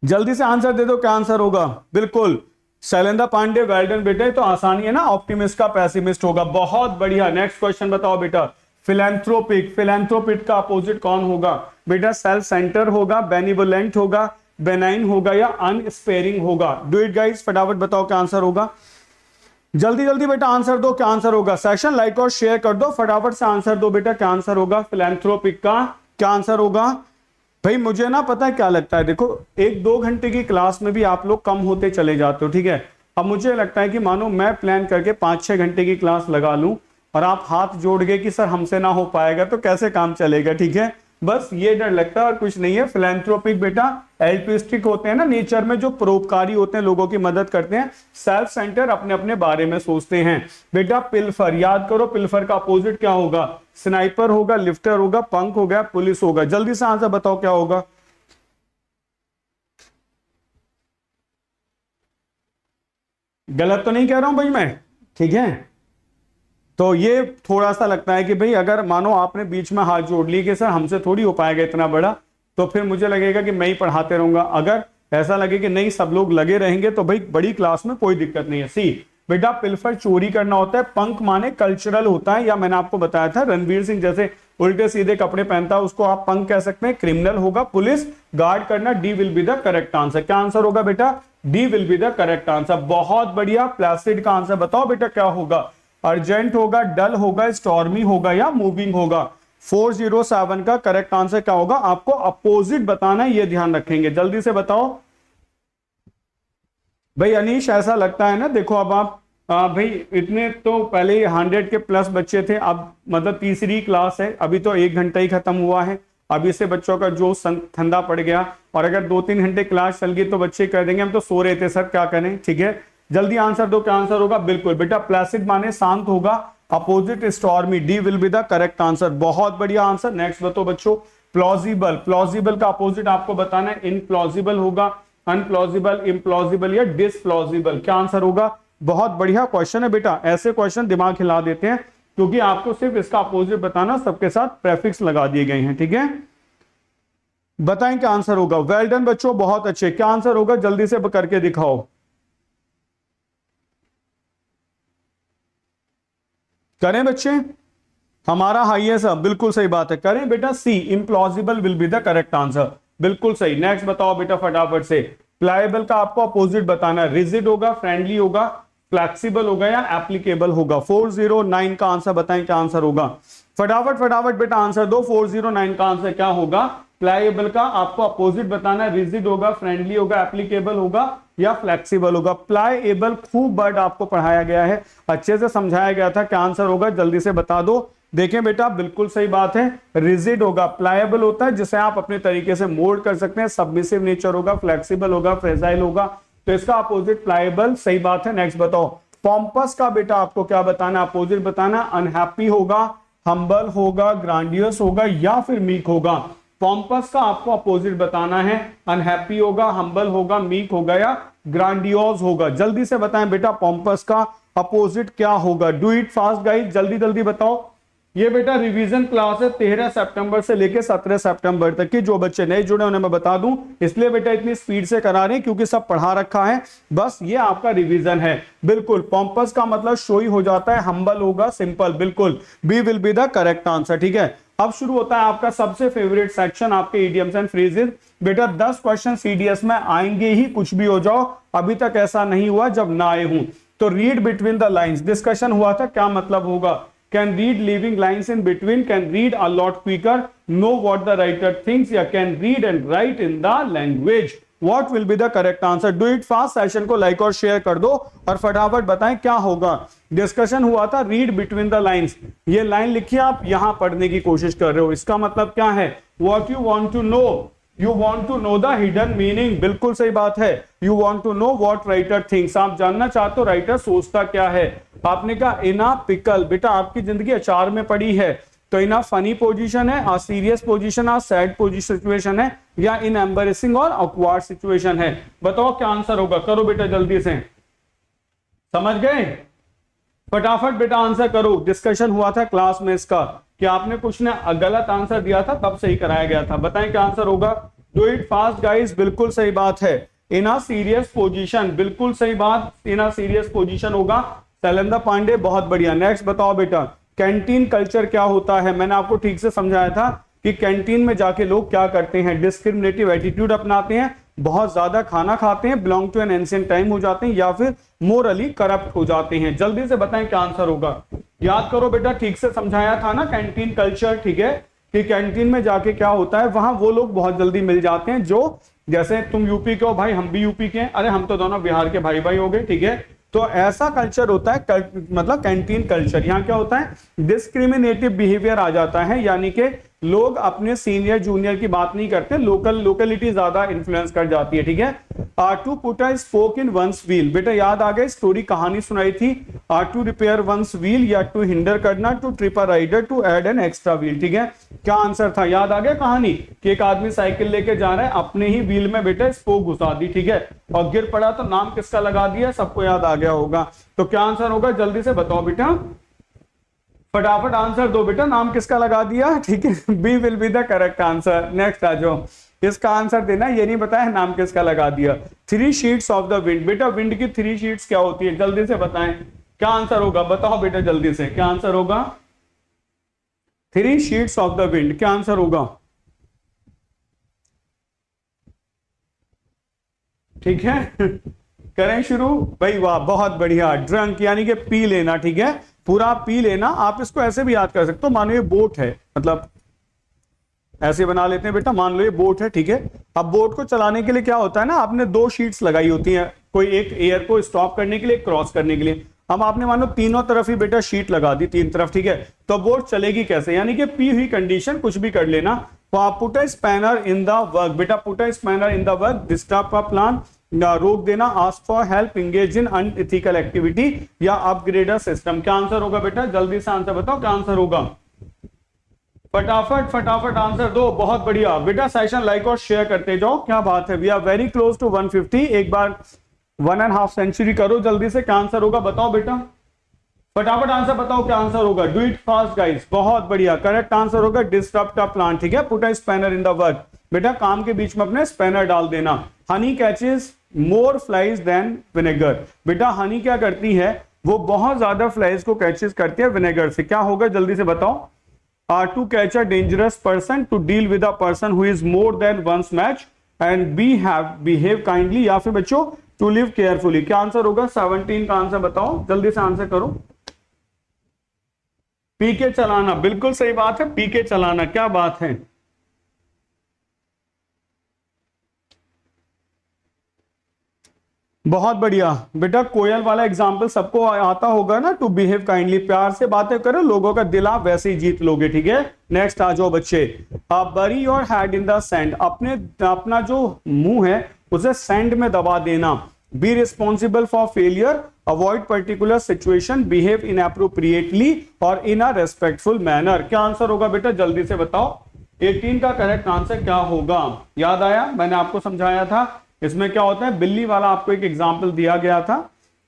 A: जल्दी से आंसर दे दो, क्या आंसर होगा? बिल्कुल शैलेंद्र पांडे, वेल्डन बेटा, तो आसानी है ना, ऑप्टिमिस्ट का पैसिमिस्ट होगा। बहुत बढ़िया। नेक्स्ट क्वेश्चन बताओ बेटा, फिलैंथ्रोपिक, फिलैंथ्रोपिक का अपोजिट कौन होगा बेटा? सेल्फ सेंटर होगा, बेनिवोलेंट होगा, बेनाइन होगा या अनस्पेयरिंग होगा? डू इट गाइस, फटाफट बताओ क्या आंसर होगा? जल्दी जल्दी बेटा आंसर दो, क्या आंसर होगा? सेशन लाइक और शेयर कर दो, फटाफट से आंसर दो बेटा, क्या आंसर होगा? फिलैंथ्रोपिक का क्या आंसर होगा? भाई मुझे ना पता है क्या लगता है, देखो 1-2 घंटे की क्लास में भी आप लोग कम होते चले जाते हो, ठीक है। अब मुझे लगता है कि मानो मैं प्लान करके 5-6 घंटे की क्लास लगा लूं और आप हाथ जोड़ गए कि सर हमसे ना हो पाएगा, तो कैसे काम चलेगा? ठीक है, बस ये डर लगता है और कुछ नहीं है। फिलैंथ्रोपिक बेटा एल्ट्रिस्टिक होते हैं ना नेचर में, जो परोपकारी होते हैं, लोगों की मदद करते हैं। सेल्फ सेंटर, अपने अपने बारे में सोचते हैं। बेटा पिल्फर, याद करो पिल्फर का अपोजिट क्या होगा? स्नाइपर होगा, लिफ्टर होगा, पंक होगा, पुलिस होगा? जल्दी से आंसर बताओ क्या होगा? गलत तो नहीं कह रहा हूं भाई मैं, ठीक है। तो ये थोड़ा सा लगता है कि भाई अगर मानो आपने बीच में हाथ जोड़ लिए कि सर हमसे थोड़ी हो पाएगा इतना बड़ा, तो फिर मुझे लगेगा कि मैं ही पढ़ाते रहूंगा। अगर ऐसा लगे कि नहीं सब लोग लगे रहेंगे तो भाई बड़ी क्लास में कोई दिक्कत नहीं है। सी बेटा पिल्फर चोरी करना होता है, पंक माने कल्चरल होता है, या मैंने आपको बताया था रणवीर सिंह जैसे उल्टे सीधे कपड़े पहनता है उसको आप पंक कह सकते हैं। क्रिमिनल होगा, पुलिस गार्ड करना। D will be the correct answer. क्या आंसर होगा बेटा? D will be the correct answer. बहुत बढ़िया। प्लासिड का आंसर बताओ बेटा क्या होगा? अर्जेंट होगा, डल होगा, स्टॉर्मी होगा या मूविंग होगा? 407 का करेक्ट आंसर क्या होगा? आपको अपोजिट बताना है, ये ध्यान रखेंगे। जल्दी से बताओ भाई। अनीश ऐसा लगता है ना, देखो अब आप भाई इतने तो पहले ही 100 के प्लस बच्चे थे, अब मतलब तीसरी क्लास है, अभी तो 1 घंटा ही खत्म हुआ है, अभी से बच्चों का जोश ठंडा पड़ गया, और अगर 2-3 घंटे क्लास चल गई तो बच्चे कह देंगे हम तो सो रहे थे सर, क्या करें। ठीक है, जल्दी आंसर दो, क्या आंसर होगा? बिल्कुल बेटा, प्लासिड माने शांत होगा, opposite stormy, D will be the correct answer. बहुत बढ़िया आंसर। नेक्स्ट बताओ बच्चों, प्लॉजिबल। प्लॉजिबल का अपोजिट आपको बताना है, इनप्लॉजिबल होगा, अनप्लॉजिबल, इम्प्लॉजिबल या डिसप्लॉजिबल। क्या आंसर होगा? बहुत बढ़िया क्वेश्चन है बेटा, ऐसे क्वेश्चन दिमाग हिला देते हैं, क्योंकि आपको सिर्फ इसका अपोजिट बताना, सबके साथ प्रेफिक्स लगा दिए गए हैं। ठीक है, बताएं क्या आंसर होगा। वेल डन बच्चों, बहुत अच्छे। क्या आंसर होगा? जल्दी से करके दिखाओ। करें बच्चे? हमारा हाई है सब, बिल्कुल सही बात है। करें बेटा, C implausible will be the correct answer. बिल्कुल सही। नेक्स्ट बताओ बेटा फटाफट से। प्लायबल का आपको अपोजिट बताना है, रिजिड होगा, फ्रेंडली होगा, फ्लेक्सिबल होगा या एप्लीकेबल होगा। 409 का आंसर बताएं, क्या आंसर होगा? फटाफट फटाफट बेटा आंसर दो। 409 का आंसर क्या होगा? प्लायबल का आपको अपोजिट बताना है, रिजिड होगा, फ्रेंडली होगा, एप्लीकेबल होगा या फ्लेक्सिबल होगा। प्लायबल खूब वर्ड आपको पढ़ाया गया है, अच्छे से समझाया गया था। क्या आंसर होगा? जल्दी से बता दो। देखें बेटा, बिल्कुल सही बात है, रिजिड होगा। प्लायबल होता है जिसे आप अपने तरीके से मोल्ड कर सकते हैं, सबमिसिव नेचर होगा, फ्लेक्सिबल होगा, फ्रेजाइल होगा, तो इसका अपोजिट प्लायबल। सही बात है। नेक्स्ट बताओ। पॉम्पस का बेटा आपको क्या बताना, अपोजिट बताना, अनहैप्पी होगा, हम्बल होगा, ग्रांडियस होगा या फिर मीक होगा। पॉम्पस का आपको अपोजिट बताना है, अनहैप्पी होगा, हम्बल होगा, मीक होगा या ग्रांडियोज होगा। जल्दी से बताएं बेटा, पॉम्पस का अपोजिट क्या होगा? डू इट फास्ट गाइस, जल्दी जल्दी बताओ। ये बेटा रिवीजन क्लास है, 13 सितंबर से लेकर 17 सितंबर तक की। जो बच्चे नए जुड़े उन्हें मैं बता दूं, इसलिए बेटा इतनी स्पीड से करा रहे हैं क्योंकि सब पढ़ा रखा है, बस ये आपका रिवीजन है। बिल्कुल, पॉम्पस का मतलब शोई हो जाता है, हम्बल होगा, सिंपल। बिल्कुल, B will be the correct answer. ठीक है, अब शुरू होता है आपका सबसे फेवरेट सेक्शन, आपके इडियम्स एंड फ्रेजेस। बेटा 10 क्वेश्चन सीडीएस में आएंगे ही, कुछ भी हो जाओ, अभी तक ऐसा नहीं हुआ जब ना आए हूं। तो read between the lines, discussion हुआ था, क्या मतलब होगा? can read leaving lines in between, can read a lot quicker, know what the writer thinks, या can read and write in the language. What will be the correct answer? Do it fast. Session को like और share कर दो और फटाफट बताएं क्या होगा। डिस्कशन हुआ था रीड बिटवीन द लाइंस, ये लाइन लिखिए, आप यहां पढ़ने की कोशिश कर रहे हो, इसका मतलब क्या है? What you want to know, you want to know the hidden meaning. बिल्कुल सही बात है। You want to know what writer thinks, आप जानना चाहते हो राइटर सोचता क्या है। आपने कहा इना पिकल, बेटा आपकी जिंदगी अचार में पड़ी है, तो इना फनी पोजीशन है, आ सीरियस पोजीशन, आ सैड पोजीशन सिचुएशन है, या इन एम्बैरेसिंग और ऑकवर्ड सिचुएशन है। बताओ क्या आंसर होगा? करो बेटा जल्दी से, समझ गए? फटाफट बेटा आंसर करो। डिस्कशन हुआ था क्लास में इसका, कि आपने कुछ ने गलत आंसर दिया था, तब सही कराया गया था। बताएं क्या आंसर होगा? डू इट फास्ट गाइस, बिल्कुल सही बात है। इन अ सीरियस पोजीशन, बिल्कुल सही बात, इन अ सीरियस पोजीशन होगा। शैलेंद्र पांडे, बहुत बढ़िया। नेक्स्ट बताओ बेटा, कैंटीन कल्चर क्या होता है? मैंने आपको ठीक से समझाया था कि कैंटीन में जाके लोग क्या करते हैं, डिस्क्रिमिनेटिव एटीट्यूड अपनाते हैं, बहुत ज्यादा खाना खाते हैं, belong to an ancient time हो जाते हैं, या फिर मोरली करप्ट हो जाते हैं। जल्दी से बताएं क्या आंसर होगा। याद करो बेटा, ठीक से समझाया था ना कैंटीन कल्चर। ठीक है, कि कैंटीन में जाके क्या होता है, वहां वो लोग बहुत जल्दी मिल जाते हैं जो, जैसे तुम यूपी के हो भाई, हम भी यूपी के हैं, अरे हम तो दोनों बिहार के भाई भाई हो गए। ठीक है, तो ऐसा कल्चर होता है, मतलब कैंटीन कल्चर। यहाँ क्या होता है, डिस्क्रिमिनेटिव बिहेवियर आ जाता है, यानी कि लोग अपने सीनियर जूनियर की बात नहीं करते, लोकेलिटी ज्यादा इन्फ्लुएंस कर जाती है। ठीक है, to put a spoke in one's wheel, बेटा याद आ गया, स्टोरी कहानी सुनाई थी, टू रिपेयर वंस व्हील, या टू हिंडर करना, to trip a rider, to add an extra wheel. ठीक है, क्या आंसर था? याद आ गया कहानी, कि एक आदमी साइकिल लेके जा रहा है, अपने ही व्हील में बेटा स्पोक घुसा दी, ठीक है, और गिर पड़ा, तो नाम किसका लगा दिया? सबको याद आ गया होगा। तो क्या आंसर होगा? जल्दी से बताओ बेटा, फटाफट आंसर दो बेटा, नाम किसका लगा दिया? ठीक है, B will be the correct answer. Next आ जाओ, इसका आंसर देना, ये नहीं बताया नाम किसका लगा दिया। 3 शीट्स ऑफ द विंड, बेटा विंड की 3 शीट्स क्या होती है? जल्दी से बताएं क्या आंसर होगा, बताओ बेटा जल्दी से, क्या आंसर होगा? 3 शीट्स ऑफ द विंड, क्या आंसर होगा? ठीक है। करें शुरू भाई, वाह बहुत बढ़िया। ड्रंक यानी कि पी लेना, ठीक है, पूरा पी लेना। आप इसको ऐसे भी याद कर सकते हो, मानो ये बोट है, मतलब ऐसे बना लेते हैं बेटा, मान लो ये बोट है, ठीक है। अब बोट को चलाने के लिए क्या होता है ना, आपने दो शीट्स लगाई होती हैं, कोई एक एयर को स्टॉप करने के लिए, क्रॉस करने के लिए। अब आपने मानो तीनों तरफ ही बेटा शीट लगा दी, तीन तरफ, ठीक है, तो बोट चलेगी कैसे, यानी कि पी हुई कंडीशन कुछ भी कर लेना। तो आप put a spanner in the work, बेटा put a spanner in the work, disturb का प्लान, रोक देना, ask for help, engage in unethical activity या अपग्रेड अ सिस्टम। क्या आंसर होगा बेटा, जल्दी से आंसर बताओ, क्या आंसर होगा, फटाफट फटाफट आंसर दो। बहुत बढ़िया बेटा, सेशन लाइक और शेयर करते जाओ, क्या बात है। We are very close to 150, एक बार 1.5 सेंचुरी करो जल्दी से। क्या आंसर होगा बताओ बेटा, फटाफट आंसर बताओ, क्या आंसर होगा, डू इट फास्ट गाइस। बहुत बढ़िया, करेक्ट आंसर होगा डिस्टर्ब का प्लान, ठीक है, put a spanner in the work, बेटा काम के बीच में अपने स्पैनर डाल देना। हनी कैचेस मोर फ्लाइज देन विनेगर, बेटा हनी क्या करती है, वो बहुत ज्यादा फ्लाइज को कैचेस करती है विनेगर से। क्या होगा जल्दी से बताओ, to catch a dangerous person, to deal with a person who is more than one's match, and behave kindly, या फिर बच्चों टू लिव केयरफुली। क्या आंसर होगा, 17 का आंसर बताओ, जल्दी से आंसर करो। पी के चलाना, बिल्कुल सही बात है, पी के चलाना, क्या बात है। बहुत बढ़िया बेटा, कोयल वाला एग्जाम्पल सबको आता होगा ना, टू बिहेव काइंडली, प्यार से बातें करो, लोगों का दिल आप वैसे ही जीत लोगे, ठीक है। नेक्स्ट आ जाओ बच्चे, बरी your head in the sand, अपना जो मुंह है उसे सैंड में दबा देना। Be responsible for failure, avoid particular situation, behave इनएप्रोप्रिएटली और इन अ रेस्पेक्टफुल मैनर। क्या आंसर होगा बेटा, जल्दी से बताओ। 18 का करेक्ट आंसर क्या होगा, याद आया, मैंने आपको समझाया था। इसमें क्या होता है, बिल्ली वाला आपको एक एग्जाम्पल दिया गया था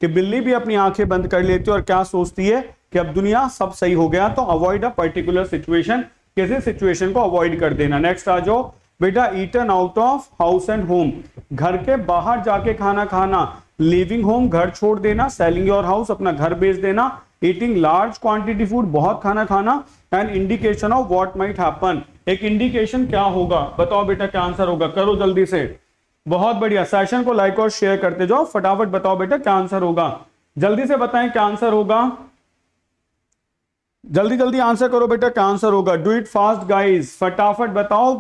A: कि बिल्ली भी अपनी आंखें बंद कर लेती है और क्या सोचती है कि अब दुनिया सब सही हो गया, तो अवॉइड अ पर्टिकुलर सिचुएशन, किसी सिचुएशन को अवॉइड कर देना। नेक्स्ट आ जाओ बेटा, eaten out of house and home, घर के बाहर जाके खाना खाना, लिविंग होम घर छोड़ देना, सेलिंग योर हाउस अपना घर बेच देना, ईटिंग लार्ज क्वांटिटी फूड बहुत खाना खाना, and indication of what might happen, एक इंडिकेशन क्या होगा बताओ बेटा, क्या आंसर होगा, करो जल्दी से। बहुत बढ़िया, सेशन को लाइक और शेयर करते जाओ, फटाफट बताओ बेटा क्या आंसर होगा, जल्दी से बताएं क्या आंसर होगा, जल्दी जल्दी आंसर करो बेटा, क्या आंसर होगा, डू इट फास्ट गाइस, फटाफट बताओ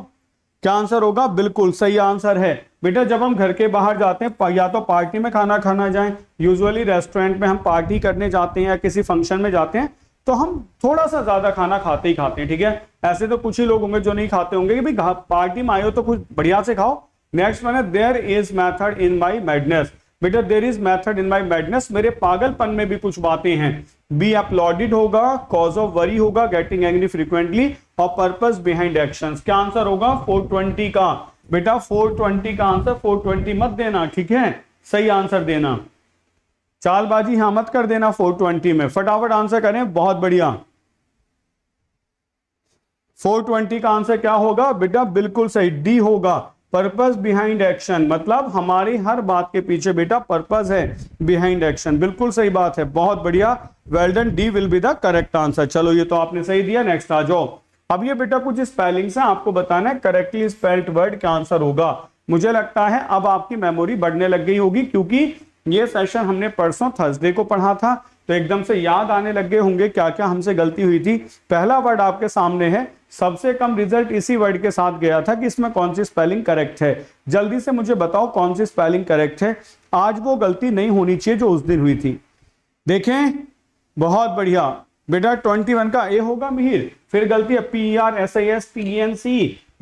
A: क्या आंसर होगा। बिल्कुल सही आंसर है बेटा, जब हम घर के बाहर जाते हैं, या तो पार्टी में खाना खाना जाएं, यूजुअली रेस्टोरेंट में हम पार्टी करने जाते हैं या किसी फंक्शन में जाते हैं, तो हम थोड़ा सा ज्यादा खाना खाते ही खाते हैं, ठीक है। ऐसे तो कुछ ही लोग होंगे जो नहीं खाते होंगे कि भाई पार्टी में आए हो तो कुछ बढ़िया से खाओ। नेक्स्ट वन है, there is method in my madness, बेटा there is method in my madness, मेरे पागलपन में भी कुछ बातें हैं। बी अपलॉडेड होगा, कॉज ऑफ वरी होगा, गेटिंग एंग्री फ्रीक्वेंटली, और पर्पस बिहाइंड एक्शंस। क्या आंसर होगा 420 का, बेटा 420 का आंसर, 420 मत देना, ठीक है, सही आंसर देना, चालबाजी यहां मत कर देना 420 में, फटाफट आंसर करें। बहुत बढ़िया, 420 का आंसर क्या होगा बेटा, बिल्कुल सही, डी होगा, पर्पस बिहाइंड एक्शन, मतलब हमारी हर बात के पीछे बेटा पर्पस है, बिहाइंड एक्शन, बिल्कुल सही बात है, बहुत बढ़िया, well done, D will be the correct answer. चलो ये तो आपने सही दिया, नेक्स्ट आ जाओ। अब ये बेटा कुछ स्पेलिंग से आपको बताना है करेक्टली स्पेल्ड वर्ड क्या आंसर होगा। मुझे लगता है अब आपकी मेमोरी बढ़ने लग गई होगी, क्योंकि ये सेशन हमने परसों थर्सडे को पढ़ा था, तो एकदम से याद आने लग गए होंगे क्या क्या हमसे गलती हुई थी। पहला वर्ड आपके सामने है, सबसे कम रिजल्ट इसी वर्ड के साथ गया था कि इसमें कौन सी स्पेलिंग करेक्ट है। जल्दी से मुझे बताओ कौन सी स्पेलिंग करेक्ट है, आज वो गलती नहीं होनी चाहिए जो उस दिन हुई थी। देखें, बहुत बढ़िया बेटा, 21 का ए होगा मिहिर, फिर गलती है PERSISTENC,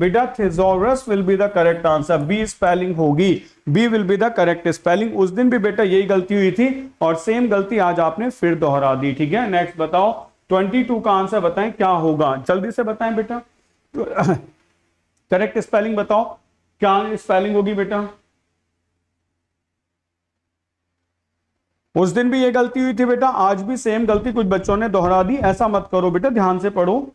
A: बेटा thesaurus will be the correct answer, B spelling होगी, B will be the correct spelling. उस दिन भी बेटा यही गलती हुई थी और सेम गलती आज आपने फिर दोहरा दी, ठीक है। नेक्स्ट बताओ, 22 का आंसर बताएं क्या होगा, जल्दी से बताएं बेटा, करेक्ट स्पेलिंग बताओ, क्या स्पेलिंग होगी बेटा। उस दिन भी ये गलती हुई थी बेटा, आज भी सेम गलती कुछ बच्चों ने दोहरा दी, ऐसा मत करो बेटा, ध्यान से पढ़ो।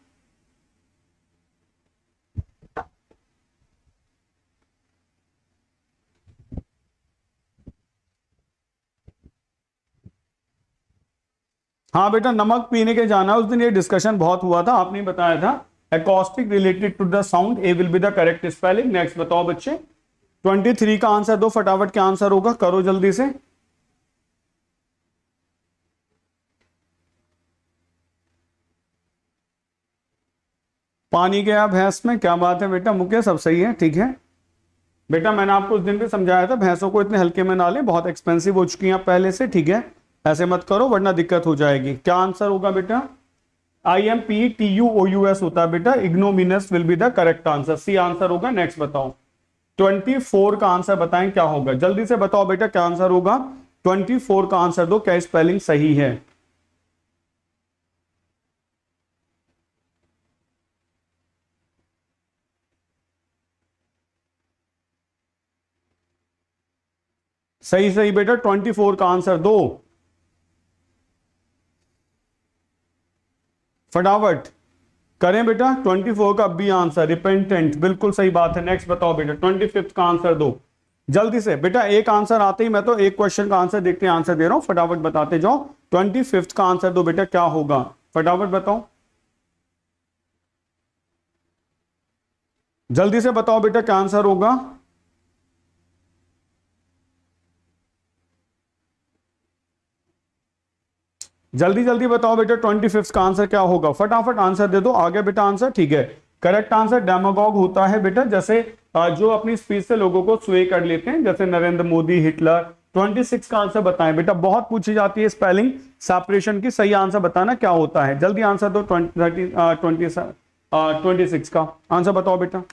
A: हाँ बेटा, नमक पीने के जाना, उस दिन ये डिस्कशन बहुत हुआ था, आपने बताया था, acoustic related to the sound, A will be the correct spelling. Next बताओ बच्चे, 23 का आंसर दो फटाफट, क्या आंसर होगा, करो जल्दी से। पानी गया भैंस में, क्या बात है बेटा मुकेश, सब सही है, ठीक है बेटा। मैंने आपको उस दिन भी समझाया था भैंसों को इतने हल्के में ना ले, बहुत एक्सपेंसिव हो चुकी हैं आप पहले से, ठीक है, ऐसे मत करो वरना दिक्कत हो जाएगी। क्या आंसर होगा बेटा, IMPTUOUS होता है बेटा, ignominious will be the correct answer, C answer होगा। नेक्स्ट बताओ 24 का आंसर बताएं क्या होगा, जल्दी से बताओ बेटा क्या आंसर होगा। 24 का आंसर दो, क्या स्पेलिंग सही है। सही सही बेटा, 24 का आंसर दो फटाफट करें बेटा। 24 का बी आंसर रिपेंटेंट, बिल्कुल सही बात है। नेक्स्ट बताओ बेटा 25 का आंसर दो जल्दी से बेटा, एक आंसर आते ही मैं तो एक क्वेश्चन का आंसर देखते आंसर दे रहा हूं, फटाफट बताते जाओ। 25 का आंसर दो बेटा, क्या होगा फटाफट बताओ, जल्दी से बताओ बेटा क्या आंसर होगा। जल्दी जल्दी बताओ बेटा 25 का आंसर क्या होगा, फटाफट आंसर दे दो, आगे बेटा आंसर, ठीक है। करेक्ट आंसर डेमागोग होता है बेटा, जैसे जो अपनी स्पीच से लोगों को स्वे कर लेते हैं, जैसे नरेंद्र मोदी, हिटलर। 26 का आंसर बताएं बेटा, बहुत पूछी जाती है स्पेलिंग सेपरेशन की, सही आंसर बताना क्या होता है, जल्दी आंसर दो। 26 का आंसर बताओ बेटा।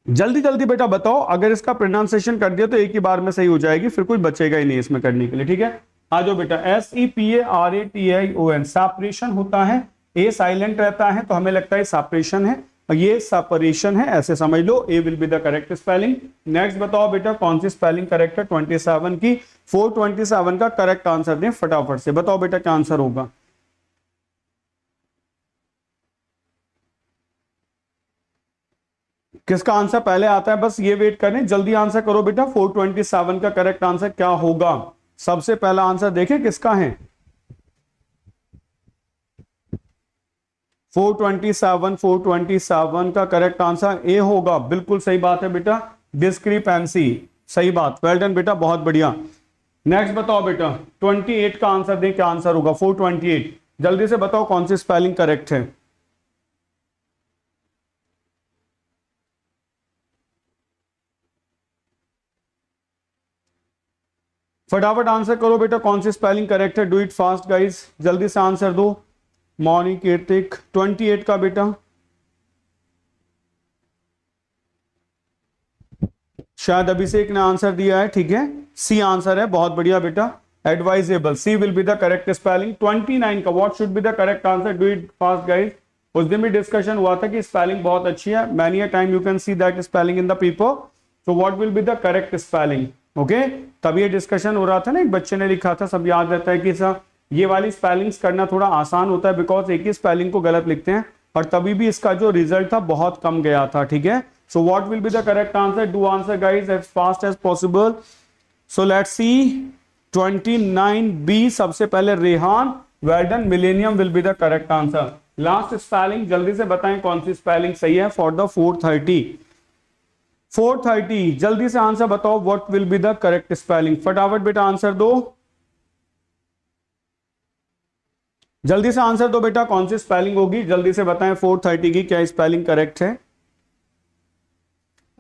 A: जल्दी जल्दी बेटा बताओ, अगर इसका प्रोनाउंसिएशन कर दिया तो एक ही बार में सही हो जाएगी, फिर कुछ बचेगा ही नहीं इसमें करने के लिए, ठीक है। आ जाओ बेटा, SEPARATION सेपरेशन होता है, ए साइलेंट रहता है तो हमें लगता है सेपरेशन है, ये सेपरेशन है, ऐसे समझ लो, A will be the correct spelling. Next बताओ बेटा कौन सी स्पेलिंग करेक्ट है 27 की, 427 का करेक्ट आंसर दें फटाफट से, बताओ बेटा क्या आंसर होगा। किसका आंसर पहले आता है बस ये वेट करें, जल्दी आंसर करो बेटा। 427 का करेक्ट आंसर क्या होगा, सबसे पहला आंसर देखें किसका है। 427 का करेक्ट आंसर ए होगा, बिल्कुल सही बात है बेटा, डिस्क्रिपेंसी, सही बात, वेल डन बेटा, बहुत बढ़िया। नेक्स्ट बताओ बेटा 28 का आंसर दें, क्या आंसर होगा 428, जल्दी से बताओ कौन सी स्पेलिंग करेक्ट है। फटाफट आंसर करो बेटा, कौन सी स्पेलिंग करेक्ट है, डू इट फास्ट गाइस, जल्दी से आंसर दो। मॉर्निंग कीर्तिक 28 का बेटा, शायद अभिषेक ने आंसर दिया है, ठीक है, सी आंसर है, बहुत बढ़िया बेटा, advisable, C will be the correct spelling. 29 का what should be the correct answer, do it fast guys. उस दिन भी डिस्कशन हुआ था कि स्पेलिंग बहुत अच्छी है, many a time you can see that spelling in the paper, so what will be the correct spelling, okay. तब ये डिस्कशन हो रहा था ना, एक बच्चे ने लिखा था, सब याद रहता है कि सर ये वाली स्पेलिंग्स करना थोड़ा आसान होता है, बिकॉज एक ही स्पेलिंग को गलत लिखते हैं, और तभी भी इसका जो रिजल्ट था बहुत कम गया था, ठीक है। So what will be the correct answer, do answer guys as fast as possible. So let's see 29 B, सबसे पहले Rehan, well done, millennium will be the correct answer. Last spelling जल्दी से बताएं कौन सी स्पेलिंग सही है फॉर द 430, जल्दी से आंसर बताओ, what will be the correct spelling, फटाफट बेटा आंसर दो, जल्दी से आंसर दो बेटा, कौन सी स्पेलिंग होगी, जल्दी से बताएं 430 की क्या स्पेलिंग करेक्ट है।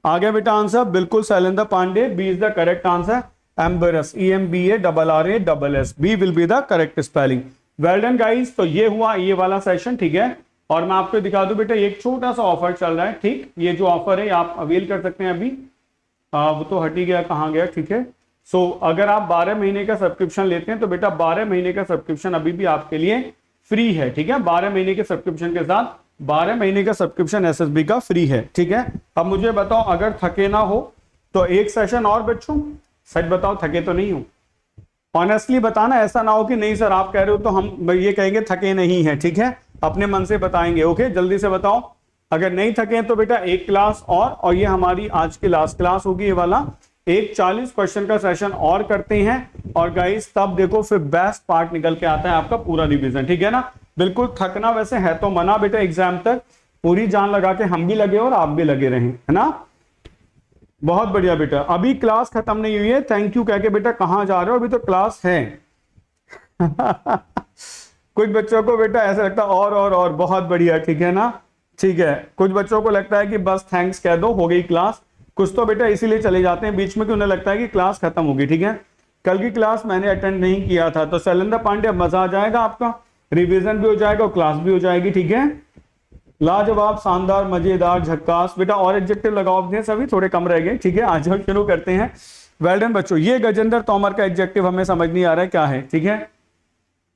A: आ गया बेटा आंसर, बिल्कुल Shailendra Pandey, B is the correct answer, embarrass, EMBARRASS, B will be the correct spelling. Well done guys, तो ये हुआ ये वाला सेशन, ठीक है। और मैं आपको दिखा दूं बेटा, एक छोटा सा ऑफर चल रहा है, ठीक, ये जो ऑफर है आप अवेल कर सकते हैं अभी, वो तो हट ही गया, कहाँ गया, ठीक है। सो अगर आप 12 महीने का सब्सक्रिप्शन लेते हैं तो बेटा 12 महीने का सब्सक्रिप्शन अभी भी आपके लिए फ्री है, ठीक है। 12 महीने के सब्सक्रिप्शन के साथ 12 महीने का सब्सक्रिप्शन SSB का फ्री है, ठीक है। अब मुझे बताओ, अगर थके ना हो तो एक सेशन और बच्चों, सच बताओ थके तो नहीं हो, ऑनेस्टली बताना, ऐसा ना हो कि नहीं सर आप कह रहे हो तो हम ये कहेंगे थके नहीं है, ठीक है, अपने मन से बताएंगे, ओके। जल्दी से बताओ, अगर नहीं थके तो बेटा एक क्लास और ये हमारी आज की लास्ट क्लास होगी, ये वाला एक 40 क्वेश्चन का सेशन और करते हैं, और गाइस तब देखो फिर बेस्ट पार्ट निकल के आता है आपका पूरा रिवीजन, ठीक है ना। बिल्कुल थकना वैसे है तो मना बेटा एग्जाम तक, पूरी जान लगा के हम भी लगे और आप भी लगे रहें, है ना। बहुत बढ़िया बेटा, अभी क्लास खत्म नहीं हुई है, थैंक यू कह के बेटा कहां जा रहे हो, अभी तो क्लास है। कुछ बच्चों को बेटा ऐसा लगता है और बहुत बढ़िया, ठीक है ना, ठीक है। कुछ बच्चों को लगता है कि बस थैंक्स कह दो, हो गई क्लास। कुछ तो बेटा इसीलिए चले जाते हैं बीच में कि उन्हें लगता है कि क्लास खत्म होगी, ठीक है। कल की क्लास मैंने अटेंड नहीं किया था, तो शैलेंद्र पांडे मजा आ जाएगा आपका, रिवीजन भी हो जाएगा और क्लास भी हो जाएगी, ठीक है। लाजवाब, शानदार, मजेदार, झक्कास। बेटा और एडजेक्टिव लगाओ अपने, सभी थोड़े कम रह गए, ठीक है। आज हम शुरू करते हैं। वेल डन बच्चों। ये गजेंद्र तोमर का एडजेक्टिव हमें समझ नहीं आ रहा है क्या है, ठीक है।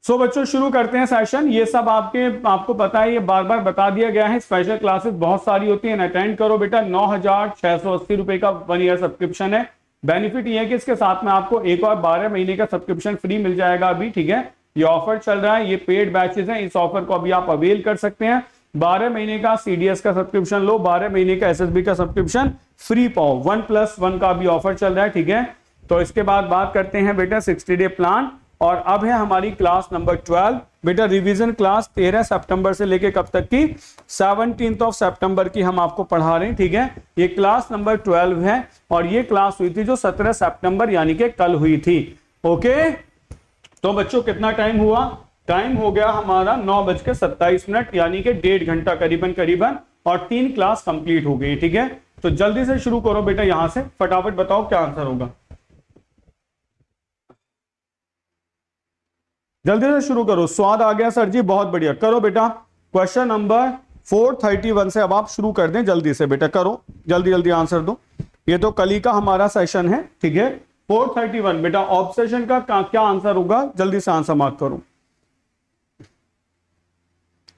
A: सो बच्चों शुरू करते हैं सेशन। ये सब आपको पता है, ये बार बार बता दिया गया है। स्पेशल क्लासेस बहुत सारी होती हैं, अटेंड करो बेटा। 9,680 रुपए का 1 ईयर सब्सक्रिप्शन है। बेनिफिट ये है कि इसके साथ में आपको एक और 12 महीने का सब्सक्रिप्शन फ्री मिल जाएगा अभी, ठीक है। ये ऑफर चल रहा है, ये पेड बैचेस हैं, इस ऑफर को अभी आप अवेल कर सकते हैं। 12 महीने का सीडीएस का सब्सक्रिप्शन लो, 12 महीने का एसएसबी का सब्सक्रिप्शन फ्री पाओ। 1+1 का भी ऑफर चल रहा है, ठीक है। तो इसके बाद बात करते हैं बेटा 60 डे प्लान। और अब है हमारी क्लास नंबर 12 बेटा, रिवीजन क्लास 13 सितंबर से लेके कब तक की, 17 सितंबर की हम आपको पढ़ा रहे हैं, ठीक है। ये क्लास नंबर 12 है और ये क्लास हुई थी जो 17 सितंबर यानी कि कल हुई थी, ओके। तो बच्चों कितना टाइम हुआ, टाइम हो गया हमारा 9:27 यानी कि 1.5 घंटा करीबन और 3 क्लास कंप्लीट हो गई, ठीक है। तो जल्दी से शुरू करो बेटा, यहां से फटाफट बताओ क्या आंसर होगा, जल्दी से शुरू करो। स्वाद आ गया सर जी, बहुत बढ़िया, करो बेटा। क्वेश्चन नंबर 431 से अब आप शुरू कर दें, जल्दी से बेटा करो, जल्दी आंसर दो। ये तो कल ही का हमारा सेशन है, ठीक है। 431 बेटा, ऑब्सेशन का क्या आंसर होगा, जल्दी से आंसर मार्क करो।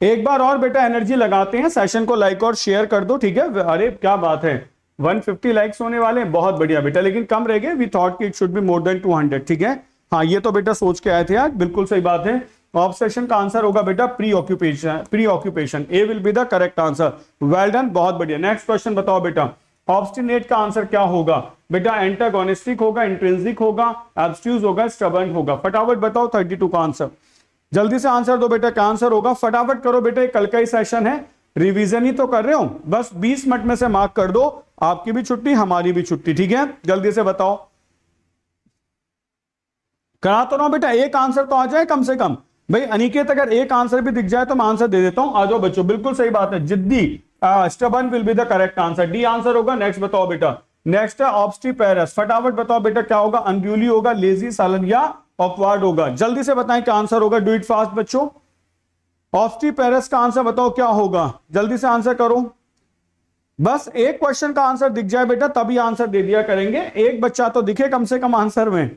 A: एक बार और बेटा एनर्जी लगाते हैं, सेशन को लाइक और शेयर कर दो, ठीक है। अरे क्या बात है, 150 लाइक्स होने वाले हैं, बहुत बढ़िया बेटा, लेकिन कम रह गए। वी थॉट कि it should be more then 200, ठीक है। हाँ ये तो बेटा सोच के आए थे यार, बिल्कुल सही बात है। ऑब्सेशन का आंसर होगा बेटा pre occupation, A will be the correct answer. Well done, बहुत बढ़िया। नेक्स्ट क्वेश्चन बताओ बेटा, ऑब्स्टिनेट का आंसर क्या होगा बेटा, एंटागोनिस्टिक होगा, इंट्रिंसिक होगा, एब्स्ट्यूज होगा, स्टबर्न होगा। फटाफट बताओ 32 का आंसर, जल्दी से आंसर दो बेटा, क्या आंसर होगा, फटाफट करो बेटा। कल का ही सेशन है, रिवीजन ही तो कर रहे हो, बस 20 मिनट में से मार्क कर दो, आपकी भी छुट्टी हमारी भी छुट्टी, ठीक है। जल्दी से बताओ, करा तो ना बेटा, एक आंसर तो आ जाए कम से कम। भाई अनिकेत अगर एक आंसर भी दिख जाए तो मैं आंसर दे देता हूं, आ जाओ बच्चों, बिल्कुल सही बात है। जिद्दी, stubborn will be the correct answer, D answer होगा। नेक्स्ट बताओ बेटा, नेक्स्ट है ऑब्स्टिपेरस, फटाफट बताओ बेटा क्या होगा, अनड्यूली होगा, लेजी, साइलेंट या ऑकवर्ड होगा। जल्दी से बताएं क्या आंसर होगा, डू इट फास्ट बच्चों। ऑब्स्टिपेरस का आंसर बताओ क्या होगा, जल्दी से आंसर करो। बस एक क्वेश्चन का आंसर दिख जाए बेटा तभी आंसर दे दिया करेंगे, एक बच्चा तो दिखे कम से कम आंसर में।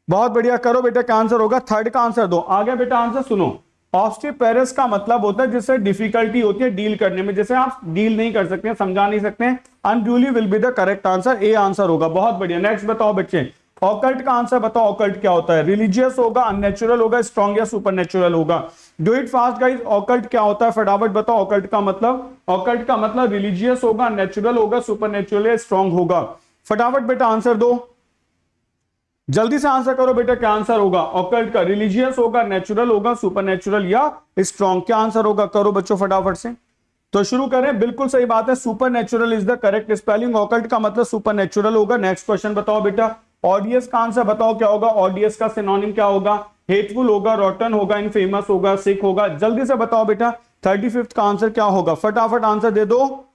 A: बहुत बढ़िया, करो बेटा क्या आंसर होगा, थर्ड का आंसर दो। आ गया बेटा आंसर, सुनो। ऑस्टियोपेरस का मतलब होता है जिससे डिफिकल्टी होती है डील करने में, जैसे आप डील नहीं कर सकते, समझा नहीं सकते। Unduly will be the correct answer, A answer होगा। बहुत बढ़िया, नेक्स्ट बताओ बच्चे, ऑकल्ट का आंसर बताओ, ऑकल्ट क्या होता है, रिलीजियस होगा, अननेचुरल होगा, स्ट्रॉन्ग या सुपरनेचुरल होगा। Do it fast guys, occult क्या होता है फटाफट बताओ। ऑकल्ट का मतलब रिलीजियस होगा, अननेचुरल होगा, सुपरनेचुरल या स्ट्रॉन्ग होगा। फटाफट बेटा आंसर दो, जल्दी से आंसर करो बेटा, क्या आंसर होगा। ऑकल्ट का रिलीजियस होगा, नेचुरल होगा, सुपरनेचुरल या स्ट्रॉन्ग, क्या आंसर होगा, करो बच्चों फटाफट से। तो शुरू करें, बिल्कुल सही बात है, supernatural is the correct spelling. Occult का मतलब सुपरनेचुरल होगा। नेक्स्ट क्वेश्चन बताओ बेटा, ऑडियस का आंसर बताओ क्या होगा, ऑडियस का सिनोनिम क्या होगा, हेटफुल होगा, रॉटन होगा, इनफेमस होगा, सिक होगा। जल्दी से बताओ बेटा 35 का आंसर क्या होगा, फटाफट आंसर दे दो,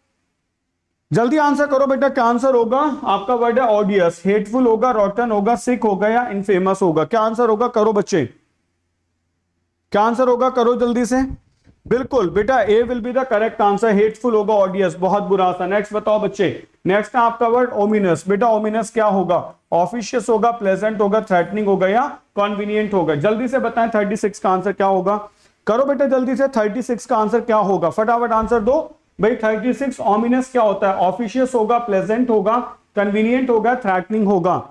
A: जल्दी आंसर करो बेटा, क्या आंसर होगा आपका, वर्ड है ऑडियस, हेटफुल होगा, रॉटन होगा, सिक होगा या इनफेमस होगा, क्या आंसर होगा, करो बच्चे क्या आंसर होगा, करो जल्दी से। बिल्कुल बेटा A will be the correct answer, hateful होगा, ऑडियस, बहुत बुरा था। नेक्स्ट बताओ बच्चे, नेक्स्ट है आपका वर्ड ओमिनस। बेटा ओमिनस क्या होगा, ऑफिशियस होगा, प्लेजेंट होगा, थ्रेटनिंग होगा या कॉन्वीनियंट होगा। जल्दी से बताएं 36 का आंसर क्या होगा, करो बेटा जल्दी से, 36 का आंसर क्या होगा, फटाफट आंसर दो भाई। 36 ओमिनस क्या होता है, ऑफिशियस होगा, प्लेजेंट होगा, कन्वीनियंट होगा, थ्रेटनिंग होगा।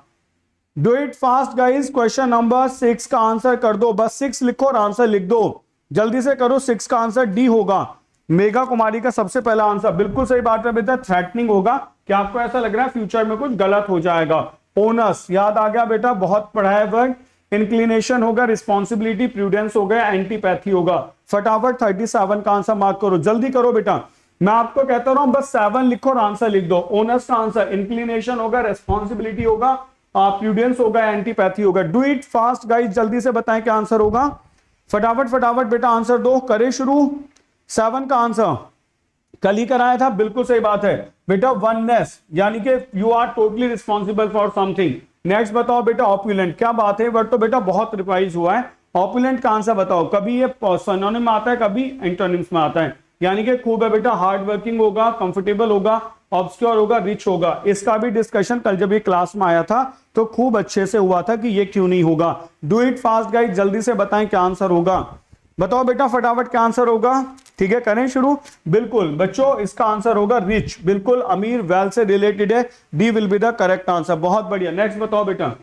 A: Do it fast guys, question number 6 का आंसर कर दो, बस 6 लिखो और आंसर लिख दो, जल्दी से करो। 6 का आंसर डी होगा, मेगा कुमारी का सबसे पहला आंसर, बिल्कुल सही बात है बेटा, थ्रेटनिंग होगा। क्या आपको ऐसा लग रहा है फ्यूचर में कुछ गलत हो जाएगा। ओनस याद आ गया बेटा, बहुत पढ़ा है वर्ड। इंक्लिनेशन होगा, रिस्पॉन्सिबिलिटी, प्रूडेंस होगा, एंटीपैथी होगा। फटाफट 37 का आंसर मार्क करो, जल्दी करो बेटा। मैं आपको कहता रहा हूं बस 7 लिखो और आंसर लिख दो। ऑनेस्ट आंसर, इंक्लिनेशन होगा, रेस्पॉन्सिबिलिटी होगा, प्रूडेंस होगा, एंटीपैथी होगा। डू इट फास्ट गाइस, जल्दी से बताएं क्या आंसर होगा। फटाफट फटाफट बेटा आंसर दो, करें शुरू। 7 का आंसर कल ही कराया था, बिल्कुल सही बात है बेटा, वननेस, यानी कि you are totally responsible for something. Next बताओ बेटा ऑपुलेंट, क्या बात है, वर्ड तो बेटा बहुत रिवाइज हुआ है। ऑपुलेंट का आंसर बताओ, कभी ये सिनोनिम में आता है, कभी एंटोनिम्स में आता है, यानी कि खूब है बेटा, हार्ड वर्किंग होगा, कंफर्टेबल होगा, ऑब्सक्योर होगा, रिच होगा। इसका भी डिस्कशन कल जब ये क्लास में आया था तो खूब अच्छे से हुआ था कि ये क्यों नहीं होगा। डू इट फास्ट गाइस, जल्दी से बताएं क्या आंसर होगा। बताओ बेटा फटाफट क्या आंसर होगा। ठीक है, करें शुरू। बिल्कुल बच्चों, इसका आंसर होगा रिच, बिल्कुल अमीर, वेल से रिलेटेड है। D will be the correct answer. बहुत बढ़िया। नेक्स्ट बताओ बेटा,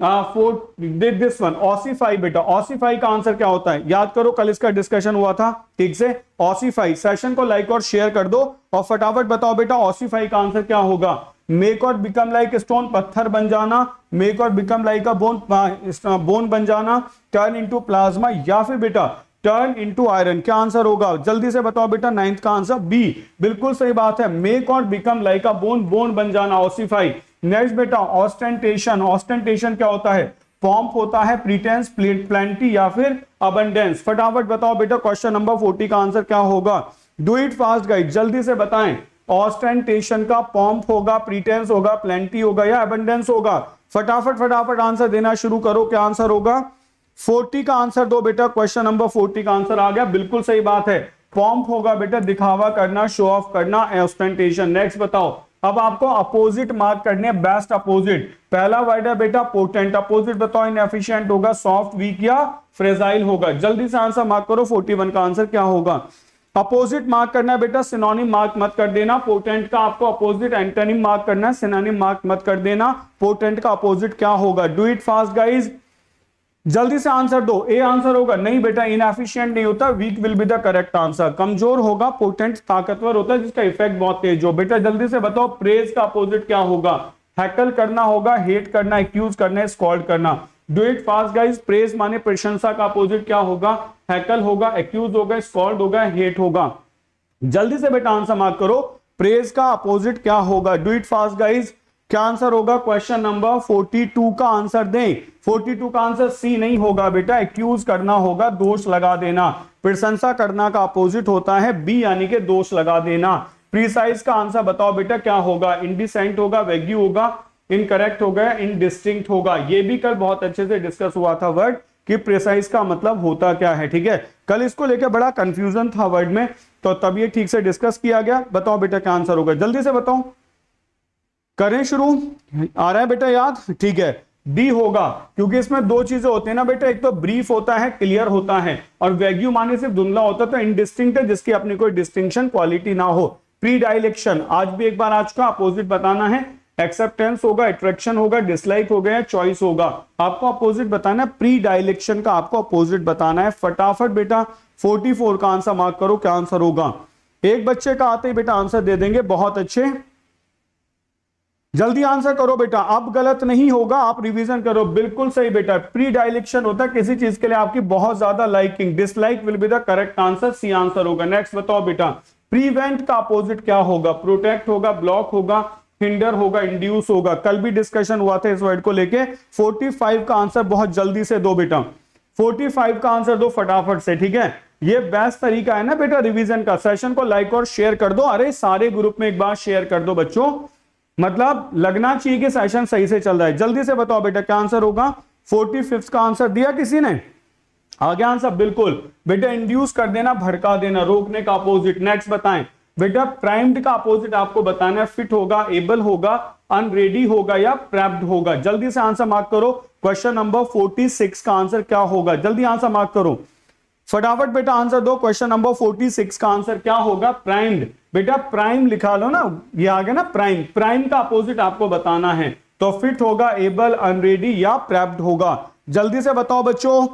A: दिस वन ऑसिफाई। बेटा ऑसिफाई का आंसर क्या होता है, याद करो कल इसका डिस्कशन हुआ था, ठीक से। ऑसिफाई, सेशन को लाइक और शेयर कर दो और फटाफट बताओ बेटा ऑसिफाई का आंसर क्या होगा। मेक और बिकम लाइक स्टोन, पत्थर बन जाना, मेक और बिकम लाइक अ बोन बन जाना, टर्न इनटू प्लाज्मा, या फिर बेटा टर्न इनटू आयरन। क्या आंसर होगा, जल्दी से बताओ बेटा। 9th का आंसर बी, बिल्कुल सही बात है, मेक और बिकम लाइक अ बोन, बोन बन जाना, ऑसिफाई। नेक्स्ट बेटा ऑस्टेंटेशन, ऑस्टेंटेशन क्या होता है, पॉम्प होता है, प्रीटेंस, प्लेंटी या फिर अबंडेंस। फटाफट बताओ बेटा क्वेश्चन नंबर 40 का आंसर क्या होगा। डू इट फास्ट गाइस, जल्दी से बताएं। ऑस्टेंटेशन का पॉम्प होगा, प्रीटेंस होगा, प्लेंटी होगा या अबंडेंस होगा। फटाफट फटाफट आंसर देना शुरू करो, क्या आंसर होगा। 40 का आंसर दो बेटा, क्वेश्चन नंबर 40 का आंसर आ गया, बिल्कुल सही बात है, पॉम्प होगा बेटा, दिखावा करना, शो ऑफ करना, ऑस्टेंटेशन। नेक्स्ट बताओ, अब आपको अपोजिट मार्क करने, बेस्ट अपोजिट। पहला वर्ड है बेटा पोटेंट, अपोजिट बताओ, इनएफिशिएंट होगा, सॉफ्ट, वीक या फ्रेजाइल होगा। जल्दी से आंसर मार्क करो। 41 का आंसर क्या होगा। अपोजिट मार्क करना है बेटा, सिनोनिम मार्क मत कर देना। पोटेंट का आपको अपोजिट एंटोनिम मार्क करना है, सिनोनिम मार्क मत कर देना। पोटेंट का अपोजिट क्या होगा। डू इट फास्ट गाइज, जल्दी से आंसर दो। ए आंसर होगा, नहीं बेटा इनएफिशिएंट नहीं होता, weak will be the correct answer. कमजोर होगा, पोटेंट ताकतवर होता है जिसका इफेक्ट बहुत तेज हो। बेटा जल्दी से बताओ, प्रेज का अपोजिट क्या होगा। हैकल करना होगा, हेट करना, एक्यूज करना, स्कॉल्ड करना। Do it fast guys, praise माने प्रशंसा का अपोजिट क्या होगा, हैकल होगा, एक्यूज होगा, स्कॉल्ड होगा, हेट होगा। जल्दी से बेटा आंसर मार्क करो, प्रेज का अपोजिट क्या होगा। डू इट फास्ट गाइज, क्या आंसर होगा। क्वेश्चन नंबर 42 का आंसर दें। 42 का आंसर सी नहीं होगा बेटा, एक्यूज करना होगा, दोष लगा देना। प्रशंसा करना का अपोजिट होता है बी, यानी कि दोष लगा देना। प्रीसाइज का आंसर बताओ बेटा क्या होगा। इंडिसेंट होगा, वेग्यू होगा, इनकरेक्ट होगा, इनडिस्टिंक्ट होगा। ये भी कल बहुत अच्छे से डिस्कस हुआ था वर्ड कि प्रिसाइज का मतलब होता क्या है। ठीक है, कल इसको लेकर बड़ा कंफ्यूजन था वर्ड में, तो तब ये ठीक से डिस्कस किया गया। बताओ बेटा क्या आंसर होगा, जल्दी से बताओ, करें शुरू। आ रहा है बेटा याद, ठीक है। डी होगा, क्योंकि इसमें दो चीजें होती है ना बेटा, एक तो ब्रीफ होता है, क्लियर होता है, और वैग्यू माने सिर्फ धुंधला होता है, तो इनडिस्टिंक्ट है जिसकी अपनी कोई डिस्टिंक्शन क्वालिटी ना हो। प्री डायलेक्शन, आज भी एक बार आज का अपोजिट बताना है। एक्सेप्टेंस होगा, अट्रैक्शन होगा, डिसलाइक हो गया, चॉइस होगा। आपको अपोजिट बताना है, प्री डायलेक्शन का आपको अपोजिट बताना है। फटाफट बेटा 44 का आंसर मार्क करो, क्या आंसर होगा। एक बच्चे का आते ही बेटा आंसर दे देंगे, बहुत अच्छे, जल्दी आंसर करो बेटा, अब गलत नहीं होगा, आप रिवीजन करो। बिल्कुल सही बेटा, प्री डायलेक्शन होता है किसी चीज के लिए आपकी बहुत ज्यादा liking, dislike will be the correct answer, C answer होगा। नेक्स्ट बताओ बेटा, प्रीवेंट का अपोजिट क्या होगा। प्रोटेक्ट होगा, ब्लॉक होगा, हिंडर होगा, इंड्यूस होगा। कल भी डिस्कशन हुआ था इस वर्ड को लेके। 45 का आंसर बहुत जल्दी से दो बेटा, 45 का आंसर दो फटाफट से, ठीक है। ये बेस्ट तरीका है ना बेटा रिवीजन का। सेशन को लाइक और शेयर कर दो, अरे सारे ग्रुप में एक बार शेयर कर दो बच्चों, मतलब लगना चाहिए कि सेशन सही से चल रहा है। जल्दी से बताओ बेटा क्या आंसर होगा। 45 का आंसर दिया किसी ने, आ गया आंसर, बिल्कुल बेटा इंड्यूस कर देना, भड़का देना, रोकने का अपोजिट। नेक्स्ट बताएं बेटा, प्राइम्ड का अपोजिट आपको बताना है। फिट होगा, एबल होगा, अनरेडी होगा या प्रेप्ड होगा। जल्दी से आंसर मार्क करो। क्वेश्चन नंबर 46 का आंसर क्या होगा, जल्दी आंसर मार्क करो फटाफट बेटा, आंसर दो। क्वेश्चन नंबर 46 का आंसर क्या होगा, प्राइम्ड। बेटा प्राइम लिखा लो ना, ये आ गया ना प्राइम। प्राइम का अपोजिट आपको बताना है, तो फिट होगा, एबल, अनरेडी या प्रेप्ड होगा। जल्दी से बताओ बच्चों,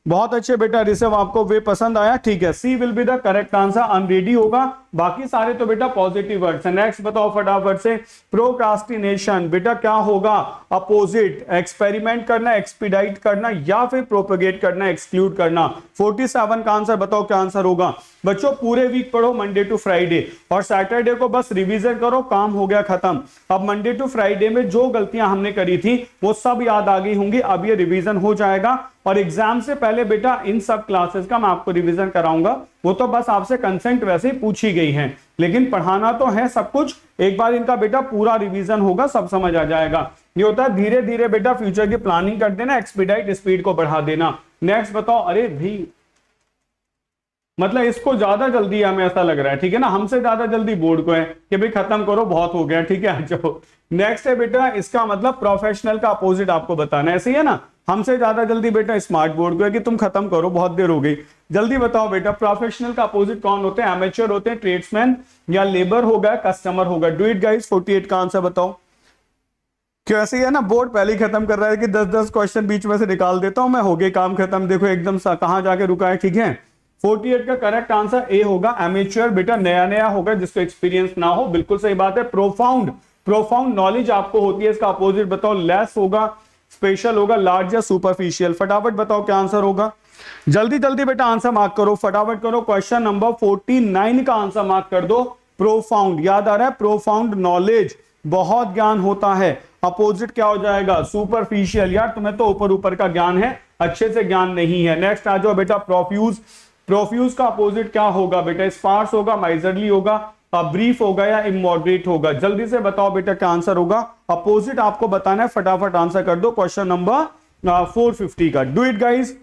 A: बहुत अच्छे बेटा ऋषभ, आपको वे पसंद आया, ठीक है। C will be the correct answer, unready होगा, बाकी सारे तो बेटा पॉजिटिव वर्ड्स हैं। नेक्स्ट बताओ फटाफट से, प्रोक्रास्टिनेशन बेटा क्या होगा? अपोजिट, एक्सपेरिमेंट करना, एक्सपीडाइट करना, या फिर प्रोपेगेट करना, एक्सक्लूड करना। 47 का आंसर बताओ क्या आंसर होगा? बच्चों पूरे वीक पढ़ो मंडे टू फ्राइडे, और सैटरडे को बस रिवीजन करो, काम हो गया खत्म। अब मंडे टू फ्राइडे में जो गलतियां हमने करी थी वो सब याद आ गई होंगी, अब ये रिवीजन हो जाएगा। और एग्जाम से पहले बेटा इन सब क्लासेस का मैं आपको रिवीजन कराऊंगा, वो तो बस आपसे कंसेंट वैसे ही पूछी गई है, लेकिन पढ़ाना तो है सब कुछ। एक बार इनका बेटा पूरा रिवीजन होगा, सब समझ आ जाएगा। ये होता है धीरे धीरे बेटा फ्यूचर की प्लानिंग कर देना, एक्सपीडाइट स्पीड को बढ़ा देना। नेक्स्ट बताओ, अरे भी मतलब इसको ज्यादा जल्दी हमें ऐसा लग रहा है, ठीक है ना, हमसे ज्यादा जल्दी बोर्ड को है कि भाई खत्म करो, बहुत हो गया, ठीक है। जो नेक्स्ट है बेटा, इसका मतलब प्रोफेशनल का अपोजिट आपको बताना है, ऐसे ही है ना, हमसे ज्यादा जल्दी बेटा स्मार्ट बोर्ड को है कि तुम खत्म करो, बहुत देर हो गई। जल्दी बताओ बेटा, प्रोफेशनल का अपोजिट कौन होते हैं? एमेच्योर होते हैं, ट्रेड्समैन, या लेबर होगा, कस्टमर होगा? डू इट गाइस, 48 का आंसर बताओ। क्यों ऐसे ही है ना, बोर्ड पहले ही खत्म कर रहा है कि 10-10 क्वेश्चन बीच में से निकाल देता हूं मैं, हो गए काम खत्म। देखो एकदम कहां जाके रुका है, ठीक है। 48 का करेक्ट आंसर ए होगा, एमेच्योर बेटा नया नया होगा, जिसको एक्सपीरियंस ना हो, बिल्कुल सही बात है। प्रोफाउंड, प्रोफाउंड नॉलेज आपको होती है, इसका अपोजिट बताओ। लेस होगा, स्पेशल होगा, लार्ज या सुपरफिशियल? फटाफट बताओ क्या आंसर होगा, जल्दी जल्दी बेटा आंसर मार्क करो, फटाफट करो। क्वेश्चन नंबर 49 का आंसर मार्क कर दो। प्रोफाउंड, याद आ रहा है, प्रोफाउंड नॉलेज, बहुत ज्ञान होता है। अपोजिट क्या हो जाएगा? सुपरफिशियल। यार तुम्हें तो ऊपर ऊपर का ज्ञान है, अच्छे से ज्ञान नहीं है। नेक्स्ट आ जाओ बेटा, प्रोफ्यूज, प्रोफ्यूज का अपोजिट क्या होगा बेटा? स्पार्स होगा, माइजरली होगा, ब्रीफ होगा, या इमॉडरेट होगा? जल्दी से बताओ बेटा क्या आंसर होगा, अपोजिट आपको बताना है, फटाफट आंसर कर दो। क्वेश्चन नंबर 450 का, डू इट गाइस,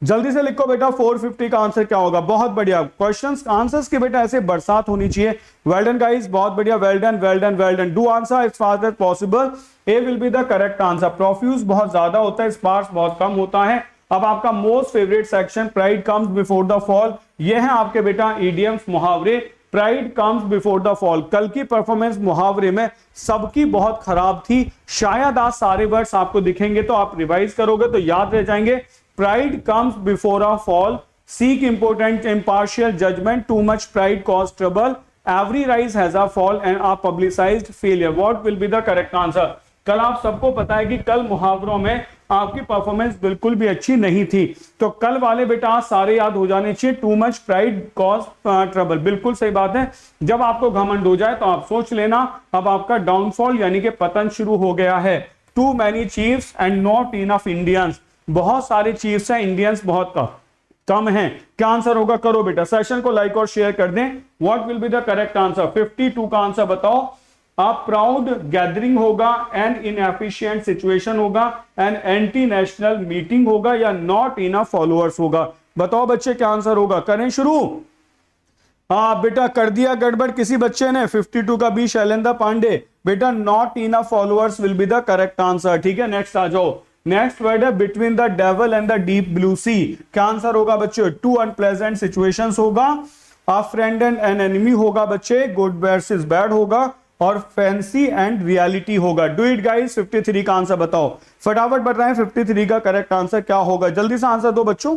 A: जल्दी से लिखो बेटा 450 का आंसर क्या होगा। बहुत बढ़िया, क्वेश्चंस आंसर्स की बेटा ऐसे बरसात होनी चाहिए। वेल डन गाइस, बहुत बढ़िया, well done well done well done. Do answer as fast as possible, A will be the correct answer. Profuse बहुत ज्यादा होता है, स्पार्स बहुत कम होता है। अब आपका most favourite section, pride comes before the fall, ये है आपके बेटा इडियम्स, मुहावरे। Pride comes before the fall, कल की परफॉर्मेंस मुहावरे में सबकी बहुत खराब थी, शायद आज सारे वर्ड्स आपको दिखेंगे तो आप रिवाइज करोगे तो याद रह जाएंगे। Pride comes before a fall, seek important impartial judgment, too much pride cause trouble, every rise has a fall and a publicized failure. What will be the correct answer? कल आप सबको पता है कि कल मुहावरों में आपकी परफॉर्मेंस बिल्कुल भी अच्छी नहीं थी, तो कल वाले बेटा आज सारे याद हो जाने चाहिए। Too much pride cause trouble, बिल्कुल सही बात है। जब आपको घमंड हो जाए तो आप सोच लेना अब आपका डाउनफॉल यानी कि पतन शुरू हो गया है। Too many chiefs and not enough Indians, बहुत सारे चीफ्स हैं, इंडियंस बहुत कम हैं। क्या आंसर होगा? करो बेटा, सेशन को लाइक और शेयर कर दें। What will be the correct answer? 52 का आंसर बताओ। अ प्राउड गैदरिंग होगा, एन इनएफिशिएंट सिचुएशन होगा, एन एंटी नेशनल मीटिंग होगा, या नॉट इनफ फॉलोअर्स होगा? बताओ बच्चे क्या आंसर होगा, करें शुरू। हाँ बेटा कर दिया गड़बड़ किसी बच्चे ने, 52 का बी शैलेंद्र पांडे, बेटा not enough followers will be the correct answer. ठीक है, नेक्स्ट आ जाओ। नेक्स्ट वर्ड है between the devil and the deep blue sea, क्या आंसर होगा बच्चे? टू अनप्लेजेंट सिचुएशंस होगा, a friend and an enemy होगा बच्चे, गुड वर्सेस बैड होगा, और फैंसी एंड रियलिटी होगा। डू इट गाइस, 53 का आंसर बताओ, फटाफट बताएं 53 का करेक्ट आंसर क्या होगा, जल्दी से आंसर दो बच्चों।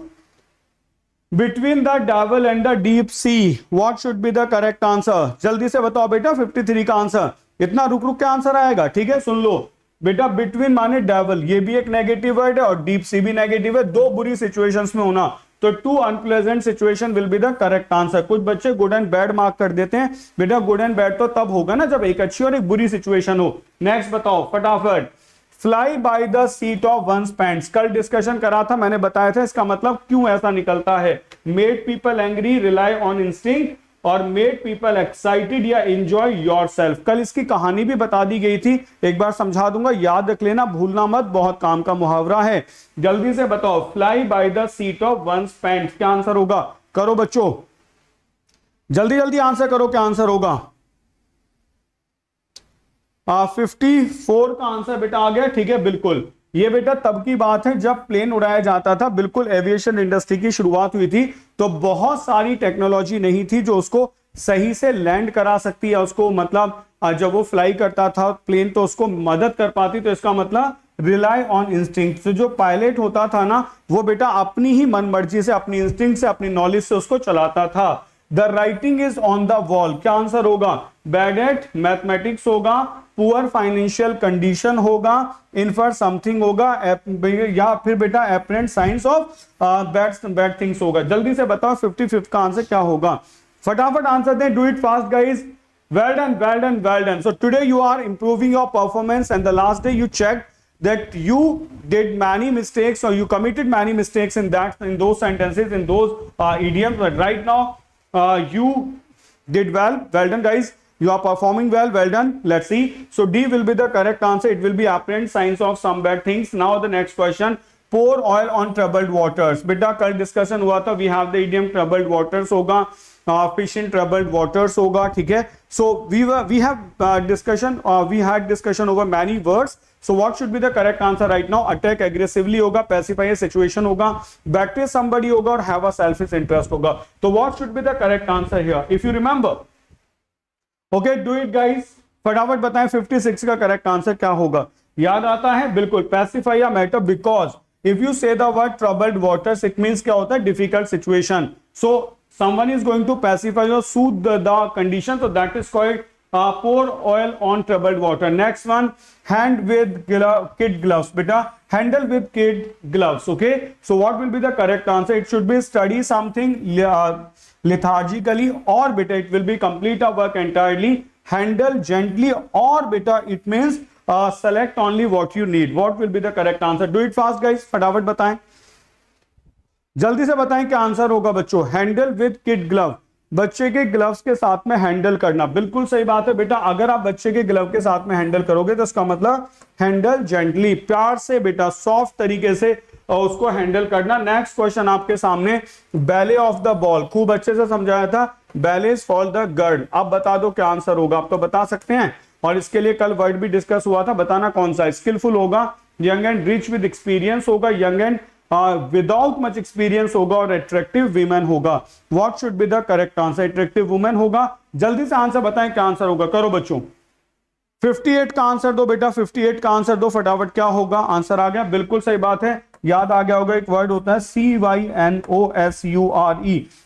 A: Between the devil and the deep sea, what should be the correct answer? जल्दी से बताओ बेटा 53 का आंसर। इतना रुक रुक के आंसर आएगा, ठीक है, सुन लो बेटा। बिटवीन माने डेविल, ये भी एक नेगेटिव वर्ड है, और डीप सी भी नेगेटिव है, दो बुरी सिचुएशंस में होना, तो to unpleasant situation will be the correct answer. कुछ बच्चे गुड एंड बैड मार्क कर देते हैं, बेटा गुड एंड बैड तो तब होगा ना जब एक अच्छी और एक बुरी सिचुएशन हो। नेक्स्ट बताओ फटाफट। Fly by the seat of one's pants, कल डिस्कशन करा था, मैंने बताया था इसका मतलब क्यों ऐसा निकलता है। Made people angry, rely on instinct, और मेड पीपल एक्साइटेड या एंजॉय योरसेल्फ। कल इसकी कहानी भी बता दी गई थी, एक बार समझा दूंगा, याद रख लेना, भूलना मत, बहुत काम का मुहावरा है। जल्दी से बताओ, fly by the seat of one's pants, क्या आंसर होगा? करो बच्चों, जल्दी जल्दी आंसर करो, क्या आंसर होगा? 54 का आंसर बेटा आ गया, ठीक है, बिल्कुल। ये बेटा तब की बात है जब प्लेन उड़ाया जाता था, बिल्कुल एविएशन इंडस्ट्री की शुरुआत हुई थी, तो बहुत सारी टेक्नोलॉजी नहीं थी जो उसको सही से लैंड करा सकती है, उसको मतलब जब वो फ्लाई करता था प्लेन तो उसको मदद कर पाती, तो इसका मतलब रिलाई ऑन इंस्टिंक्ट। तो जो पायलट होता था ना वो बेटा अपनी ही मन मर्जी से, अपनी इंस्टिंक्ट से, अपनी नॉलेज से उसको चलाता था। The writing is on the wall, क्या आंसर होगा? बैड एट मैथमेटिक्स होगा, पुअर फाइनेंशियल कंडीशन होगा, इनफर समथिंग होगा, या फिर बेटा apparent science of bad things होगा। जल्दी से बताओ 55 का आंसर क्या होगा? फटाफट आंसर दें, do it fast guys. Well done, well done, well done. So today you are improving your performance, and the last day you checked that you did many mistakes or you committed many mistakes in those sentences, in those idioms. But right now you did well. Well done, guys. You are performing well. Well done. Let's see. So D will be the correct answer. It will be apparent signs of some bad things. Now the next question. Pour oil on troubled waters. बेटा कल discussion हुआ था. We have the idiom troubled waters होगा. Fish in troubled waters होगा, ठीक है. So we had discussion over many words. So what should be the correct answer right now? Attack aggressively होगा, pacify a situation होगा, betray somebody होगा और have a selfish interest होगा. So what should be the correct answer here? If you remember, okay, do it guys. फटाफट बताएं 56 का correct answer क्या होगा? याद आता है? बिल्कुल, pacify a matter, because if you say the word troubled waters, it means क्या होता है? Difficult situation. So someone is going to pacify or soothe the condition, so that is called pour oil on troubled water. Next one, hand with kid gloves. Beta, handle with kid gloves. Okay, so what will be the correct answer? It should be study something lethargically, or beta it will be complete a work entirely, handle gently, or beta it means select only what you need. What will be the correct answer? Do it fast guys, फटाफट बताएं, जल्दी से बताएं क्या answer होगा बच्चों? Handle with kid glove, बच्चे के ग्लव्स के साथ में हैंडल करना, बिल्कुल सही बात है बेटा. अगर आप बच्चे के ग्लव के साथ में हैंडल करोगे तो इसका मतलब हैंडल जेंटली, प्यार से बेटा, सॉफ्ट तरीके से उसको हैंडल करना. नेक्स्ट क्वेश्चन आपके सामने, बैले ऑफ द बॉल, खूब अच्छे से समझाया था. बैलेज फॉर द गर्ड, अब बता दो क्या आंसर होगा? आप तो बता सकते हैं, और इसके लिए कल वर्ड भी डिस्कस हुआ था, बताना कौन सा. स्किलफुल होगा, young and rich with experience होगा, young and without much experience होगा, और अट्रैक्टिव वीमेन होगा. What should be the correct answer? Attractive women होगा. जल्दी से आंसर बताएं क्या आंसर होगा. करो बच्चों, 58 का आंसर दो बेटा, 58 का आंसर दो फटाफट. क्या होगा? आंसर आ गया, बिल्कुल सही बात है. याद आ गया होगा, एक वर्ड होता है CYNOSURE,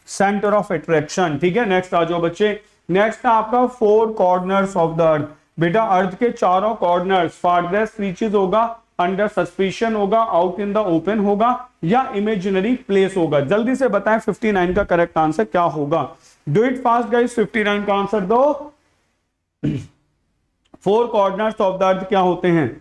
A: सेंटर ऑफ अट्रैक्शन. ठीक है, नेक्स्ट आ जाओ बच्चे. नेक्स्ट है आपका 4 कॉर्नर्स ऑफ द अर्थ. बेटा अर्थ के चारों कॉर्नर्स, फार्देस्ट रीचेस होगा, अंडर सस्पिशन होगा, आउट इन द ओपन होगा, या इमेजिनरी प्लेस होगा. जल्दी से बताएं 59 का करेक्ट आंसर क्या होगा? डू इट फास्ट गाइस, 59 का आंसर दो. 4 कॉर्नर्स ऑफ द अर्थ क्या होते हैं?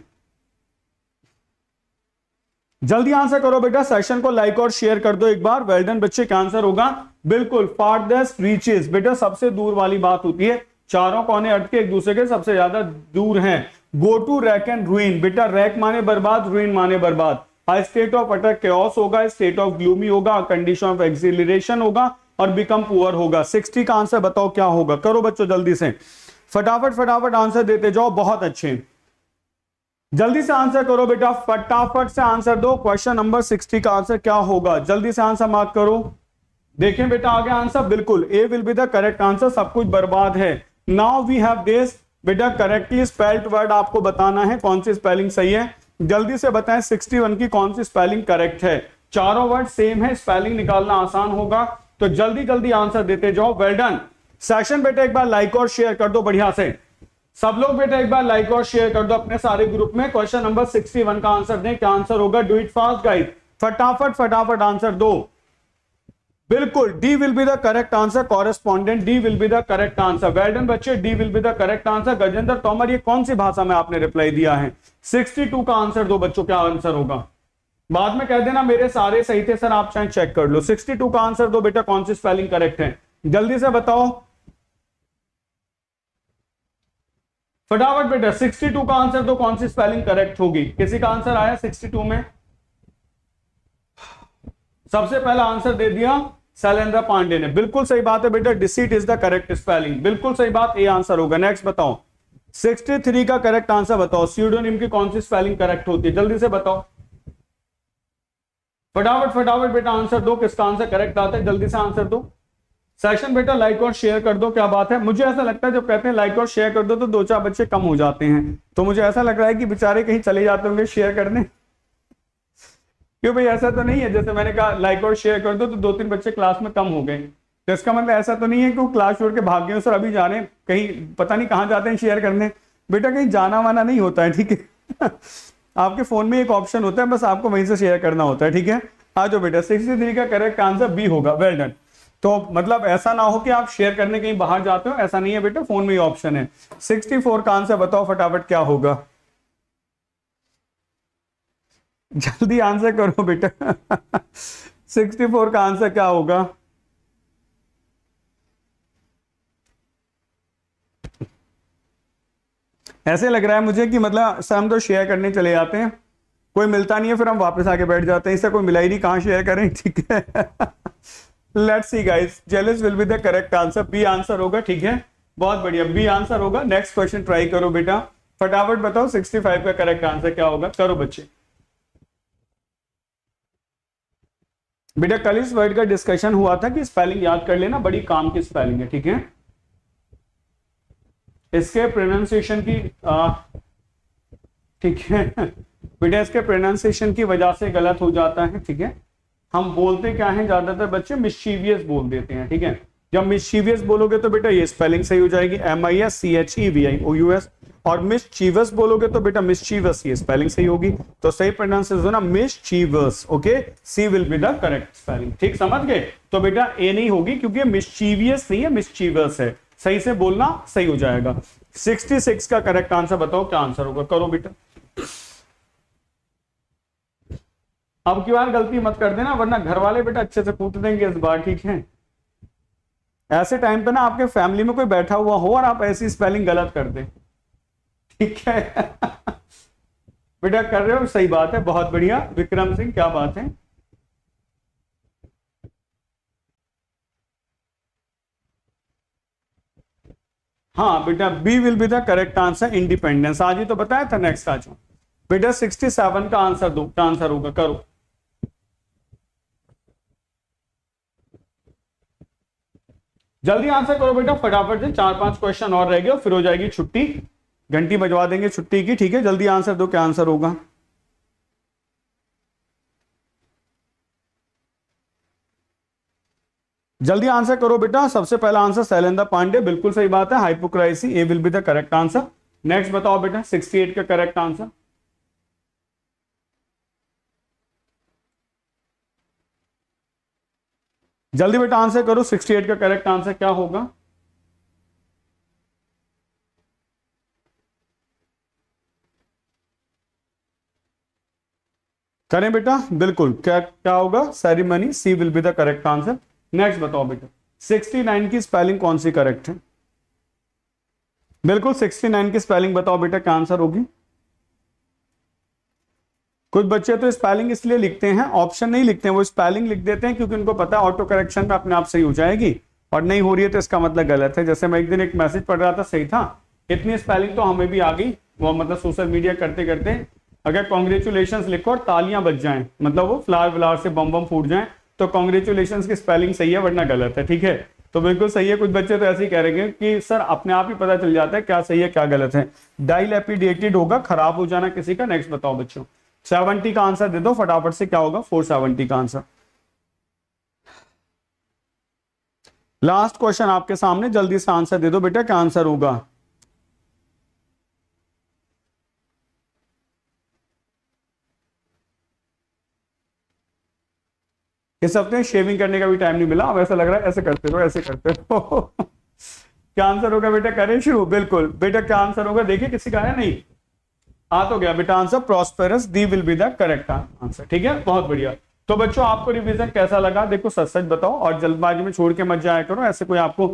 A: जल्दी आंसर करो बेटा, सेशन को लाइक और शेयर कर दो एक बार. वेल डन बच्चे, क्या आंसर होगा? बिल्कुल, फार्देस्ट रीचेस. बेटा सबसे दूर वाली बात होती है, चारों कोने अर्थ के एक दूसरे के सबसे ज्यादा दूर हैं. Go to rack and ruin, बेटा रैक माने बर्बाद, रूइन माने बर्बाद. स्टेट ऑफ अटर केओस होगा, स्टेट ऑफ ग्लूमी होगा, कंडीशन ऑफ एक्सिलरेशन होगा, और बिकम पुअर होगा. 60 का आंसर बताओ क्या होगा? करो बच्चों जल्दी से, फटाफट फटाफट आंसर देते जाओ, बहुत अच्छे. जल्दी से आंसर करो बेटा, फटाफट से आंसर दो. क्वेश्चन नंबर 60 का आंसर क्या होगा? जल्दी से आंसर मार्क करो. देखें बेटा आ गया आंसर, बिल्कुल A will be the correct answer. सब कुछ बर्बाद है. Now we have this. बेटा करेक्टली स्पेल्ड वर्ड आपको बताना है, कौन सी स्पेलिंग सही है. जल्दी से बताएं 61 की कौन सी स्पेलिंग करेक्ट है. चारों वर्ड सेम है, स्पेलिंग निकालना आसान होगा, तो जल्दी जल्दी आंसर देते जाओ. Well done. सेशन बेटा एक बार लाइक और शेयर कर दो बढ़िया से. सब लोग बेटा एक बार लाइक और शेयर कर दो अपने सारे ग्रुप में. क्वेश्चन नंबर 61 का आंसर दें, क्या आंसर होगा? डू इट फास्ट गाइस, फटाफट फटाफट आंसर दो. बिल्कुल, D will be the correct answer. Correspondent D will be the correct answer. Well done बच्चे, D will be the correct answer. Gajendra Tomar, ये कौन सी भाषा में आपने रिप्लाई दिया है? 62 का आंसर दो बच्चों, क्या आंसर होगा? बाद में कह देना मेरे सारे सही थे सर, आप चाहे चेक कर लो. 62 का आंसर दो बेटा, कौन सी स्पेलिंग करेक्ट है? जल्दी से बताओ फटाफट बेटा. 62 का आंसर दो, कौन सी स्पेलिंग करेक्ट होगी? किसी का आंसर आया 62 में? सबसे पहला आंसर दे दिया शैलेंद्र पांडे ने, बिल्कुल सही बात है बेटा. Deceit is the correct spelling, बिल्कुल सही बात, ए आंसर होगा. नेक्स्ट बताओ 63 का करेक्ट आंसर बताओ. स्यूडोनिम की कौन सी स्पेलिंग करेक्ट होती है? जल्दी से बताओ फटाफट फटाफट बेटा आंसर दो. किसका आंसर करेक्ट आता है? जल्दी से आंसर दो. सेशन बेटा लाइक और शेयर कर दो, क्या बात है। मुझे ऐसा लगता है जब कहते हैं लाइक और शेयर कर दो तो 2-4 बच्चे कम हो जाते हैं, तो मुझे ऐसा लग रहा है कि बेचारे कहीं चले जाते होंगे शेयर करने। क्यों भाई, ऐसा तो नहीं है जैसे मैंने कहा लाइक और शेयर कर दो तो 2-3 बच्चे क्लास में कम हो गए, तो इसका मतलब ऐसा तो नहीं है कि वो क्लास छोड़ के भाग गए सर, अभी जा रहे हैं कहीं, पता नहीं कहाँ जाते हैं शेयर करने। बेटा कहीं जाना वाना नहीं होता है, ठीक है। आपके फोन में एक ऑप्शन होता है, बस आपको वहीं से शेयर करना होता है, ठीक है। आ जाओ बेटा, 63 का करेक्ट आंसर बी होगा, वेल डन। तो मतलब ऐसा ना हो कि आप शेयर करने कहीं बाहर जाते हो, ऐसा नहीं है बेटा, फोन में ही ऑप्शन है। 64 का आंसर बताओ फटाफट क्या होगा, जल्दी आंसर करो बेटा। 64 का आंसर क्या होगा? ऐसे लग रहा है मुझे कि मतलब सर हम तो शेयर करने चले जाते हैं, कोई मिलता नहीं है, फिर हम वापस आके बैठ जाते हैं, इससे कोई मिला ही नहीं, कहां शेयर करें, ठीक है। Let's see guys, jealous will be the correct answer, B answer होगा, ठीक है, बहुत बढ़िया, बी आंसर होगा। नेक्स्ट क्वेश्चन ट्राई करो बेटा, फटाफट बताओ 65 का करेक्ट आंसर क्या होगा, करो बच्चे। बेटा कल इस वर्ड का डिस्कशन हुआ था कि स्पेलिंग याद कर लेना, बड़ी काम की स्पेलिंग है, ठीक है। इसके प्रोनाउंसिएशन की ठीक है बेटा, इसके प्रोनाउंसिएशन की वजह से गलत हो जाता है, ठीक है। हम बोलते क्या है, ज्यादातर बच्चे मिस्चीवियस बोल देते हैं, ठीक है। जब मिस्चीवियस बोलोगे तो बेटा ये स्पेलिंग सही हो जाएगी, MISCHEVIOUS, और मिस्चीवस बोलोगे तो बेटा मिस्चीवस, ये स्पेलिंग सही होगी। तो सही प्रोनाउंसिएशन ना mischievous, okay, C will be the correct spelling, ठीक, समझ गए। तो बेटा ए नहीं होगी क्योंकि मिस्चीवियस नहीं है, मिस्चीवस है, सही से बोलना, सही हो जाएगा। 66 का करेक्ट आंसर बताओ क्या आंसर होगा, करो बेटा। अब की बार गलती मत कर देना, वरना घर वाले बेटा अच्छे से कूट देंगे इस बार, ठीक है। ऐसे टाइम पे ना आपके फैमिली में कोई बैठा हुआ हो और आप ऐसी स्पेलिंग गलत कर दे, ठीक है। बेटा कर रहे हो, सही बात है, बहुत बढ़िया विक्रम सिंह, क्या बात है। हाँ बेटा B will be the correct answer, independence, आज ही तो बताया था। नेक्स्ट आ जाओ बेटा, 67 का आंसर दो, क्या आंसर होगा, करो। जल्दी आंसर करो बेटा फटाफट से, 4-5 क्वेश्चन और रह गए, फिर हो जाएगी छुट्टी, घंटी बजवा देंगे छुट्टी की, ठीक है। जल्दी आंसर दो, क्या आंसर होगा। जल्दी आंसर करो बेटा। सबसे पहला आंसर शैलेंद्र पांडे, बिल्कुल सही बात है, hypocrisy, A will be the correct answer. Next बताओ बेटा 68 का करेक्ट आंसर। जल्दी बेटा आंसर करो, 68 का करेक्ट आंसर क्या होगा। करें बेटा, बिल्कुल, क्या क्या होगा, ceremony, C will be the correct answer. Next बताओ बेटा 69 की स्पेलिंग कौन सी करेक्ट है। बिल्कुल 69 की स्पेलिंग बताओ बेटा, क्या आंसर होगी। कुछ बच्चे तो स्पेलिंग इसलिए लिखते हैं, ऑप्शन नहीं लिखते हैं, वो स्पेलिंग लिख देते हैं क्योंकि उनको पता है ऑटो करेक्शन में अपने आप सही हो जाएगी, और नहीं हो रही है तो इसका मतलब गलत है। जैसे मैं एक दिन एक मैसेज पढ़ रहा था, सही था, इतनी स्पेलिंग तो हमें भी आ गई, वो मतलब सोशल मीडिया करते करते अगर कॉन्ग्रेचुलेशन लिखो और तालियां बज जाएं, मतलब वो फ्लावर व्लावर से बम बम फूट जाएं, तो कॉन्ग्रेचुलेशन की स्पेलिंग सही है वरना गलत है, ठीक है। तो बिल्कुल सही है। कुछ बच्चे तो ऐसे ही कह रहे हैं कि सर अपने आप ही पता चल जाता है क्या सही है क्या गलत है। डाइलैपिडेटेड होगा, खराब हो जाना किसी का। नेक्स्ट बताओ बच्चों, 70 का आंसर दे दो फटाफट से, क्या होगा 470 का आंसर। लास्ट क्वेश्चन आपके सामने, जल्दी से आंसर दे दो बेटा, क्या आंसर होगा। इस हफ्ते शेविंग करने का भी टाइम नहीं मिला, अब ऐसा लग रहा है ऐसे करते रहो ऐसे करते रहो। क्या आंसर होगा बेटा, करें शुरू। बिल्कुल बेटा, क्या आंसर होगा, देखिए किसी का है नहीं, आ तो गया बेटा answer, prosperous, D will be the correct answer, ठीक है, बहुत बढ़िया। तो बच्चों आपको रिवीजन कैसा लगा, देखो सच सच बताओ, और जल्दबाजी में छोड़ के मत जाया करो, ऐसे कोई आपको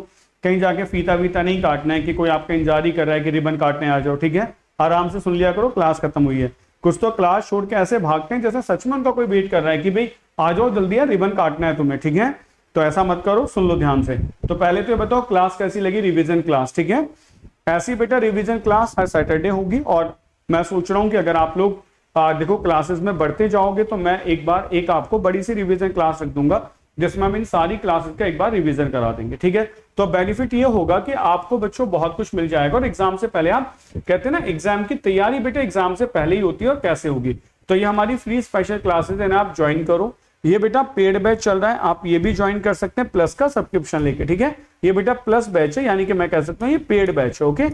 A: कहीं जाके फीता वीता नहीं काटना है कि कोई आपका इंतजार कर रहा है कि रिबन काटने आ जाओ, ठीक है। आराम से सुन लिया करो, क्लास खत्म हुई है। कुछ तो क्लास छोड़ के ऐसे भागते हैं जैसे सच में उनका कोई वेट कर रहा है कि भाई आ जाओ जल्दी है, रिबन काटना है तुम्हें, ठीक है। तो ऐसा मत करो, सुन लो ध्यान से। तो पहले तो ये बताओ क्लास कैसी लगी, रिवीजन क्लास, ठीक है। ऐसी बेटा रिवीजन क्लास हर सैटरडे होगी, और मैं सोच रहा हूं कि अगर आप लोग देखो क्लासेस में बढ़ते जाओगे तो मैं एक बार एक आपको बड़ी सी रिवीजन क्लास रख दूंगा, जिसमें हम इन सारी क्लासेस का एक बार रिवीजन करा देंगे, ठीक है। तो बेनिफिट ये होगा कि आपको बच्चों बहुत कुछ मिल जाएगा। और एग्जाम से पहले, आप कहते हैं ना एग्जाम की तैयारी बेटा एग्जाम से पहले ही होती है, और कैसे होगी, तो ये हमारी फ्री स्पेशल क्लासेस है ना, आप ज्वाइन करो। ये बेटा पेड बैच चल रहा है, आप ये भी ज्वाइन कर सकते हैं प्लस का सब्सक्रिप्शन लेके, ठीक है। ये बेटा प्लस बैच है, यानी कि मैं कह सकता हूँ ये पेड बैच है, ओके।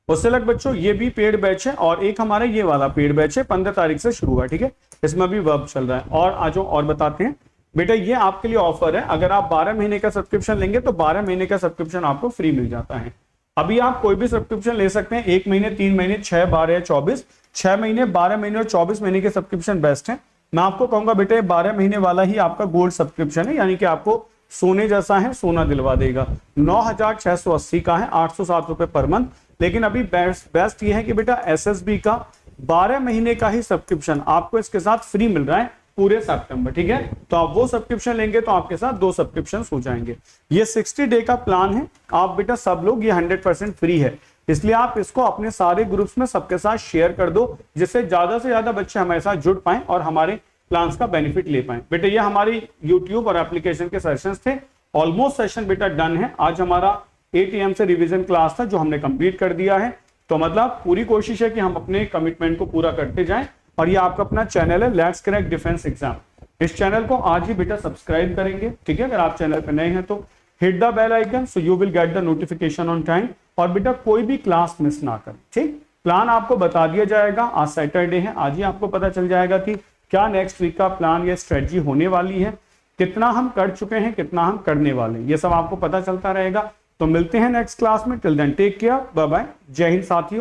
A: उससे अलग बच्चों ये भी पेड बैच है, और एक हमारा ये वाला पेड बैच है, 15 तारीख से शुरू हुआ, ठीक है। इसमें भी वर्क चल रहा है। और आज और बताते हैं बेटा, ये आपके लिए ऑफर है, अगर आप 12 महीने का सब्सक्रिप्शन लेंगे तो 12 महीने का सब्सक्रिप्शन आपको फ्री मिल जाता है। अभी आप कोई भी सब्सक्रिप्शन ले सकते हैं, 1 महीने, 3 महीने, 6, 12 या 24। 6 महीने, 12 महीने और 24 महीने के सब्सक्रिप्शन बेस्ट है। मैं आपको कहूंगा बेटे 12 महीने वाला ही आपका गोल्ड सब्सक्रिप्शन है, यानी कि आपको सोने जैसा है, सोना दिलवा देगा। 9,680 का है, 807 रुपए पर मंथ। लेकिन अभी बेस्ट ये है कि बेटा एसएसबी का 12 महीने का ही सब्सक्रिप्शन आपको इसके साथ फ्री मिल रहा है पूरे सितंबर, ठीक है। तो आप वो सब्सक्रिप्शन लेंगे तो आपके साथ 2 सब्सक्रिप्शन हो जाएंगे। ये 60 डे का प्लान है, आप बेटा सब लोग, ये 100% फ्री है, इसलिए आप इसको अपने सारे ग्रुप्स में सबके साथ शेयर कर दो, जिससे ज्यादा से ज्यादा बच्चे हमारे साथ जुड़ पाएं और हमारे प्लान्स का बेनिफिट ले पाएं। बेटा ये हमारी यूट्यूब और एप्लीकेशन के सेशंस थे, ऑलमोस्ट सेशन बेटा डन है। आज हमारा 8 AM से रिवीजन क्लास था जो हमने कंप्लीट कर दिया है। तो मतलब पूरी कोशिश है कि हम अपने कमिटमेंट को पूरा करते जाएं। और ये आपका अपना चैनल है लेट्स क्रैक डिफेंस एग्जाम, इस चैनल को आज ही बेटा सब्सक्राइब करेंगे, ठीक है। अगर आप चैनल पर नए हैं तो hit the bell icon so you will get the notification on time. और बेटा कोई भी क्लास मिस ना करें, ठीक। प्लान आपको बता दिया जाएगा, आज सैटरडे है, आज ही आपको पता चल जाएगा कि क्या नेक्स्ट वीक का प्लान या स्ट्रेटजी होने वाली है, कितना हम कर चुके हैं, कितना हम करने वाले हैं, ये सब आपको पता चलता रहेगा। तो मिलते हैं नेक्स्ट क्लास में, till then take care, bye bye, जय हिंद साथियों।